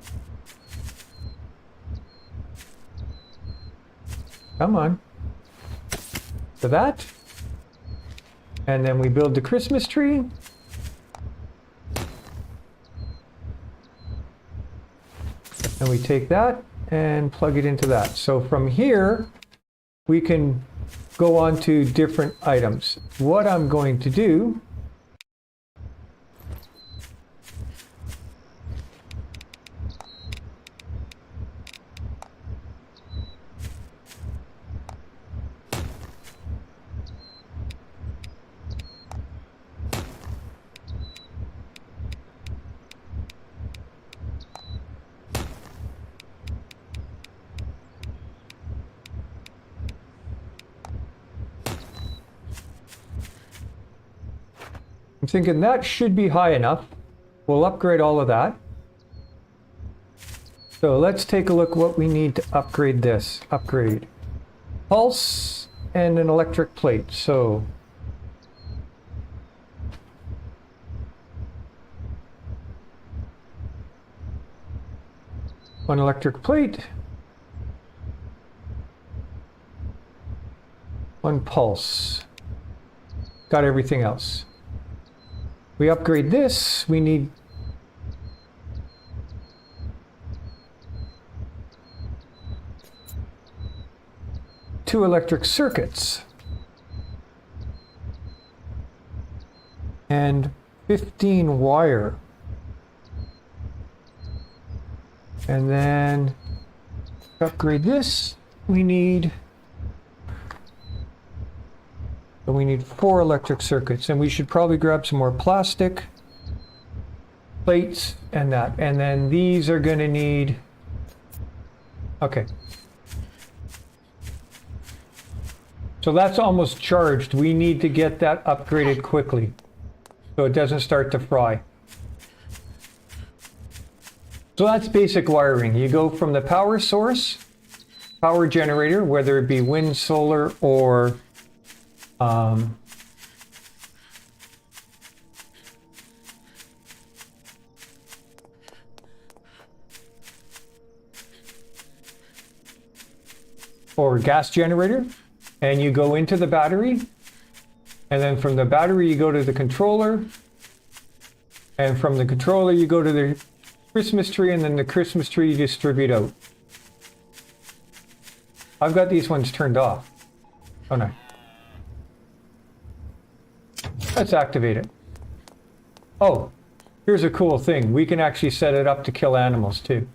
A: come on, to that, and then we build the Christmas tree. And we take that and plug it into that. So from here, we can go on to different items. What I'm going to do I'm thinking that should be high enough. We'll upgrade all of that. So let's take a look what we need to upgrade this. Upgrade pulse and an electric plate. So one electric plate, one pulse. got everything else. We upgrade this, we need two electric circuits and 15 wire. And then to upgrade this, we need 4 electric circuits, and we should probably grab some more plastic plates and that. And then these are going to need, okay. So that's almost charged. We need to get that upgraded quickly so it doesn't start to fry. So that's basic wiring. You go from the power source, power generator, whether it be wind, solar, or gas generator, and you go into the battery, and then from the battery you go to the controller, and from the controller you go to the Christmas tree, and then the Christmas tree you distribute out. I've got these ones turned off. Oh no. Let's activate it. Oh, here's a cool thing. We can actually set it up to kill animals too.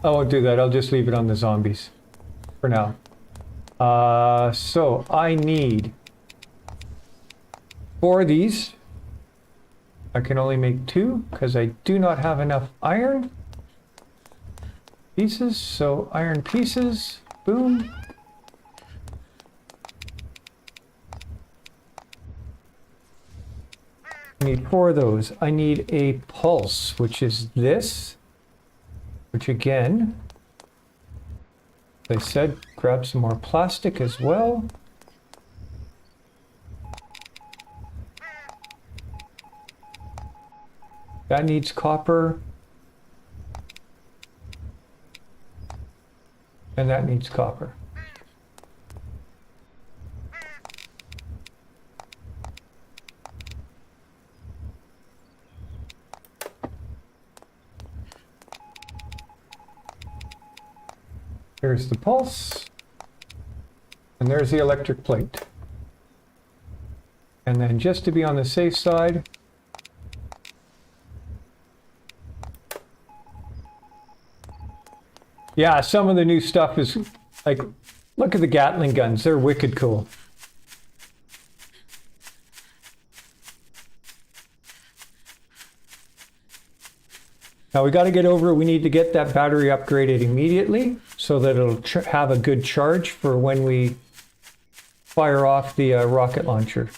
A: I won't do that. I'll just leave it on the zombies for now. So I need 4 of these. I can only make 2 because I do not have enough iron pieces. So iron pieces, boom. I need 4 of those. I need a pulse, which is this. Which again, as I said, grab some more plastic as well. That needs copper. And that needs copper. There's the pulse, and there's the electric plate. And then just to be on the safe side, yeah, some of the new stuff is like, look at the Gatling guns, they're wicked cool. Now we got to get over, we need to get that battery upgraded immediately so that it'll have a good charge for when we fire off the rocket launcher.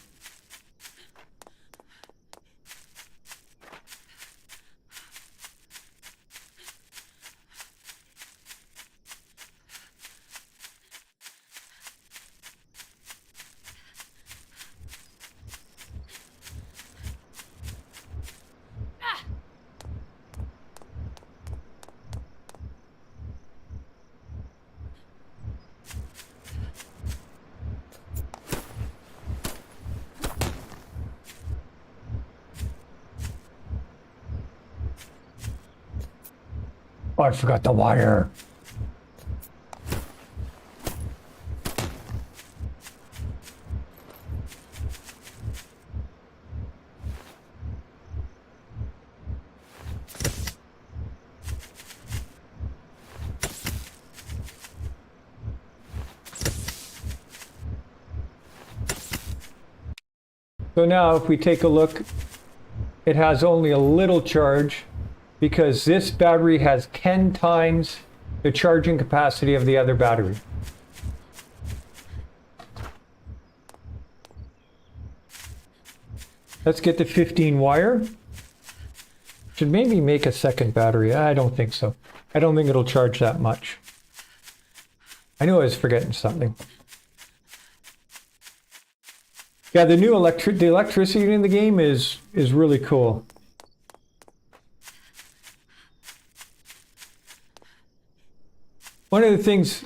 A: Oh, I forgot the wire. So now if we take a look, it has only a little charge, because this battery has 10 times the charging capacity of the other battery. Let's get the 15 wire. Should maybe make a second battery. I don't think so. I don't think it'll charge that much. I knew I was forgetting something. Yeah, the new the electricity in the game is really cool. One of the things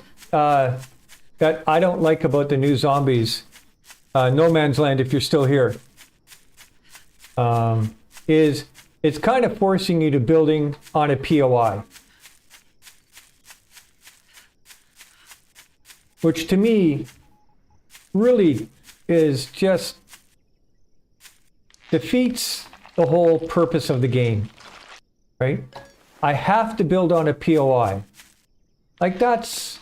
A: that I don't like about the new zombies, No Man's Land, if you're still here, is it's kind of forcing you to building on a POI. Which to me really is just defeats the whole purpose of the game, right? I have to build on a POI. Like that's...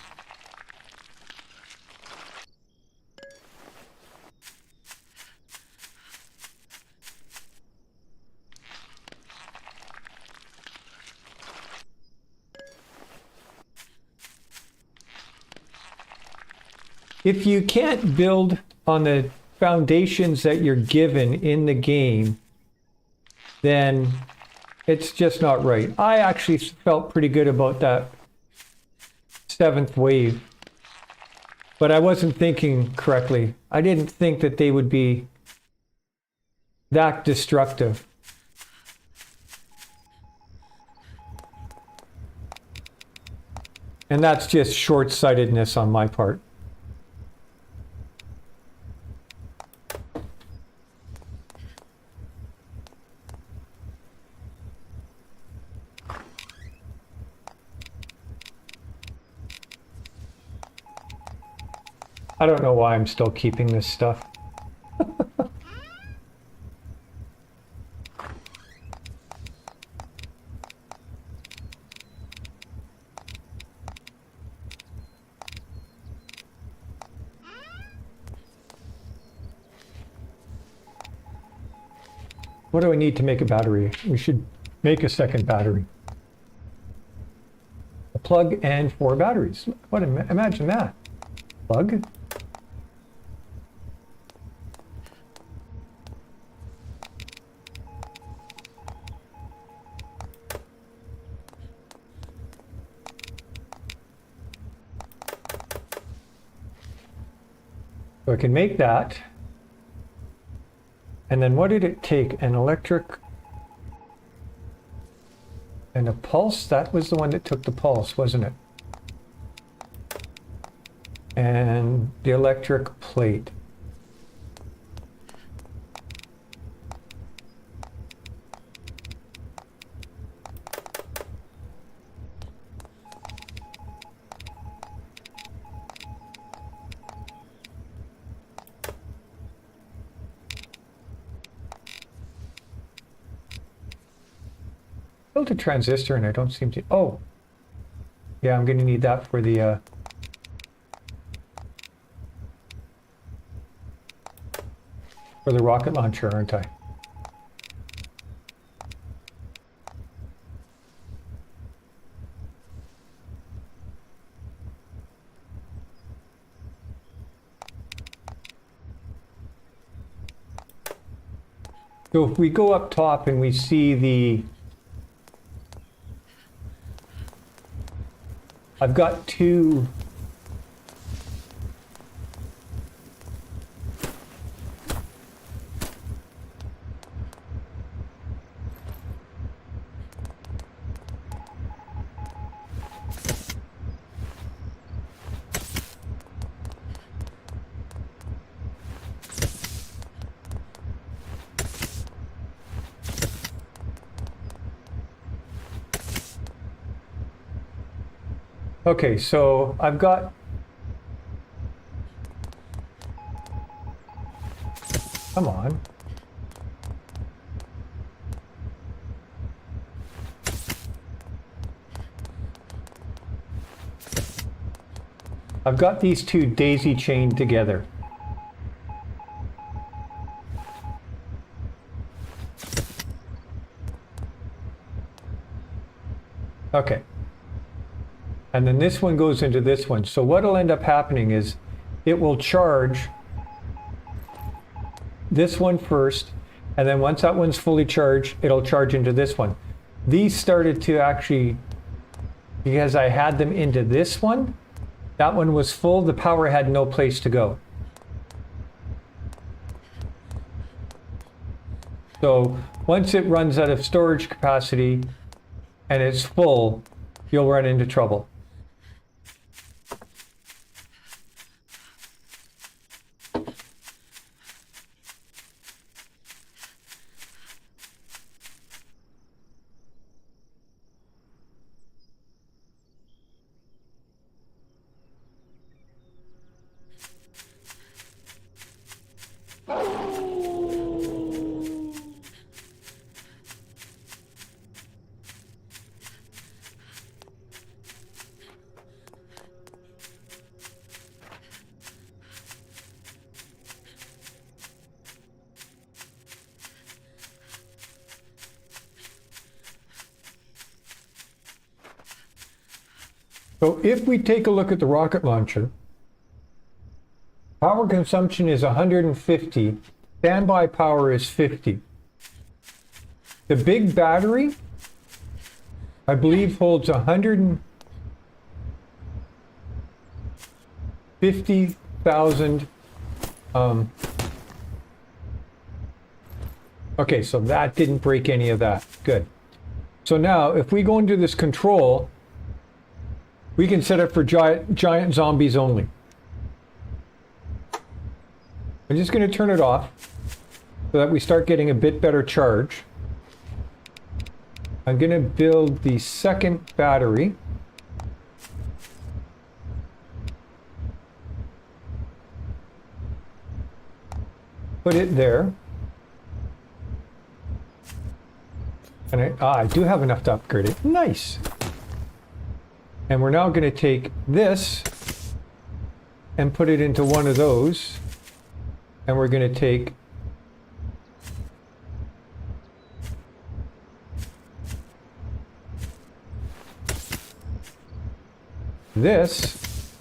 A: If you can't build on the foundations that you're given in the game, then it's just not right. I actually felt pretty good about that 7th wave, but I wasn't thinking correctly. I didn't think that they would be that destructive. And that's just short-sightedness on my part. I don't know why I'm still keeping this stuff. What do I need to make a battery? We should make a second battery. A plug and 4 batteries. What? Imagine that. Plug. So I can make that. And then what did it take? An electric and a pulse? That was the one that took the pulse, wasn't it? And the electric plate. Built a transistor and I don't seem to... Oh! Yeah, I'm going to need that for the... for the rocket launcher, aren't I? So if we go up top and we see the... I've got 2... Okay, so I've got... Come on. I've got these 2 daisy chained together. Okay. And then this one goes into this one. So what'll end up happening is it will charge this one first, and then once that one's fully charged, it'll charge into this one. These started to actually, because I had them into this one, that one was full, the power had no place to go. So once it runs out of storage capacity and it's full, you'll run into trouble. So if we take a look at the rocket launcher, power consumption is 150, standby power is 50. The big battery, I believe, holds 150,000. Okay, so that didn't break any of that. Good. So now, if we go into this control, we can set it for giant zombies only. I'm just going to turn it off so that we start getting a bit better charge. I'm going to build the second battery. Put it there. And I do have enough to upgrade it. Nice. And we're now going to take this and put it into one of those. And we're going to take this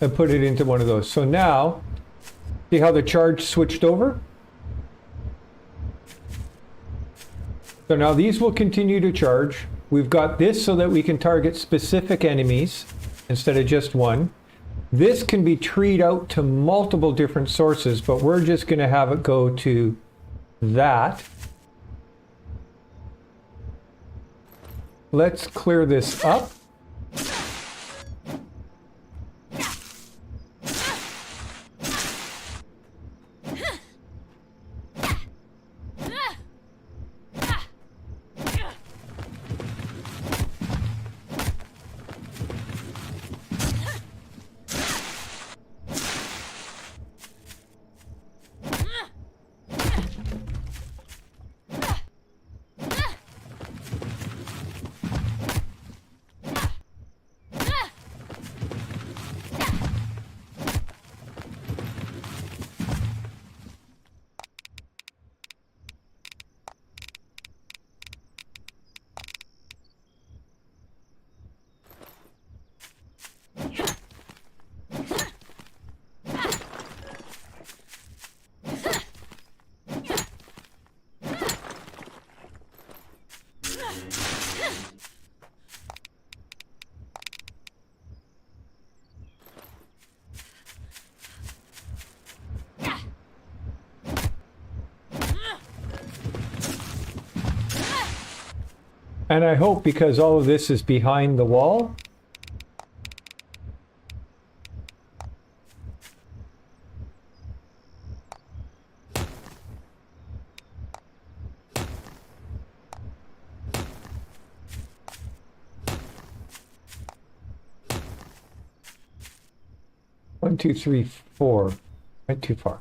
A: and put it into one of those. So now, see how the charge switched over? So now these will continue to charge. We've got this so that we can target specific enemies instead of just one. This can be treed out to multiple different sources, but we're just going to have it go to that. Let's clear this up. And I hope, because all of this is behind the wall, one, two, three, four, went too far.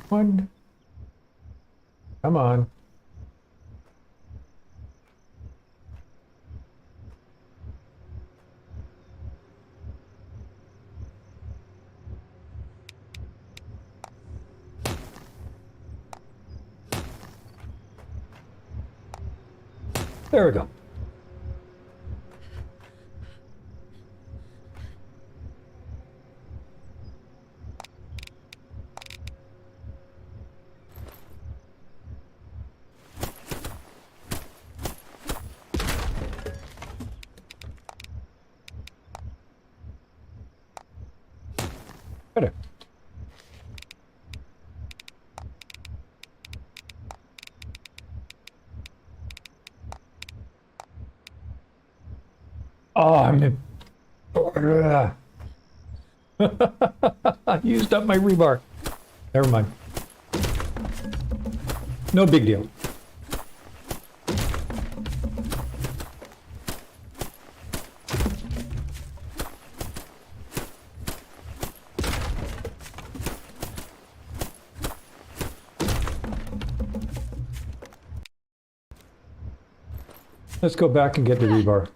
A: One. Come on. There we go. Better. Oh, I'm in. I used up my rebar. Never mind. No big deal. Let's go back and get the rebar.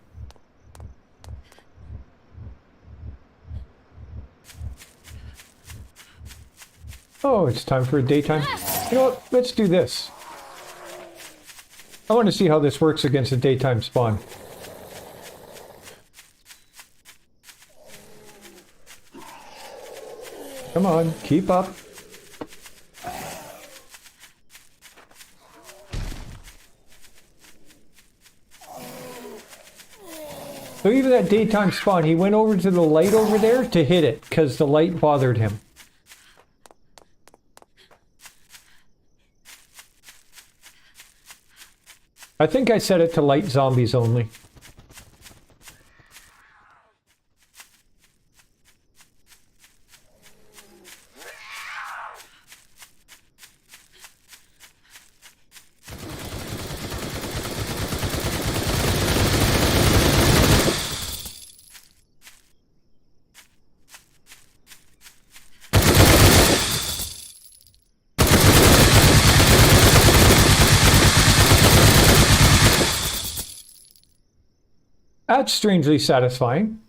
A: Oh, it's time for a daytime. You know what? Let's do this. I want to see how this works against a daytime spawn. Come on, keep up. So even that daytime spawn, he went over to the light over there to hit it because the light bothered him. I think I set it to light zombies only. That's strangely satisfying.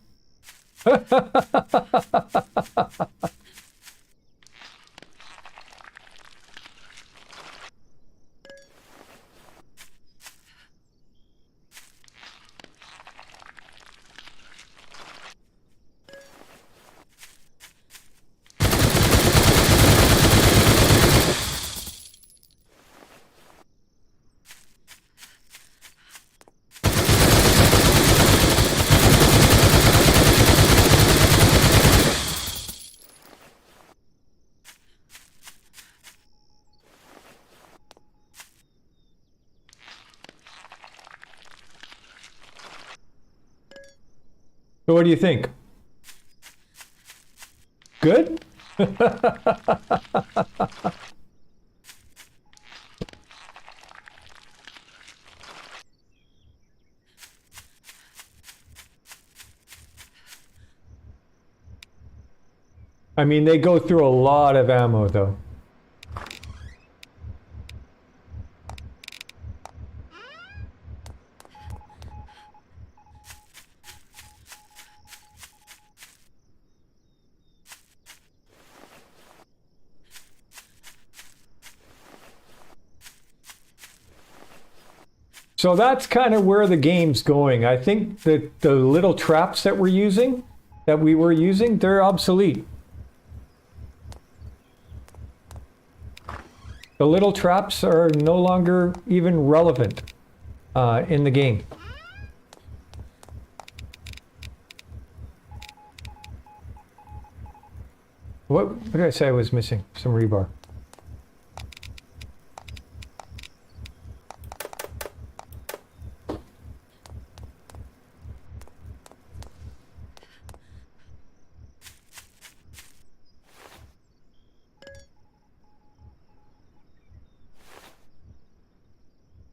A: So what do you think? Good? I mean, they go through a lot of ammo, though. So that's kind of where the game's going. I think that the little traps that we were using, they're obsolete. The little traps are no longer even relevant in the game. What did I say I was missing? Some rebar.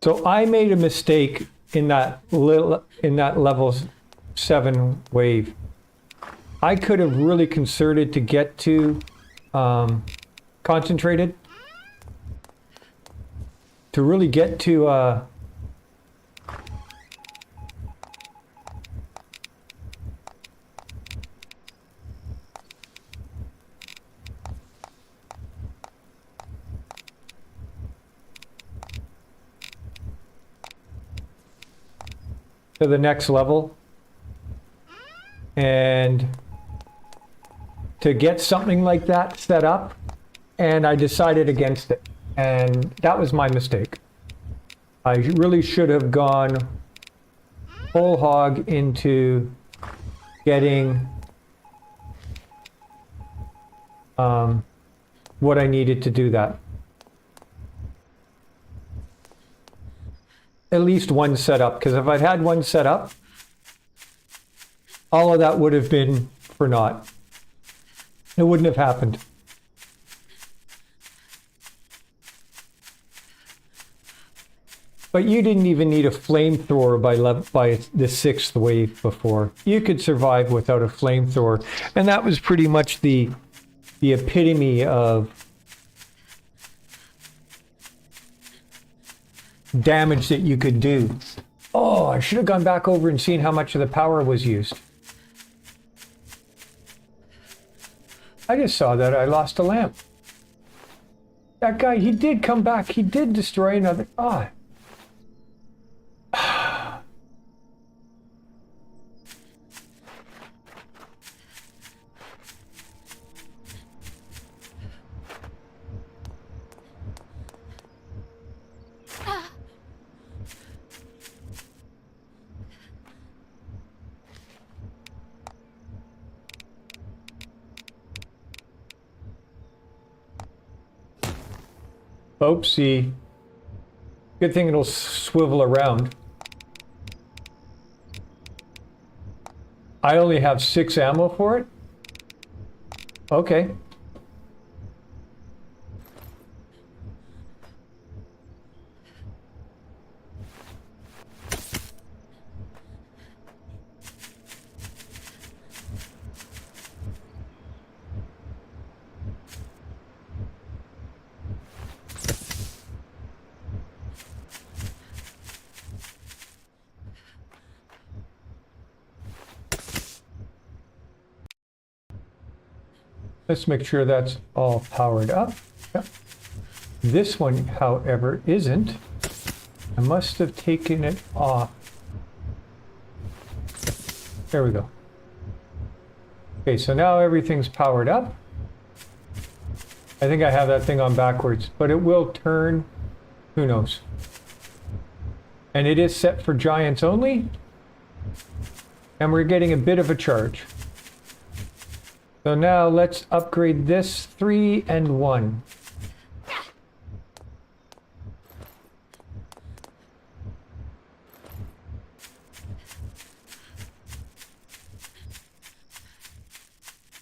A: So I made a mistake in that level 7 wave. I could have really concerted to get to concentrated. To really get to to the next level and to get something like that set up, and I decided against it, and that was my mistake. I really should have gone whole hog into getting what I needed to do that. At least one set up, because if I'd had one set up, all of that would have been for naught. It wouldn't have happened. But you didn't even need a flamethrower by the 6th wave before. You could survive without a flamethrower. And that was pretty much the epitome of damage that you could do. Oh, I should have gone back over and seen how much of the power was used. I just saw that I lost a lamp. That guy, he did come back. He did destroy another. Ah. Oopsie. Good thing it'll swivel around. I only have 6 ammo for it? Okay. Let's make sure that's all powered up. Yep. This one, however, isn't. I must have taken it off. There we go. Okay, so now everything's powered up. I think I have that thing on backwards, but it will turn. Who knows? And it is set for giants only. And we're getting a bit of a charge. So now let's upgrade this 3 and 1.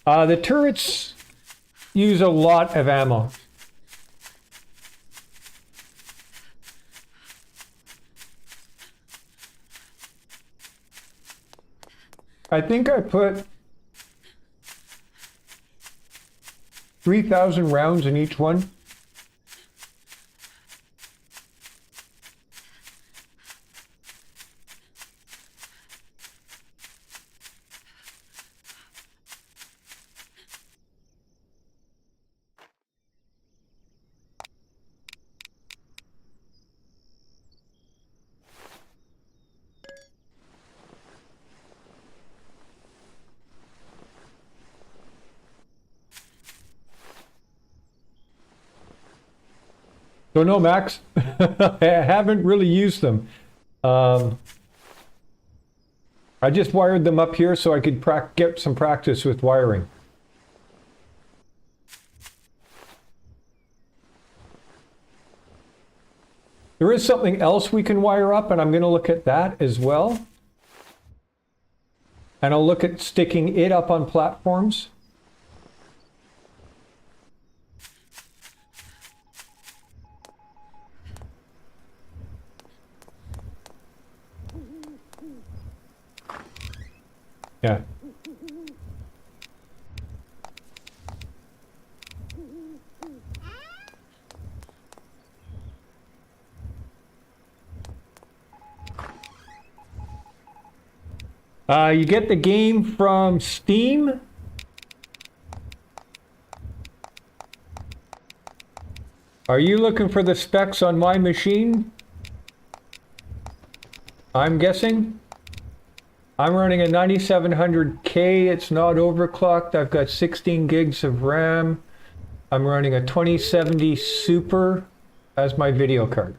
A: The turrets use a lot of ammo. I think I put 3,000 rounds in each one. Don't know, Max. I haven't really used them. I just wired them up here so I could get some practice with wiring. There is something else we can wire up, and I'm going to look at that as well. And I'll look at sticking it up on platforms. Yeah. You get the game from Steam. Are you looking for the specs on my machine? I'm guessing. I'm running a 9700K. It's not overclocked. I've got 16 gigs of RAM. I'm running a 2070 Super as my video card.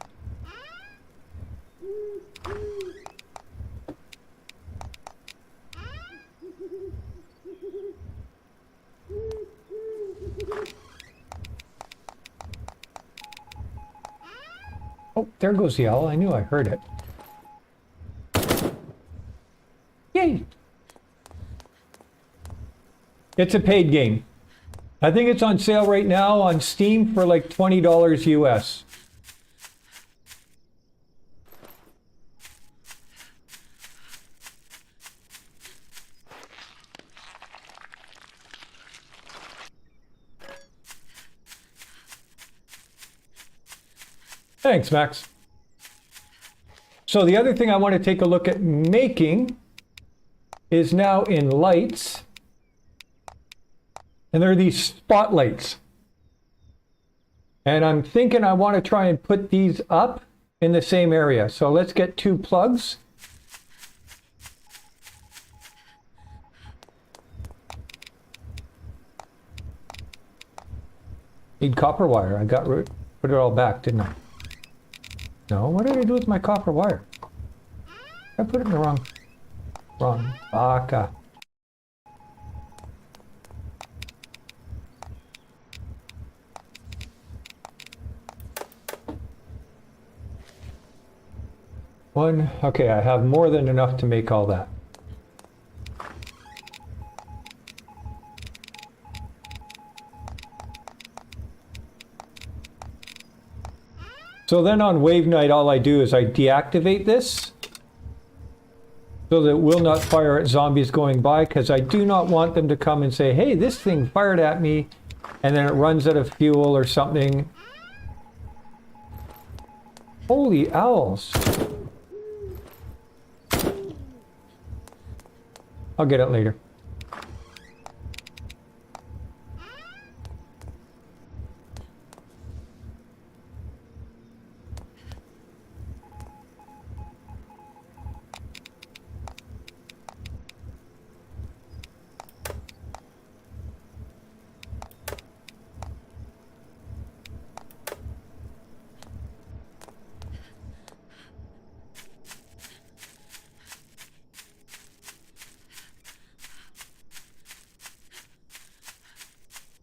A: Oh, there goes the owl. I knew I heard it. Yay! It's a paid game. I think it's on sale right now on Steam for like $20 US. Thanks, Max. So the other thing I want to take a look at making is now in lights. And there are these spotlights. And I'm thinking I want to try and put these up in the same area. So let's get 2 plugs. Need copper wire. I put it all back, didn't I? No, what did I do with my copper wire? I put it in the wrong baka. One, okay, I have more than enough to make all that. So then on wave night, all I do is I deactivate this so that it will not fire at zombies going by, because I do not want them to come and say, hey, this thing fired at me, and then it runs out of fuel or something. Holy owls. I'll get it later.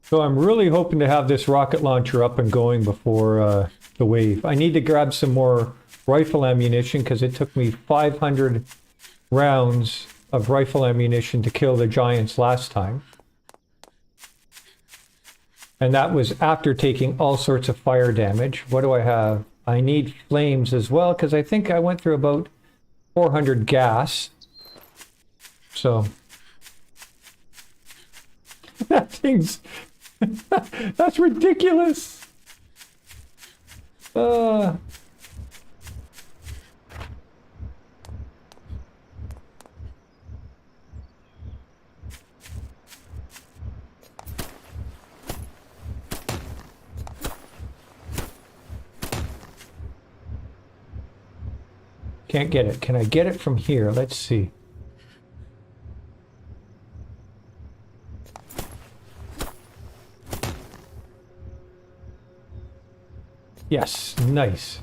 A: So I'm really hoping to have this rocket launcher up and going before the wave. I need to grab some more rifle ammunition because it took me 500 rounds of rifle ammunition to kill the giants last time. And that was after taking all sorts of fire damage. What do I have? I need flames as well because I think I went through about 400 gas. So that thing's... That's ridiculous. Can't get it. Can I get it from here? Let's see. Yes, nice.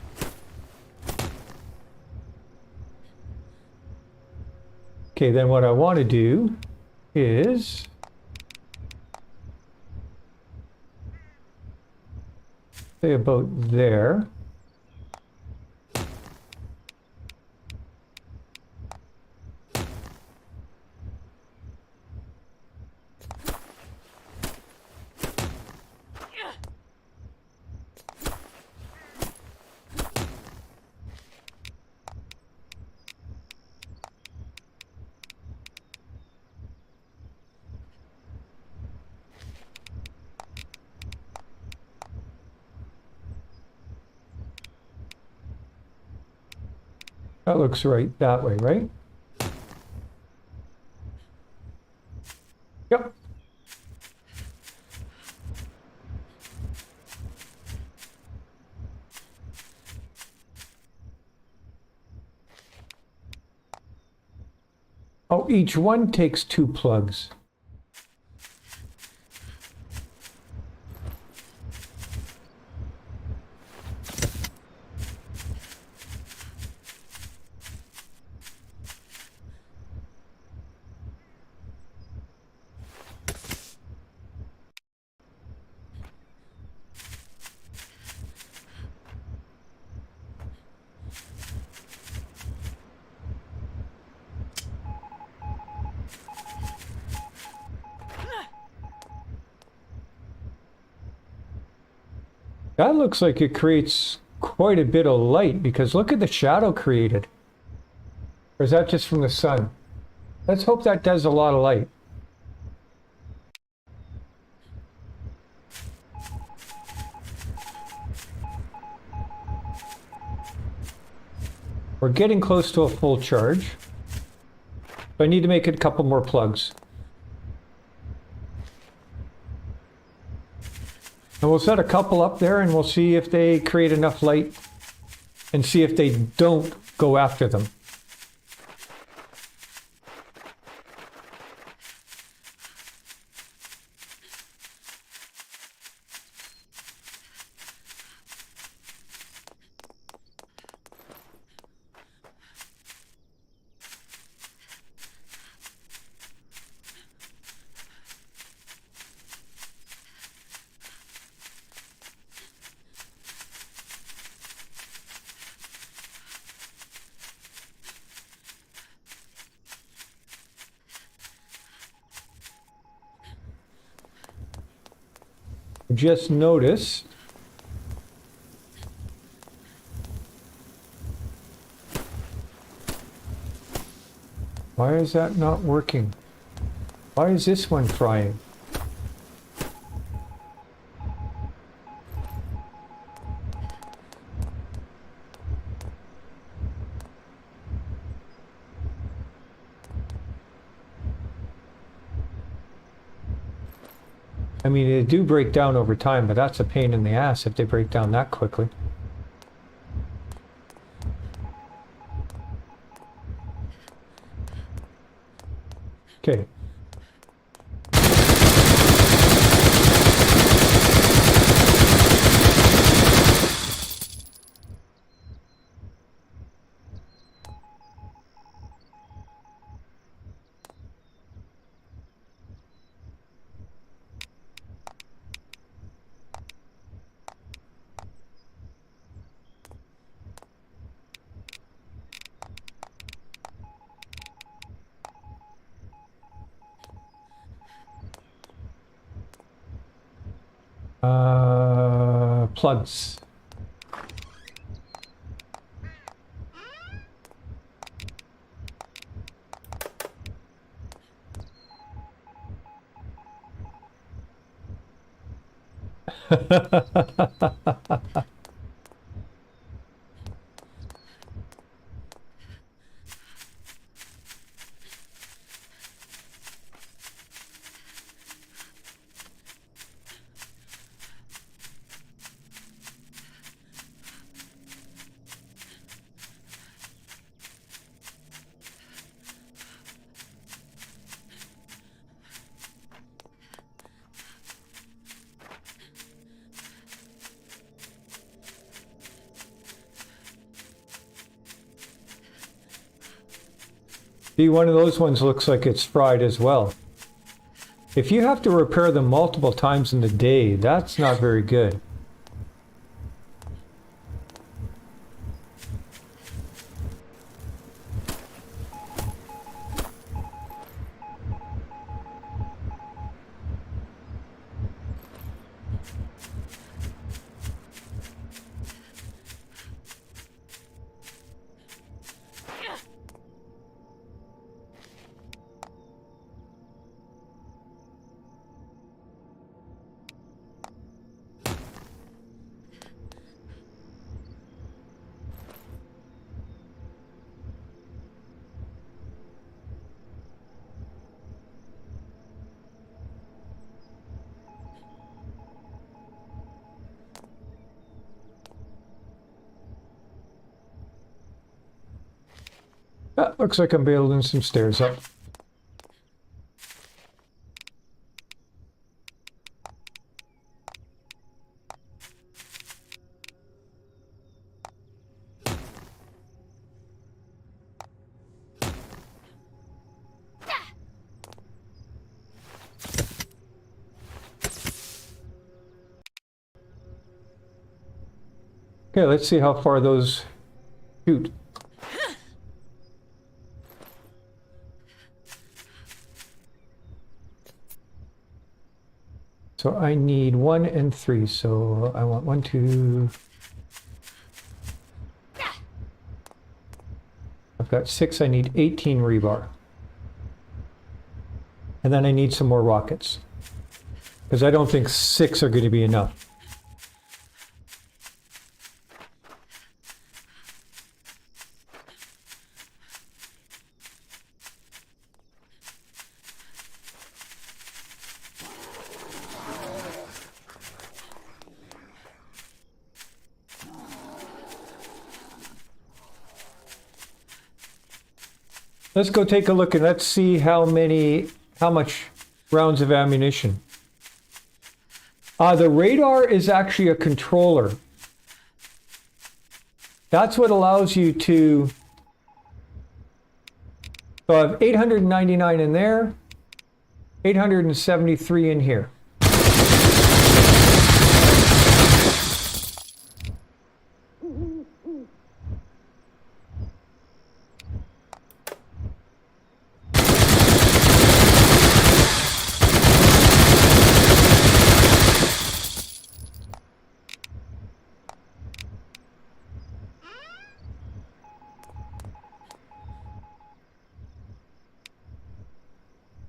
A: Okay, then what I want to do is say about there. That looks right that way, right? Yep. Oh, each one takes 2 plugs. That looks like it creates quite a bit of light because look at the shadow created. Or is that just from the sun? Let's hope that does a lot of light. We're getting close to a full charge. But I need to make it a couple more plugs. And we'll set a couple up there and we'll see if they create enough light and see if they don't go after them. Just notice why is that not working? Why is this one frying? I mean, they do break down over time, but that's a pain in the ass if they break down that quickly. Okay. Plugs. See, one of those ones looks like it's fried as well. If you have to repair them multiple times in the day, that's not very good. Looks like I'm building some stairs up. Okay, let's see how far those shoot. So I need 1 and 3, so I want 1, 2... I've got 6, I need 18 rebar. And then I need some more rockets. Because I don't think 6 are going to be enough. Let's go take a look and let's see how much rounds of ammunition. The radar is actually a controller. That's what allows you to... So I have 899 in there, 873 in here.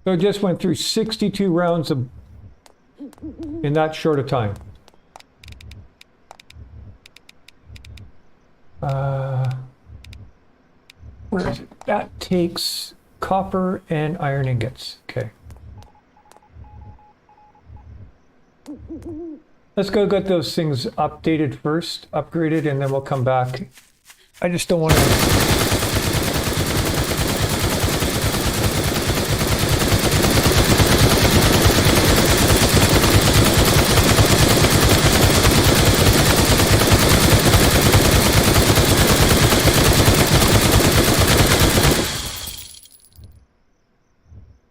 A: So I just went through 62 rounds in that short a time. Where is it? That takes copper and iron ingots. Okay. Let's go get those things updated first, upgraded, and then we'll come back. I just don't want to...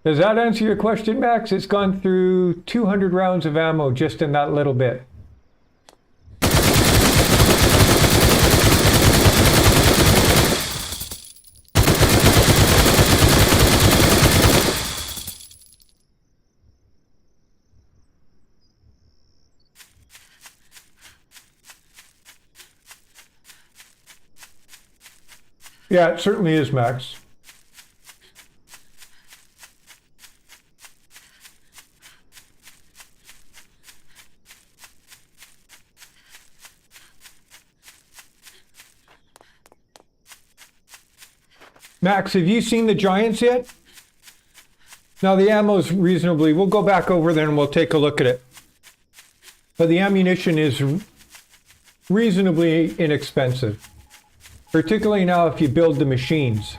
A: Does that answer your question, Max? It's gone through 200 rounds of ammo just in that little bit. Yeah, it certainly is, Max. Max, have you seen the Giants yet? Now the ammo's reasonably, we'll go back over there and we'll take a look at it. But the ammunition is reasonably inexpensive. Particularly now if you build the machines.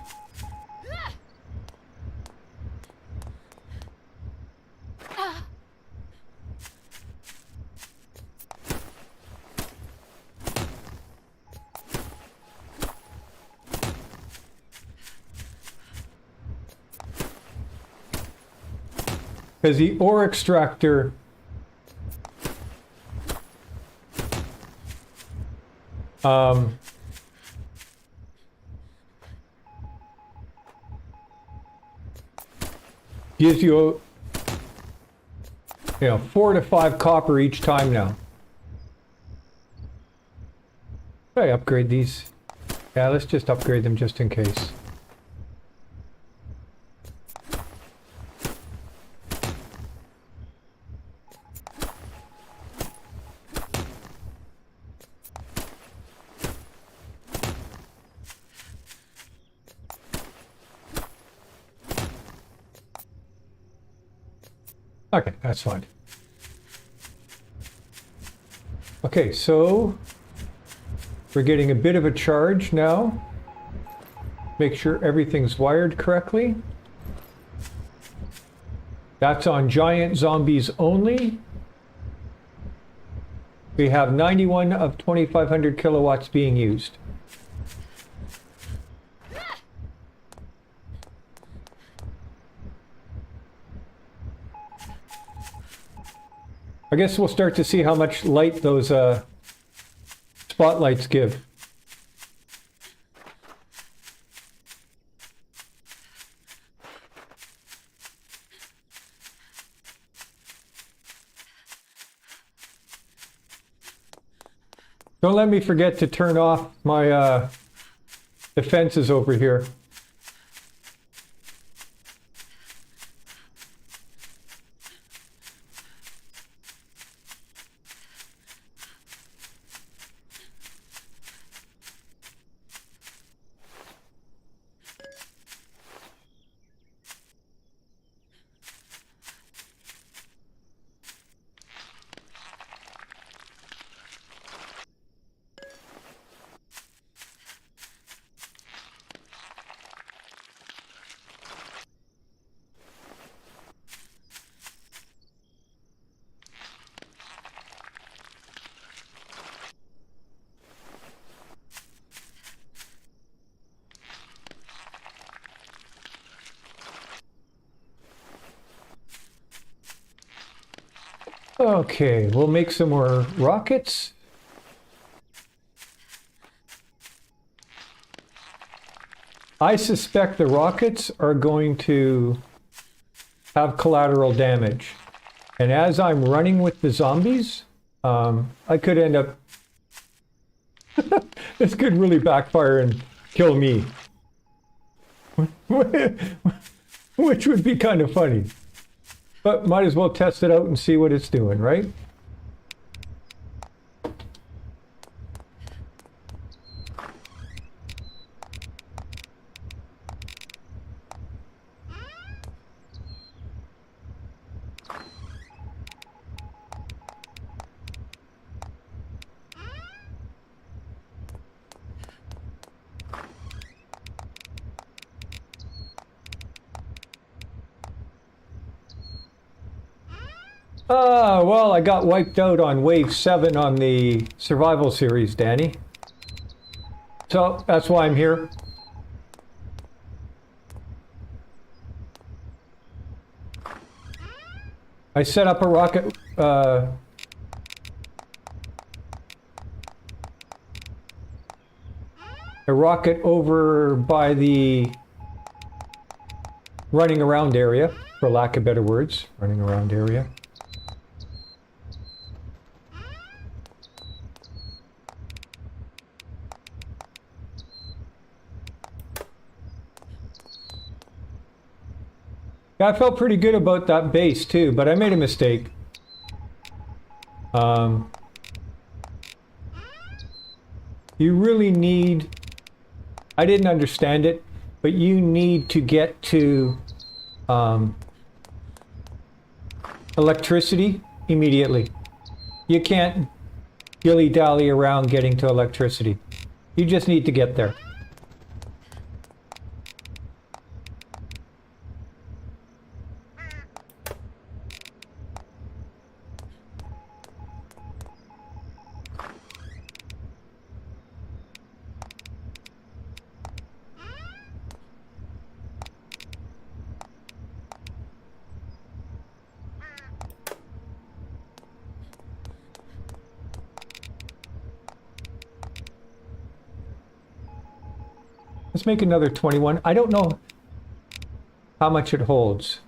A: Because the ore extractor gives you, 4 to 5 copper each time now. Should I upgrade these? Yeah, let's just upgrade them just in case. Okay, that's fine. Okay, so we're getting a bit of a charge now. Make sure everything's wired correctly. That's on giant zombies only. We have 91 of 2,500 kilowatts being used. I guess we'll start to see how much light those spotlights give. Don't let me forget to turn off my defenses over here. Okay, we'll make some more rockets. I suspect the rockets are going to have collateral damage. And as I'm running with the zombies, I could end up... This could really backfire and kill me. Which would be kind of funny. But might as well test it out and see what it's doing, right? Well, I got wiped out on wave 7 on the survival series, Danny. So that's why I'm here. I set up a rocket over by the running around area, for lack of better words, running around area. Yeah, I felt pretty good about that base too, but I made a mistake. You really need, I didn't understand it, but you need to get to electricity immediately. You can't dilly-dally around getting to electricity. You just need to get there. Let's make another 21. I don't know how much it holds.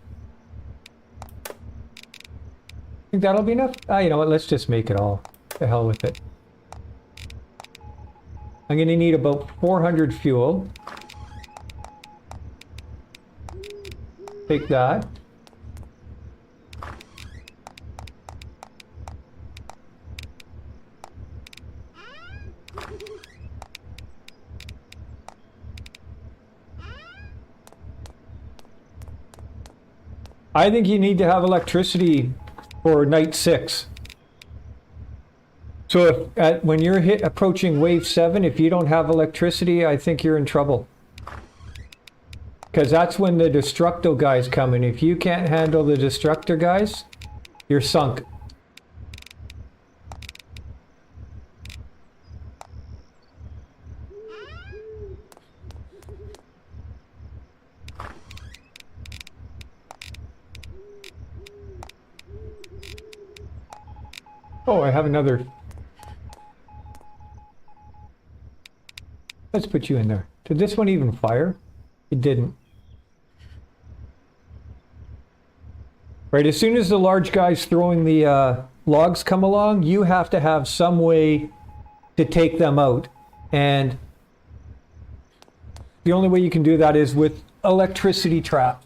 A: Think that'll be enough? You know what, let's just make it all. The hell with it. I'm gonna need about 400 fuel. Take that. I think you need to have electricity for night 6. So if when you're approaching wave 7, if you don't have electricity, I think you're in trouble. Because that's when the destructo guys come in. If you can't handle the destructor guys, you're sunk. Oh, I have another. Let's put you in there. Did this one even fire? It didn't. Right, as soon as the large guys throwing the logs come along, you have to have some way to take them out. And the only way you can do that is with electricity trap.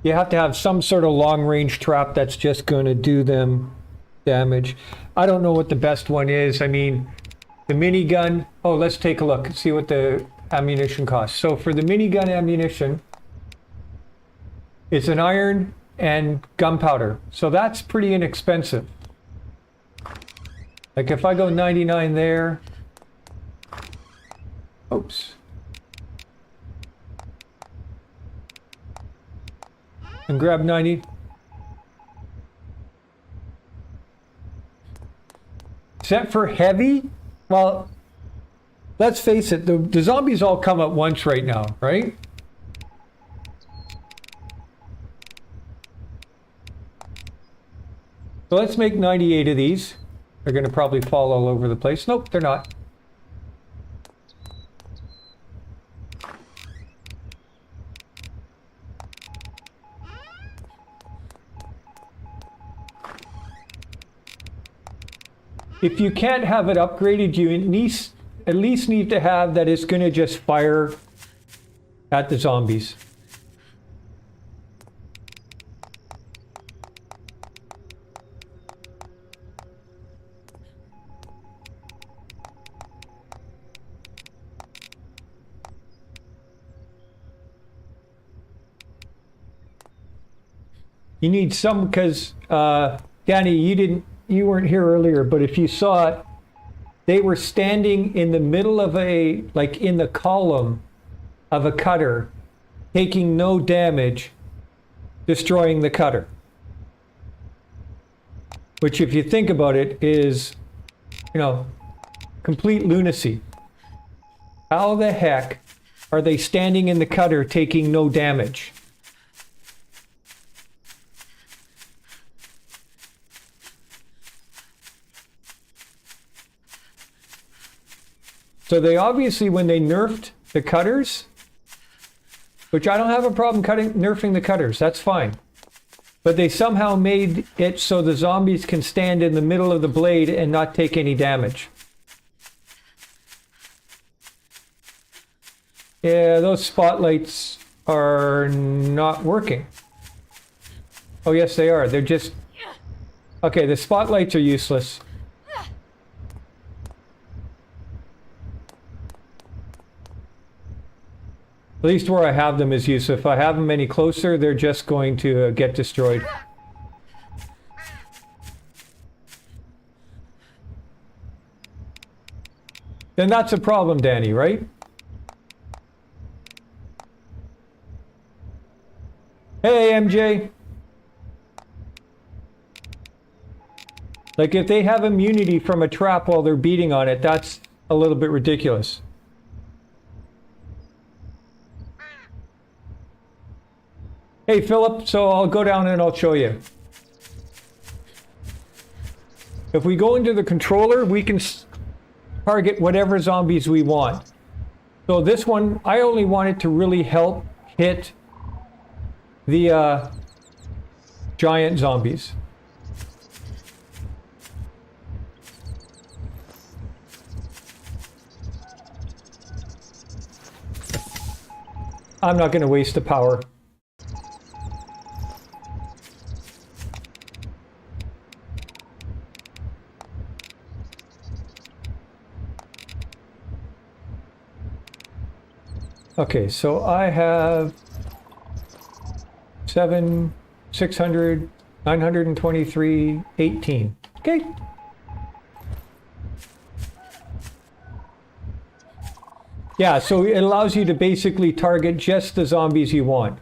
A: You have to have some sort of long-range trap that's just going to do them damage. I don't know what the best one is. I mean, the minigun... Oh, let's take a look and see what the ammunition costs. So for the minigun ammunition, it's an iron and gunpowder. So that's pretty inexpensive. Like if I go 99 there... Oops. And grab 90. Set for heavy? Well, let's face it, the zombies all come at once right now, right? So let's make 98 of these. They're going to probably fall all over the place. Nope, they're not. If you can't have it upgraded, you at least need to have that it's going to just fire at the zombies. You need some, because Danny, you weren't here earlier, but if you saw it, they were standing in the middle of like in the column of a cutter, taking no damage, destroying the cutter. Which, if you think about it, is, complete lunacy. How the heck are they standing in the cutter taking no damage? So they obviously, when they nerfed the cutters, which I don't have a problem nerfing the cutters, that's fine. But they somehow made it so the zombies can stand in the middle of the blade and not take any damage. Yeah, those spotlights are not working. Oh, yes, they are. They're just... Okay, the spotlights are useless. At least where I have them is useful. If I have them any closer, they're just going to get destroyed. Then that's a problem, Danny, right? Hey, MJ. Like, if they have immunity from a trap while they're beating on it, that's a little bit ridiculous. Hey, Philip, so I'll go down and I'll show you. If we go into the controller, we can target whatever zombies we want. So this one, I only want it to really help hit the giant zombies. I'm not going to waste the power. Okay, so I have 600, 923, 18. Okay. Yeah, so it allows you to basically target just the zombies you want.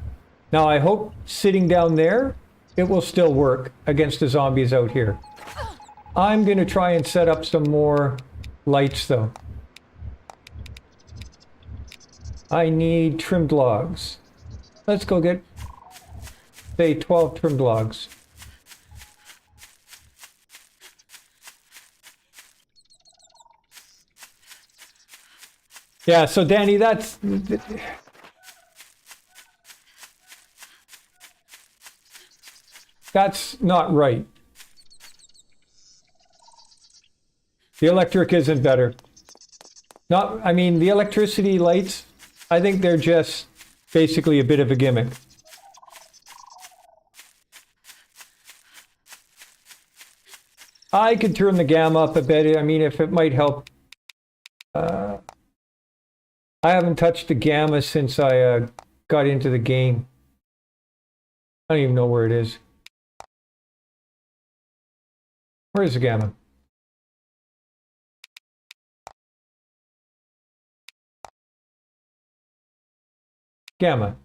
A: Now, I hope sitting down there, it will still work against the zombies out here. I'm going to try and set up some more lights, though. I need trimmed logs. Let's go get, say, 12 trimmed logs. Yeah, so Danny, that's not right. The electric isn't better. I mean, the electricity lights, I think they're just basically a bit of a gimmick. I could turn the gamma up a bit. I mean, if it might help. I haven't touched the gamma since I got into the game. I don't even know where it is. Where is the gamma? Gamma.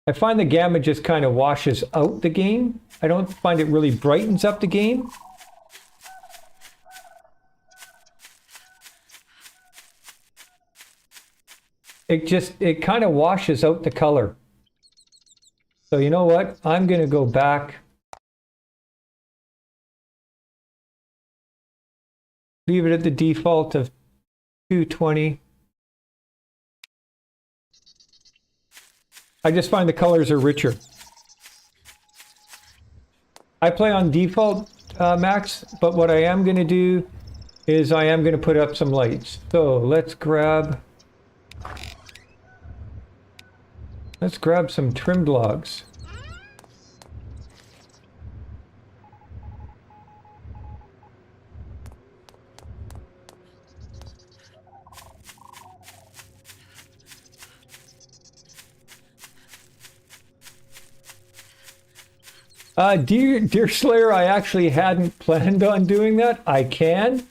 A: I find the gamma just kind of washes out the game. I don't find it really brightens up the game. It kind of washes out the color. So you know what? I'm going to go back. Leave it at the default of 220. I just find the colors are richer. I play on default max, but what I am going to do is I am going to put up some lights. So let's grab some trimmed logs. Deer Slayer, I actually hadn't planned on doing that. I can.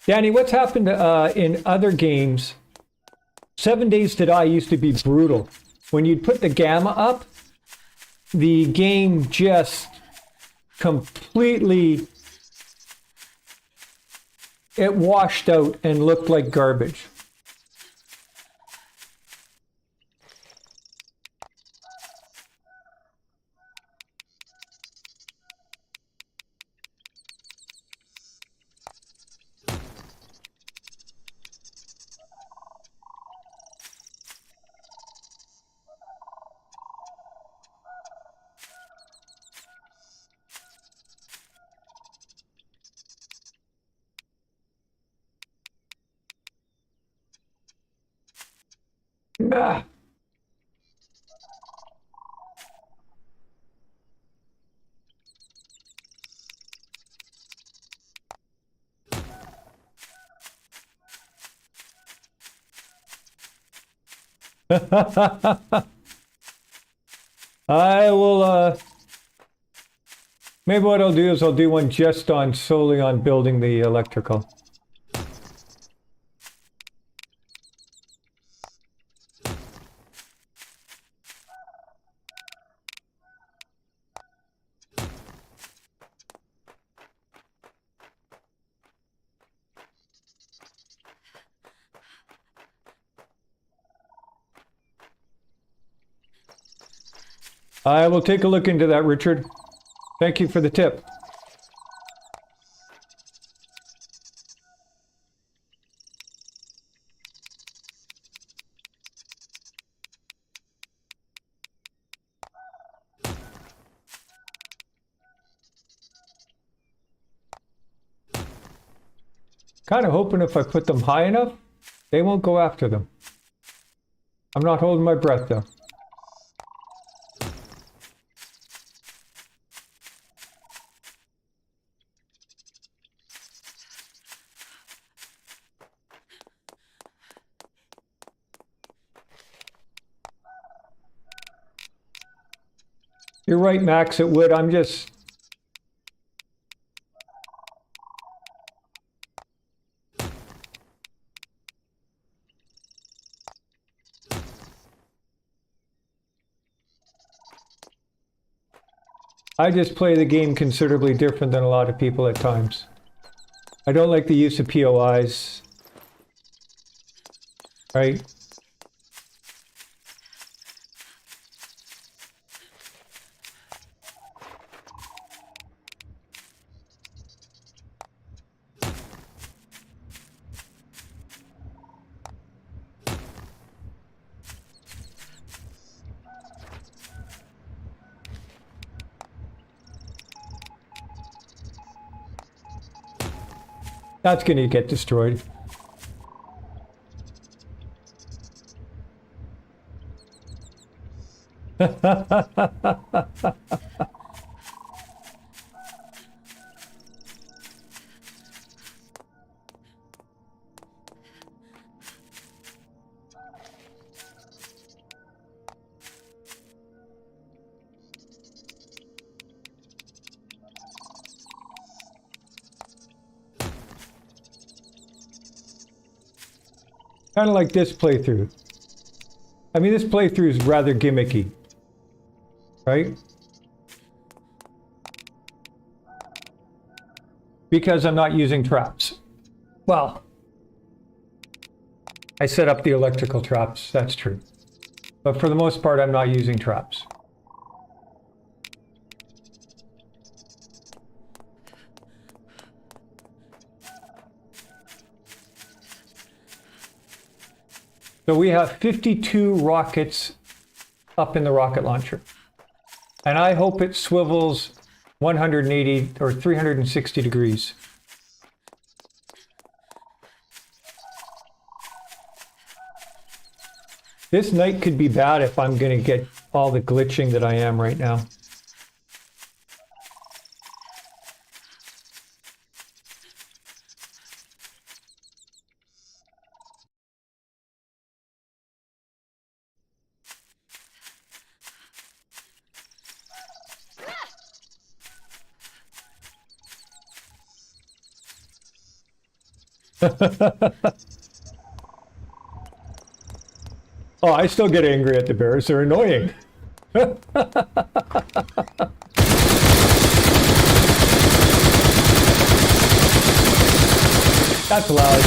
A: Danny, what's happened in other games? 7 Days to Die used to be brutal. When you'd put the gamma up, the game just completely, it washed out and looked like garbage. Ah. I will, maybe what I'll do is I'll do one just on solely on building the electrical. I will take a look into that, Richard. Thank you for the tip. Kind of hoping if I put them high enough, they won't go after them. I'm not holding my breath though. You're right, Max, it would. I'm just... I just play the game considerably different than a lot of people at times. I don't like the use of POIs. Right? That's going to get destroyed. Kind of like this playthrough. I mean, this playthrough is rather gimmicky, right? Because I'm not using traps. Well, I set up the electrical traps, that's true. But for the most part, I'm not using traps. So we have 52 rockets up in the rocket launcher. And I hope it swivels 180 or 360 degrees. This night could be bad if I'm going to get all the glitching that I am right now. Oh, I still get angry at the bears. They're annoying. That's loud.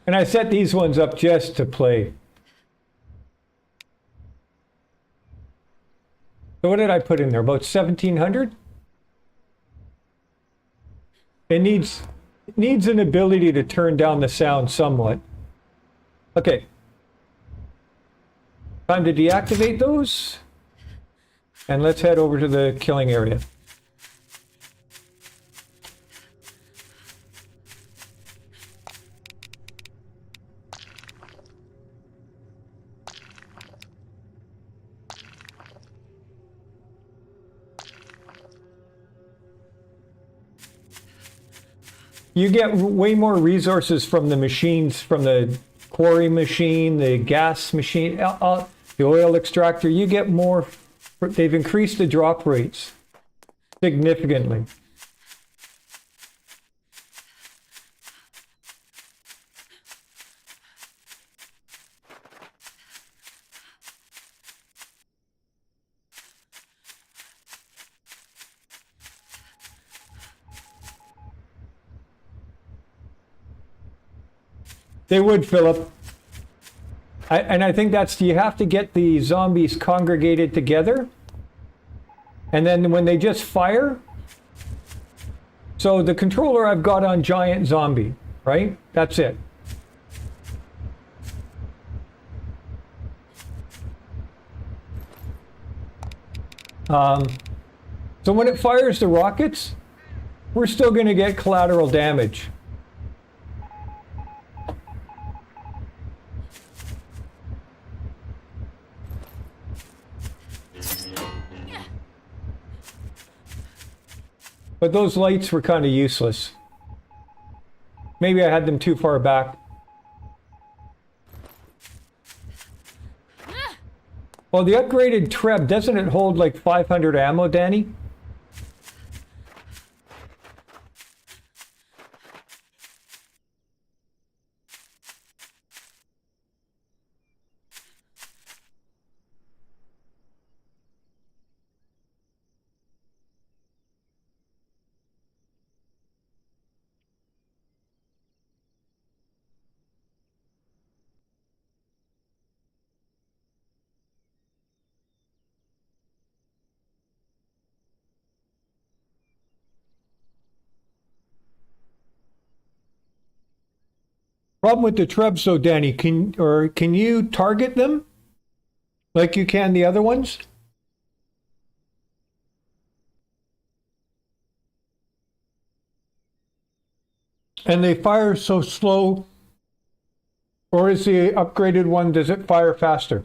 A: And I set these ones up just to play. So what did I put in there? About 1,700? It needs an ability to turn down the sound somewhat. Okay. Time to deactivate those. And let's head over to the killing area. You get way more resources from the machines, from the quarry machine, the gas machine, the oil extractor. You get more. They've increased the drop rates significantly. They would, Philip. And I think that's, you have to get the zombies congregated together. And then when they just fire. So the controller I've got on giant zombie, right? That's it. So when it fires the rockets, we're still going to get collateral damage. But those lights were kind of useless. Maybe I had them too far back. Well, the upgraded Treb, doesn't it hold like 500 ammo, Danny? Problem with the Trebs though, Danny, can you target them like you can the other ones? And they fire so slow, or is the upgraded one, does it fire faster?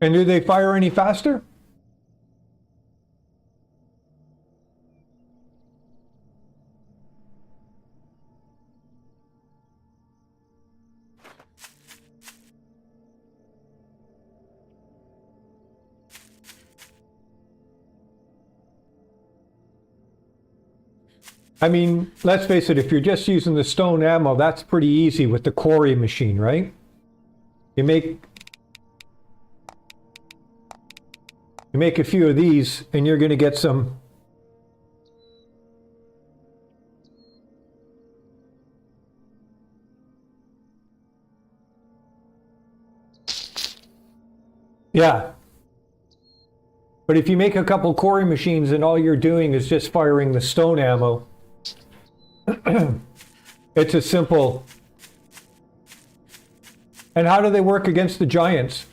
A: And do they fire any faster? I mean, let's face it, if you're just using the stone ammo, that's pretty easy with the quarry machine, right? You make a few of these and you're going to get some. Yeah. But if you make a couple quarry machines and all you're doing is just firing the stone ammo, it's a simple. And how do they work against the giants?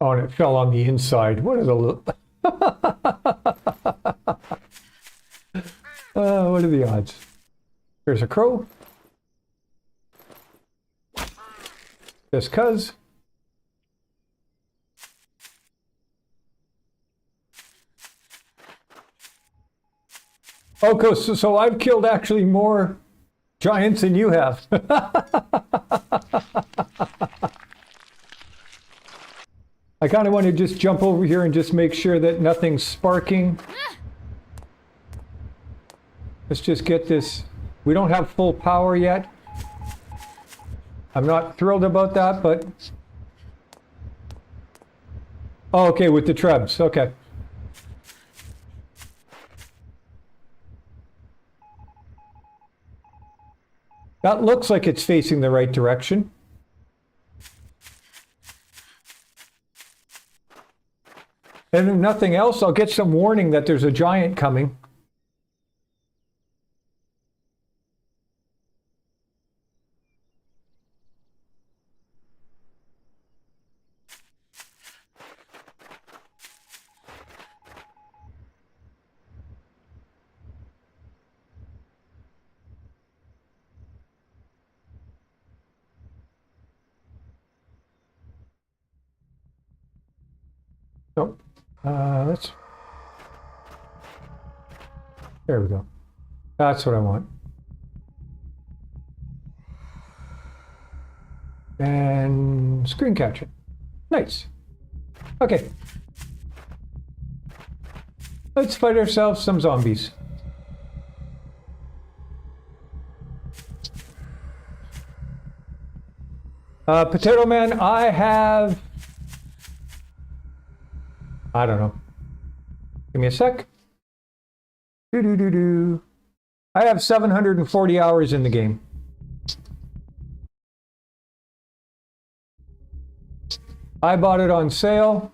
A: Oh, and it fell on the inside. What are the little... what are the odds? There's a crow. Just 'cause. Oh, so I've killed actually more giants than you have. I kind of want to just jump over here and just make sure that nothing's sparking. Let's just get this. We don't have full power yet. I'm not thrilled about that, but... Oh, okay, with the trebs. Okay. That looks like it's facing the right direction. And if nothing else, I'll get some warning that there's a giant coming. So, let's... There we go. That's what I want. And screen capture. Nice. Okay. Let's fight ourselves some zombies. Potato Man, I have... I don't know. Give me a sec. I have 740 hours in the game. I bought it on sale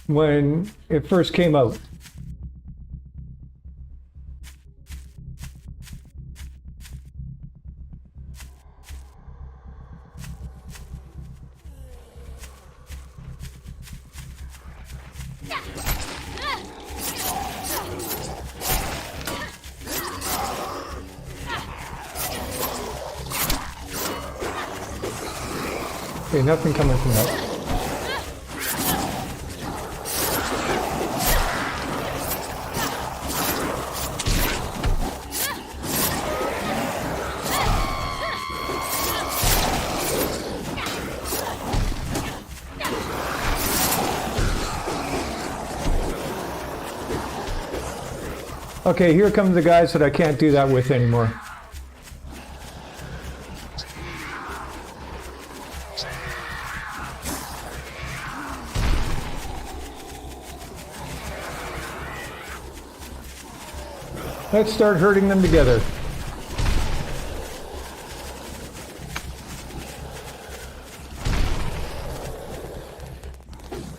A: when it first came out. Okay, nothing coming from that. Okay, here come the guys that I can't do that with anymore. Let's start herding them together.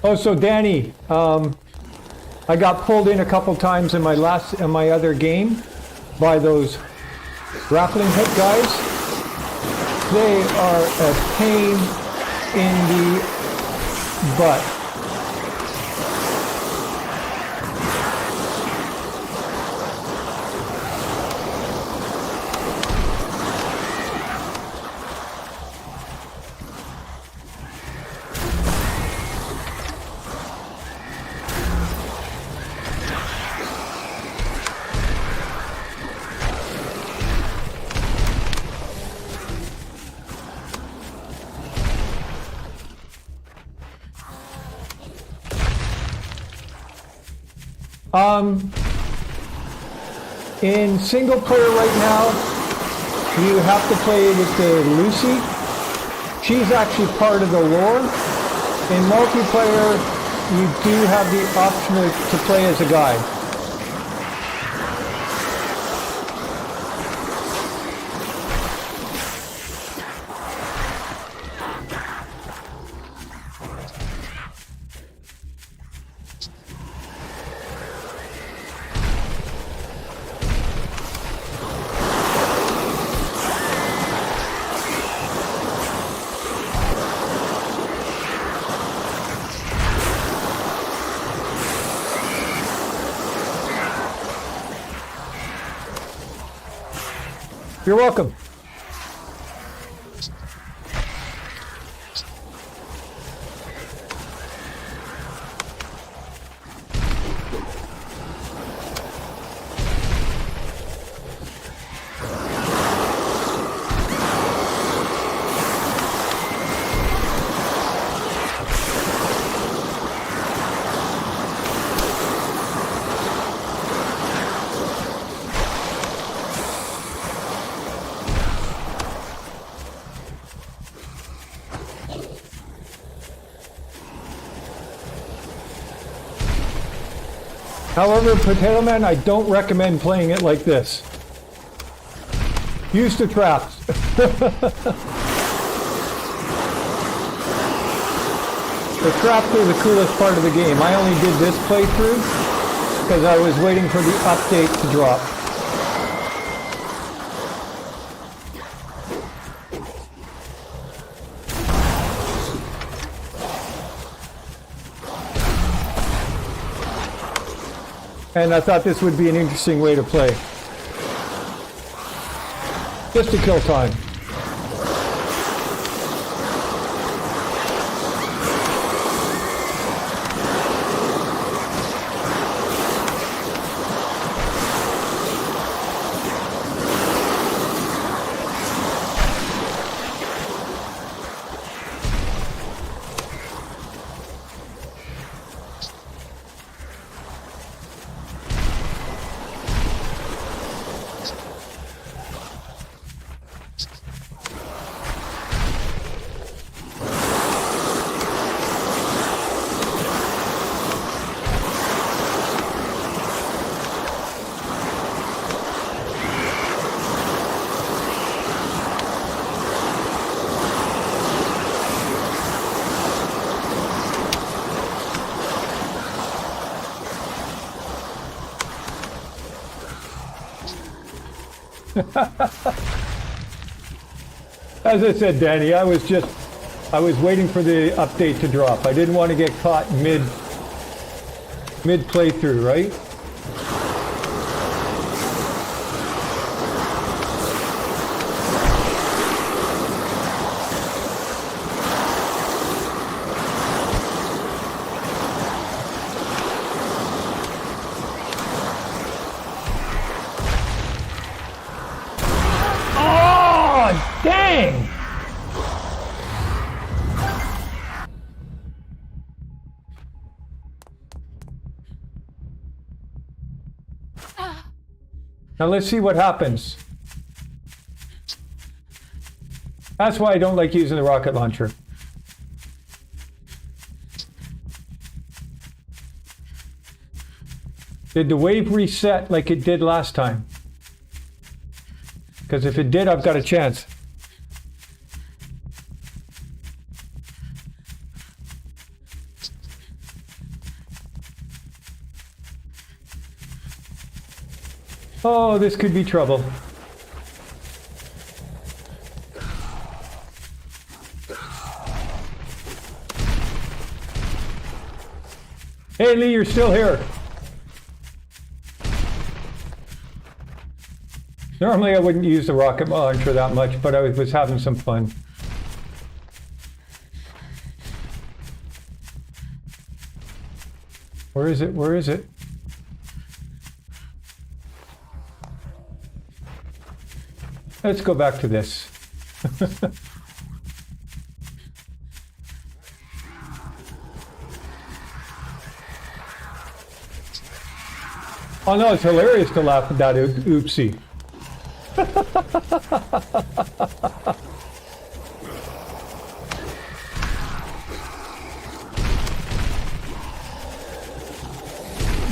A: Oh, so Danny, I got pulled in a couple times in my other game by those grappling hook guys. They are a pain in the butt. In single player right now, you have to play with the Lucy. She's actually part of the lore. In multiplayer, you do have the option to play as a guy. You're welcome. However, Potato Man, I don't recommend playing it like this. Use the traps. The traps are the coolest part of the game. I only did this playthrough because I was waiting for the update to drop. And I thought this would be an interesting way to play. Just to kill time. As I said, Danny, I was waiting for the update to drop. I didn't want to get caught mid playthrough, right? Dang! Now let's see what happens. That's why I don't like using the rocket launcher. Did the wave reset like it did last time? Because if it did, I've got a chance. Oh, this could be trouble. Hey Lee, you're still here. Normally I wouldn't use the rocket launcher that much, but I was having some fun. Where is it? Where is it? Let's go back to this. Oh no, it's hilarious to laugh at that oopsie.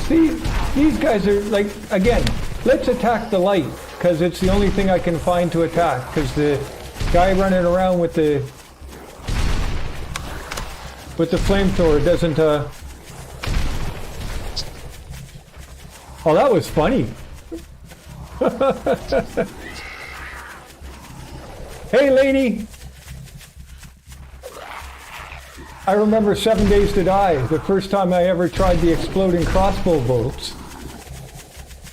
A: See, these guys are like, again, let's attack the light, because it's the only thing I can find to attack, because the guy running around with the flamethrower doesn't, Oh, that was funny. Hey, lady. I remember 7 Days to Die, the first time I ever tried the exploding crossbow bolts.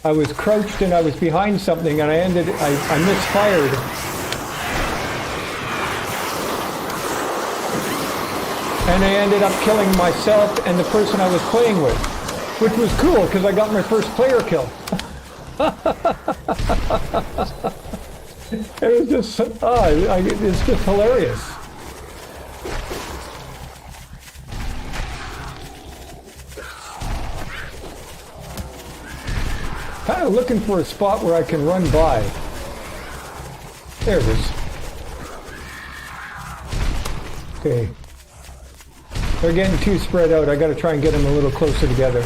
A: I was crouched and I was behind something and I misfired. And I ended up killing myself and the person I was playing with, which was cool because I got my first player kill. It was just, it's just hilarious. Kind of looking for a spot where I can run by. There it is. Okay. They're getting too spread out. I got to try and get them a little closer together.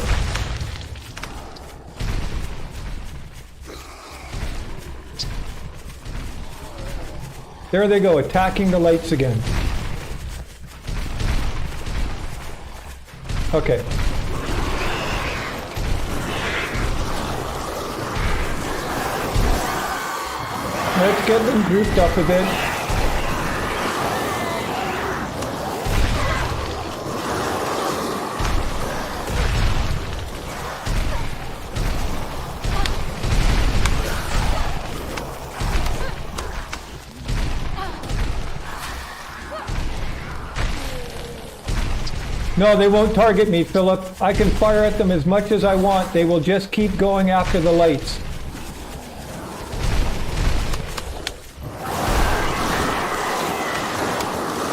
A: There they go, attacking the lights again. Okay. Let's get them grouped up a bit. No, they won't target me, Philip. I can fire at them as much as I want. They will just keep going after the lights.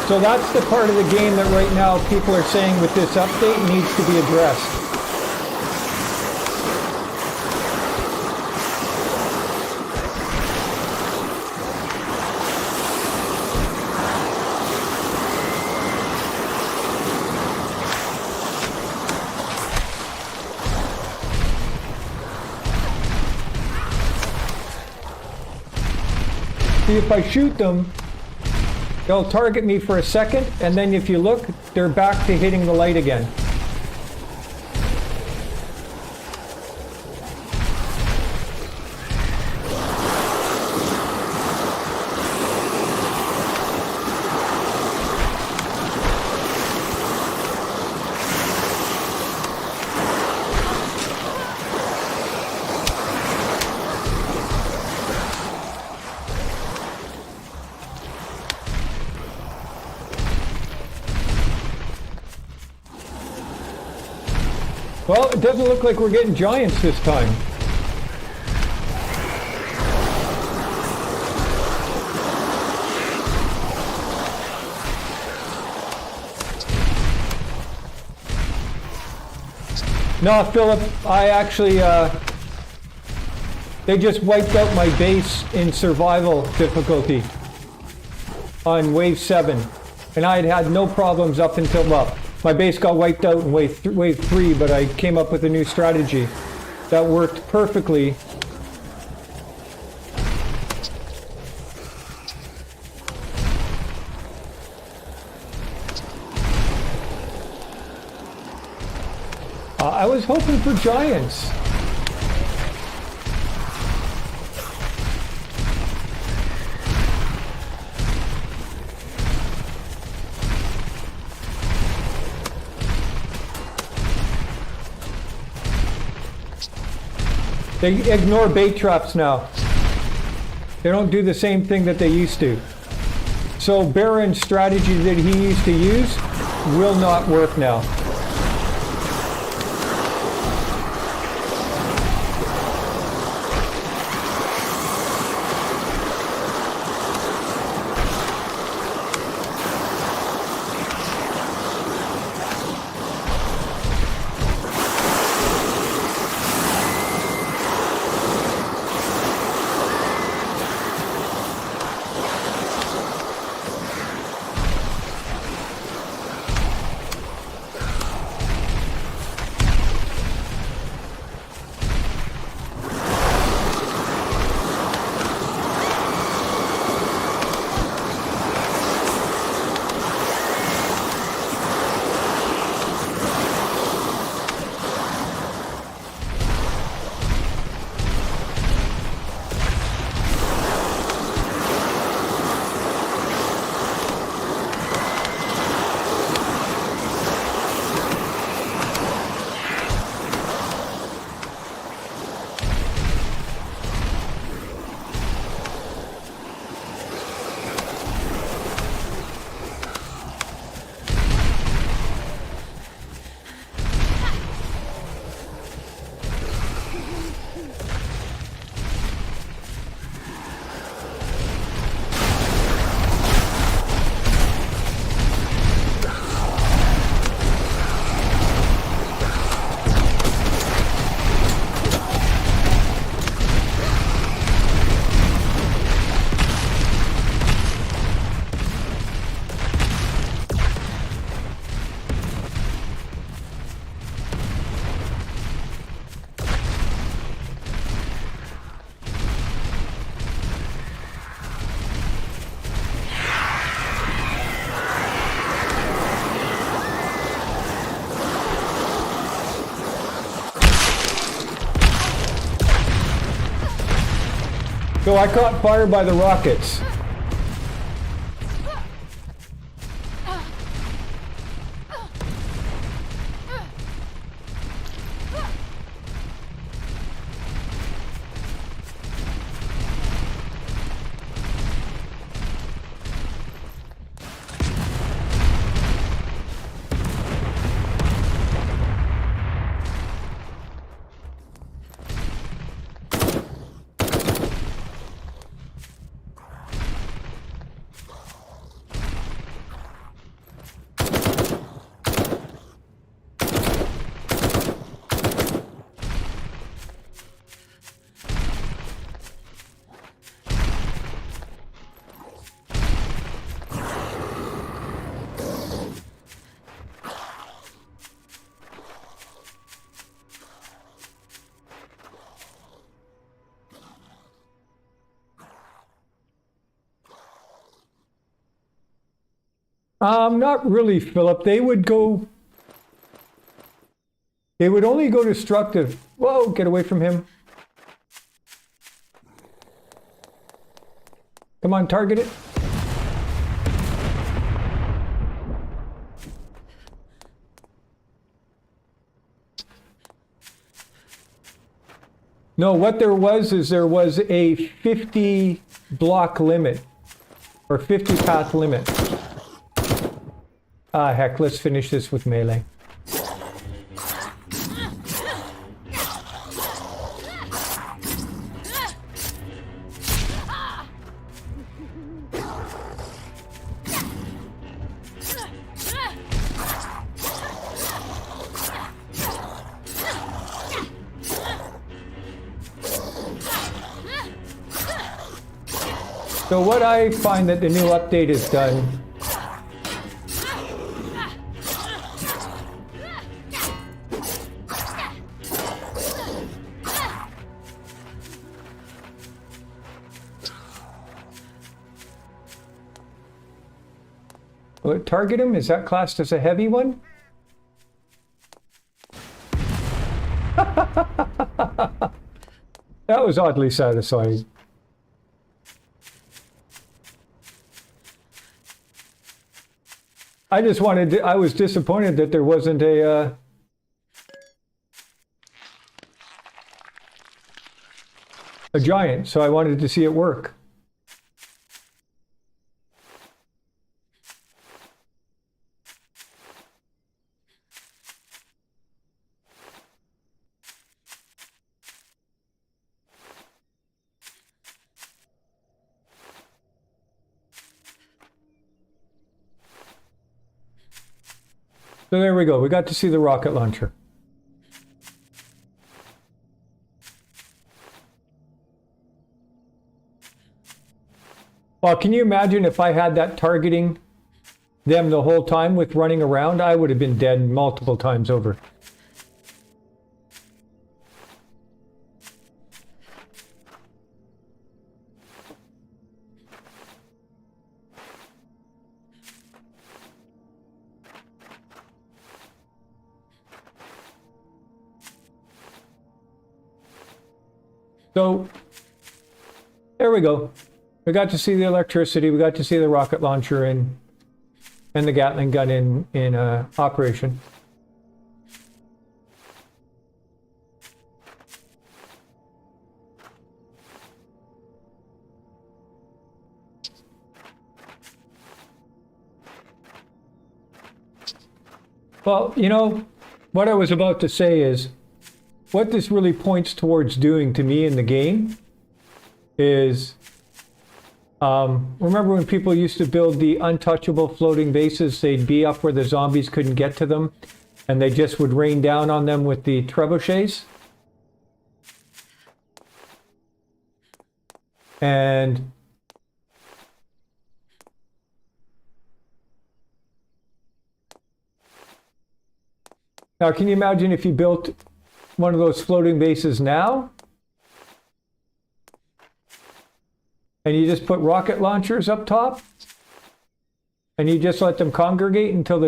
A: So that's the part of the game that right now people are saying with this update needs to be addressed. See, if I shoot them, they'll target me for a second, and then if you look, they're back to hitting the light again. Well, it doesn't look like we're getting giants this time. No, Philip, I actually, they just wiped out my base in survival difficulty on wave 7. And I had had no problems up until, well, my base got wiped out in wave 3, but I came up with a new strategy that worked perfectly. I was hoping for giants. They ignore bait traps now. They don't do the same thing that they used to. So Baron's strategy that he used to use will not work now. So I caught fire by the rockets. Not really, Philip. They would only go destructive. Whoa, get away from him. Come on, target it. No, what there was is there was a 50 block limit or 50 path limit. Ah, heck, let's finish this with melee. So what I find that the new update has done target him? Is that classed as a heavy one? That was oddly satisfying. I just wanted to, I was disappointed that there wasn't a giant, so I wanted to see it work. So there we go. We got to see the rocket launcher. Well, can you imagine if I had that targeting them the whole time with running around? I would have been dead multiple times over. So there we go. We got to see the electricity. We got to see the rocket launcher and the Gatling gun in operation. Well, you know, what I was about to say is, what this really points towards doing to me in the game is, remember when people used to build the untouchable floating bases? They'd be up where the zombies couldn't get to them, and they just would rain down on them with the trebuchets. And now, can you imagine if you built one of those floating bases now, and you just put rocket launchers up top, and you just let them congregate until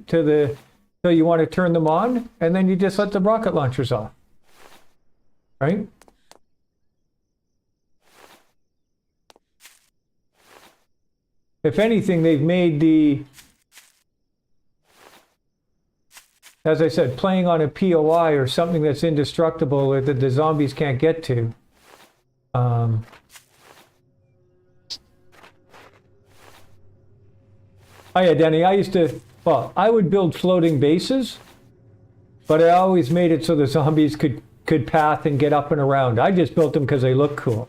A: till you want to turn them on, and then you just let the rocket launchers off, right? If anything, they've made the, as I said, playing on a POI or something that's indestructible that the zombies can't get to. Oh yeah, Danny, I used to, well, I would build floating bases, but I always made it so the zombies could path and get up and around. I just built them because they look cool.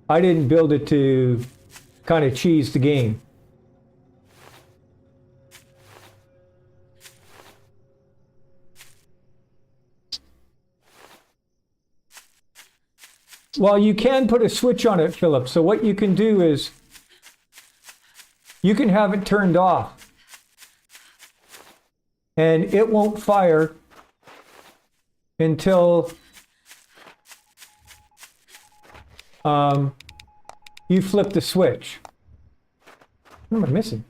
A: I didn't build it to kind of cheese the game. Well, you can put a switch on it, Philip. So what you can do is you can have it turned off and it won't fire until you flip the switch. What am I missing?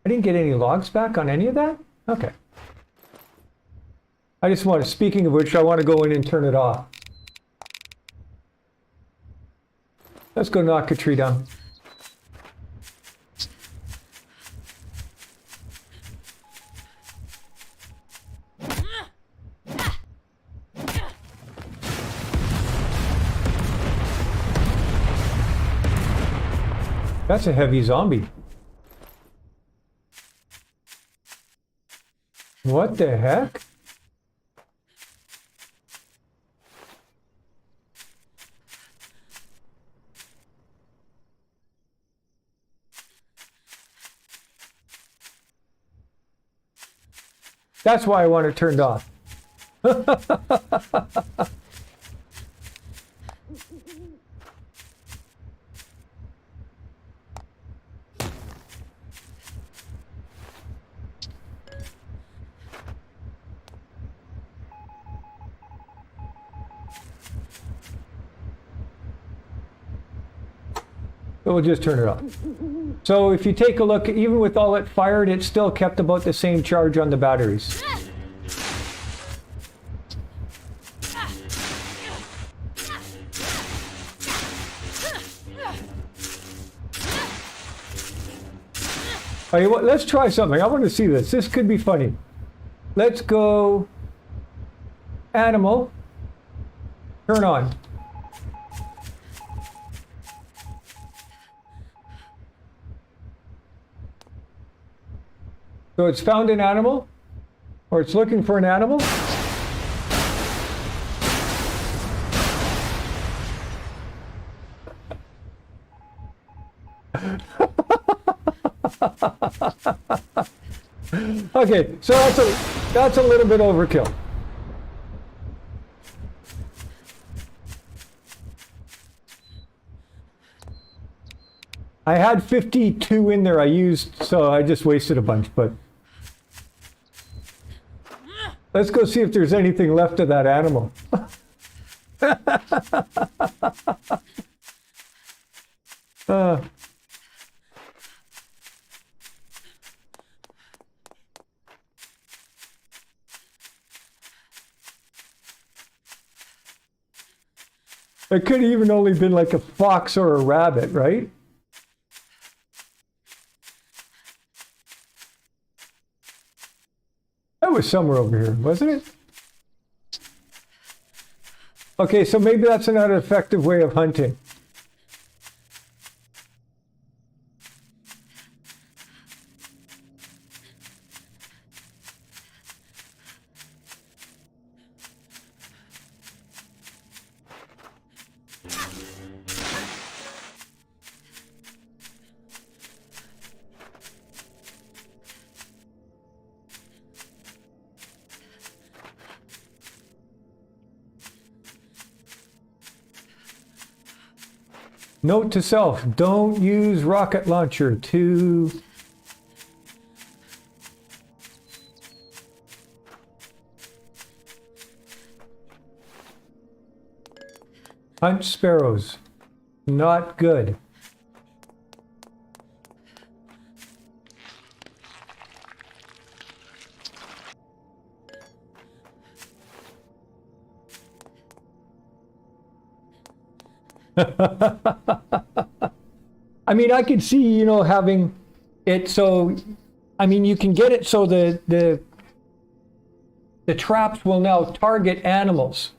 A: I didn't get any logs back on any of that? Okay. I just want to, speaking of which, I want to go in and turn it off. Let's go knock a tree down. That's a heavy zombie. What the heck? That's why I want it turned off. We'll just turn it off. So if you take a look, even with all it fired, it still kept about the same charge on the batteries. Okay, well, let's try something. I want to see this. This could be funny. Let's go animal. Turn on. So it's found an animal, or it's looking for an animal. Okay, so that's a little bit overkill. I had 52 in there I used, so I just wasted a bunch, but let's go see if there's anything left of that animal. It could have even only been like a fox or a rabbit, right? That was somewhere over here, wasn't it? Okay, so maybe that's not an effective way of hunting. Note to self, don't use rocket launcher to hunt sparrows. Not good. I mean, I could see, you know, having it so, I mean, you can get it so the traps will now target animals.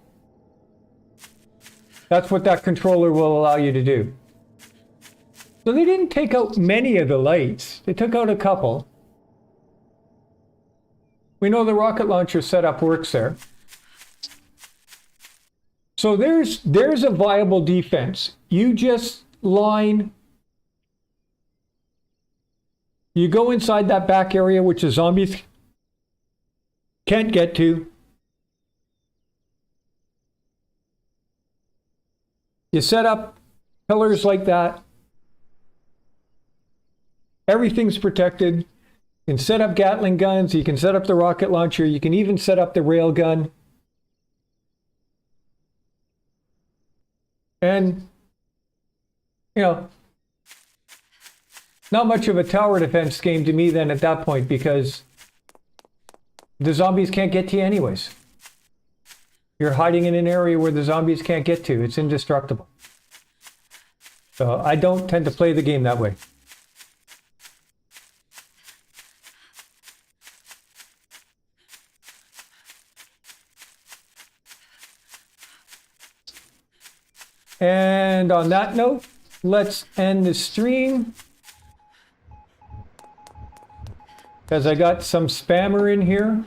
A: That's what that controller will allow you to do. So they didn't take out many of the lights. They took out a couple. We know the rocket launcher setup works there. So there's a viable defense. You just line, you go inside that back area, which the zombies can't get to. You set up pillars like that. Everything's protected. You can set up Gatling guns. You can set up the rocket launcher. You can even set up the rail gun. And, you know, not much of a tower defense game to me then at that point, because the zombies can't get to you anyways. You're hiding in an area where the zombies can't get to. It's indestructible. So I don't tend to play the game that way. And on that note, let's end the stream, because I got some spammer in here.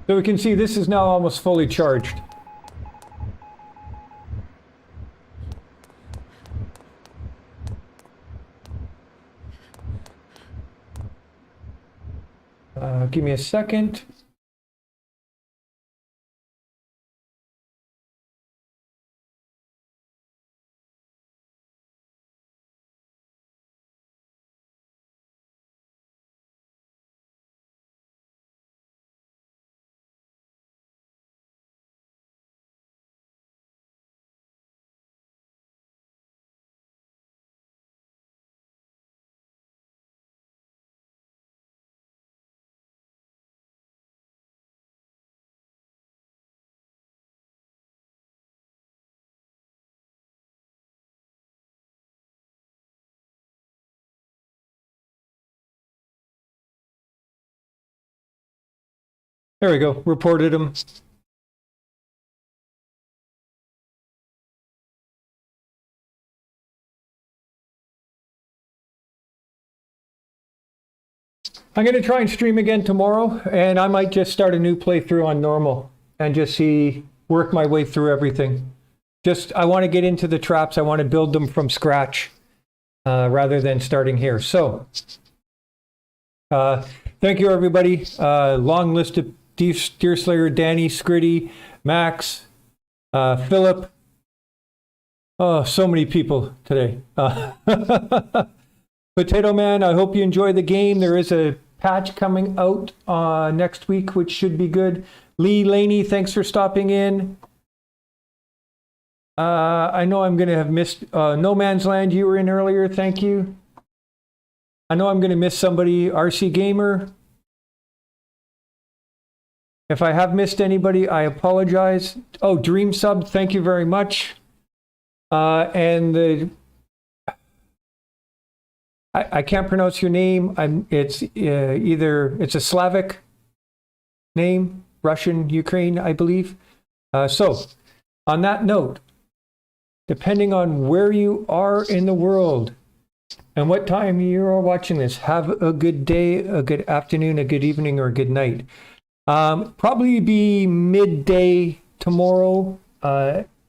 A: So we can see this is now almost fully charged. Give me a second. There we go, reported him. I'm going to try and stream again tomorrow, and I might just start a new playthrough on normal and just work my way through everything. I want to get into the traps. I want to build them from scratch rather than starting here. So, thank you, everybody. Long list of Deerslayer, Danny, Scritty, Max, Philip. Oh, so many people today. Potato Man, I hope you enjoy the game. There is a patch coming out next week, which should be good. Lee Laney, thanks for stopping in. I know I'm going to have missed No Man's Land. You were in earlier. Thank you. I know I'm going to miss somebody. RC Gamer. If I have missed anybody, I apologize. Oh, Dream Sub, thank you very much. And I can't pronounce your name. It's it's a Slavic name, Russian, Ukraine, I believe. So, on that note, depending on where you are in the world and what time you are watching this, have a good day, a good afternoon, a good evening, or a good night. Probably be midday tomorrow,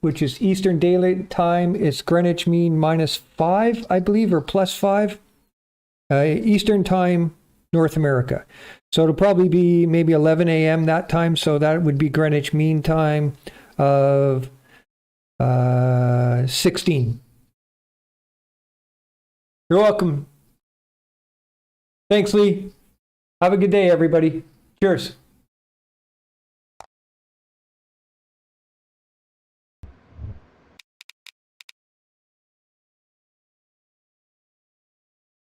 A: which is Eastern Daylight Time. It's Greenwich Mean -5, I believe, or +5. Eastern Time, North America. So it'll probably be maybe 11 a.m. that time. So that would be Greenwich Mean Time of 16. You're welcome. Thanks, Lee. Have a good day, everybody. Cheers.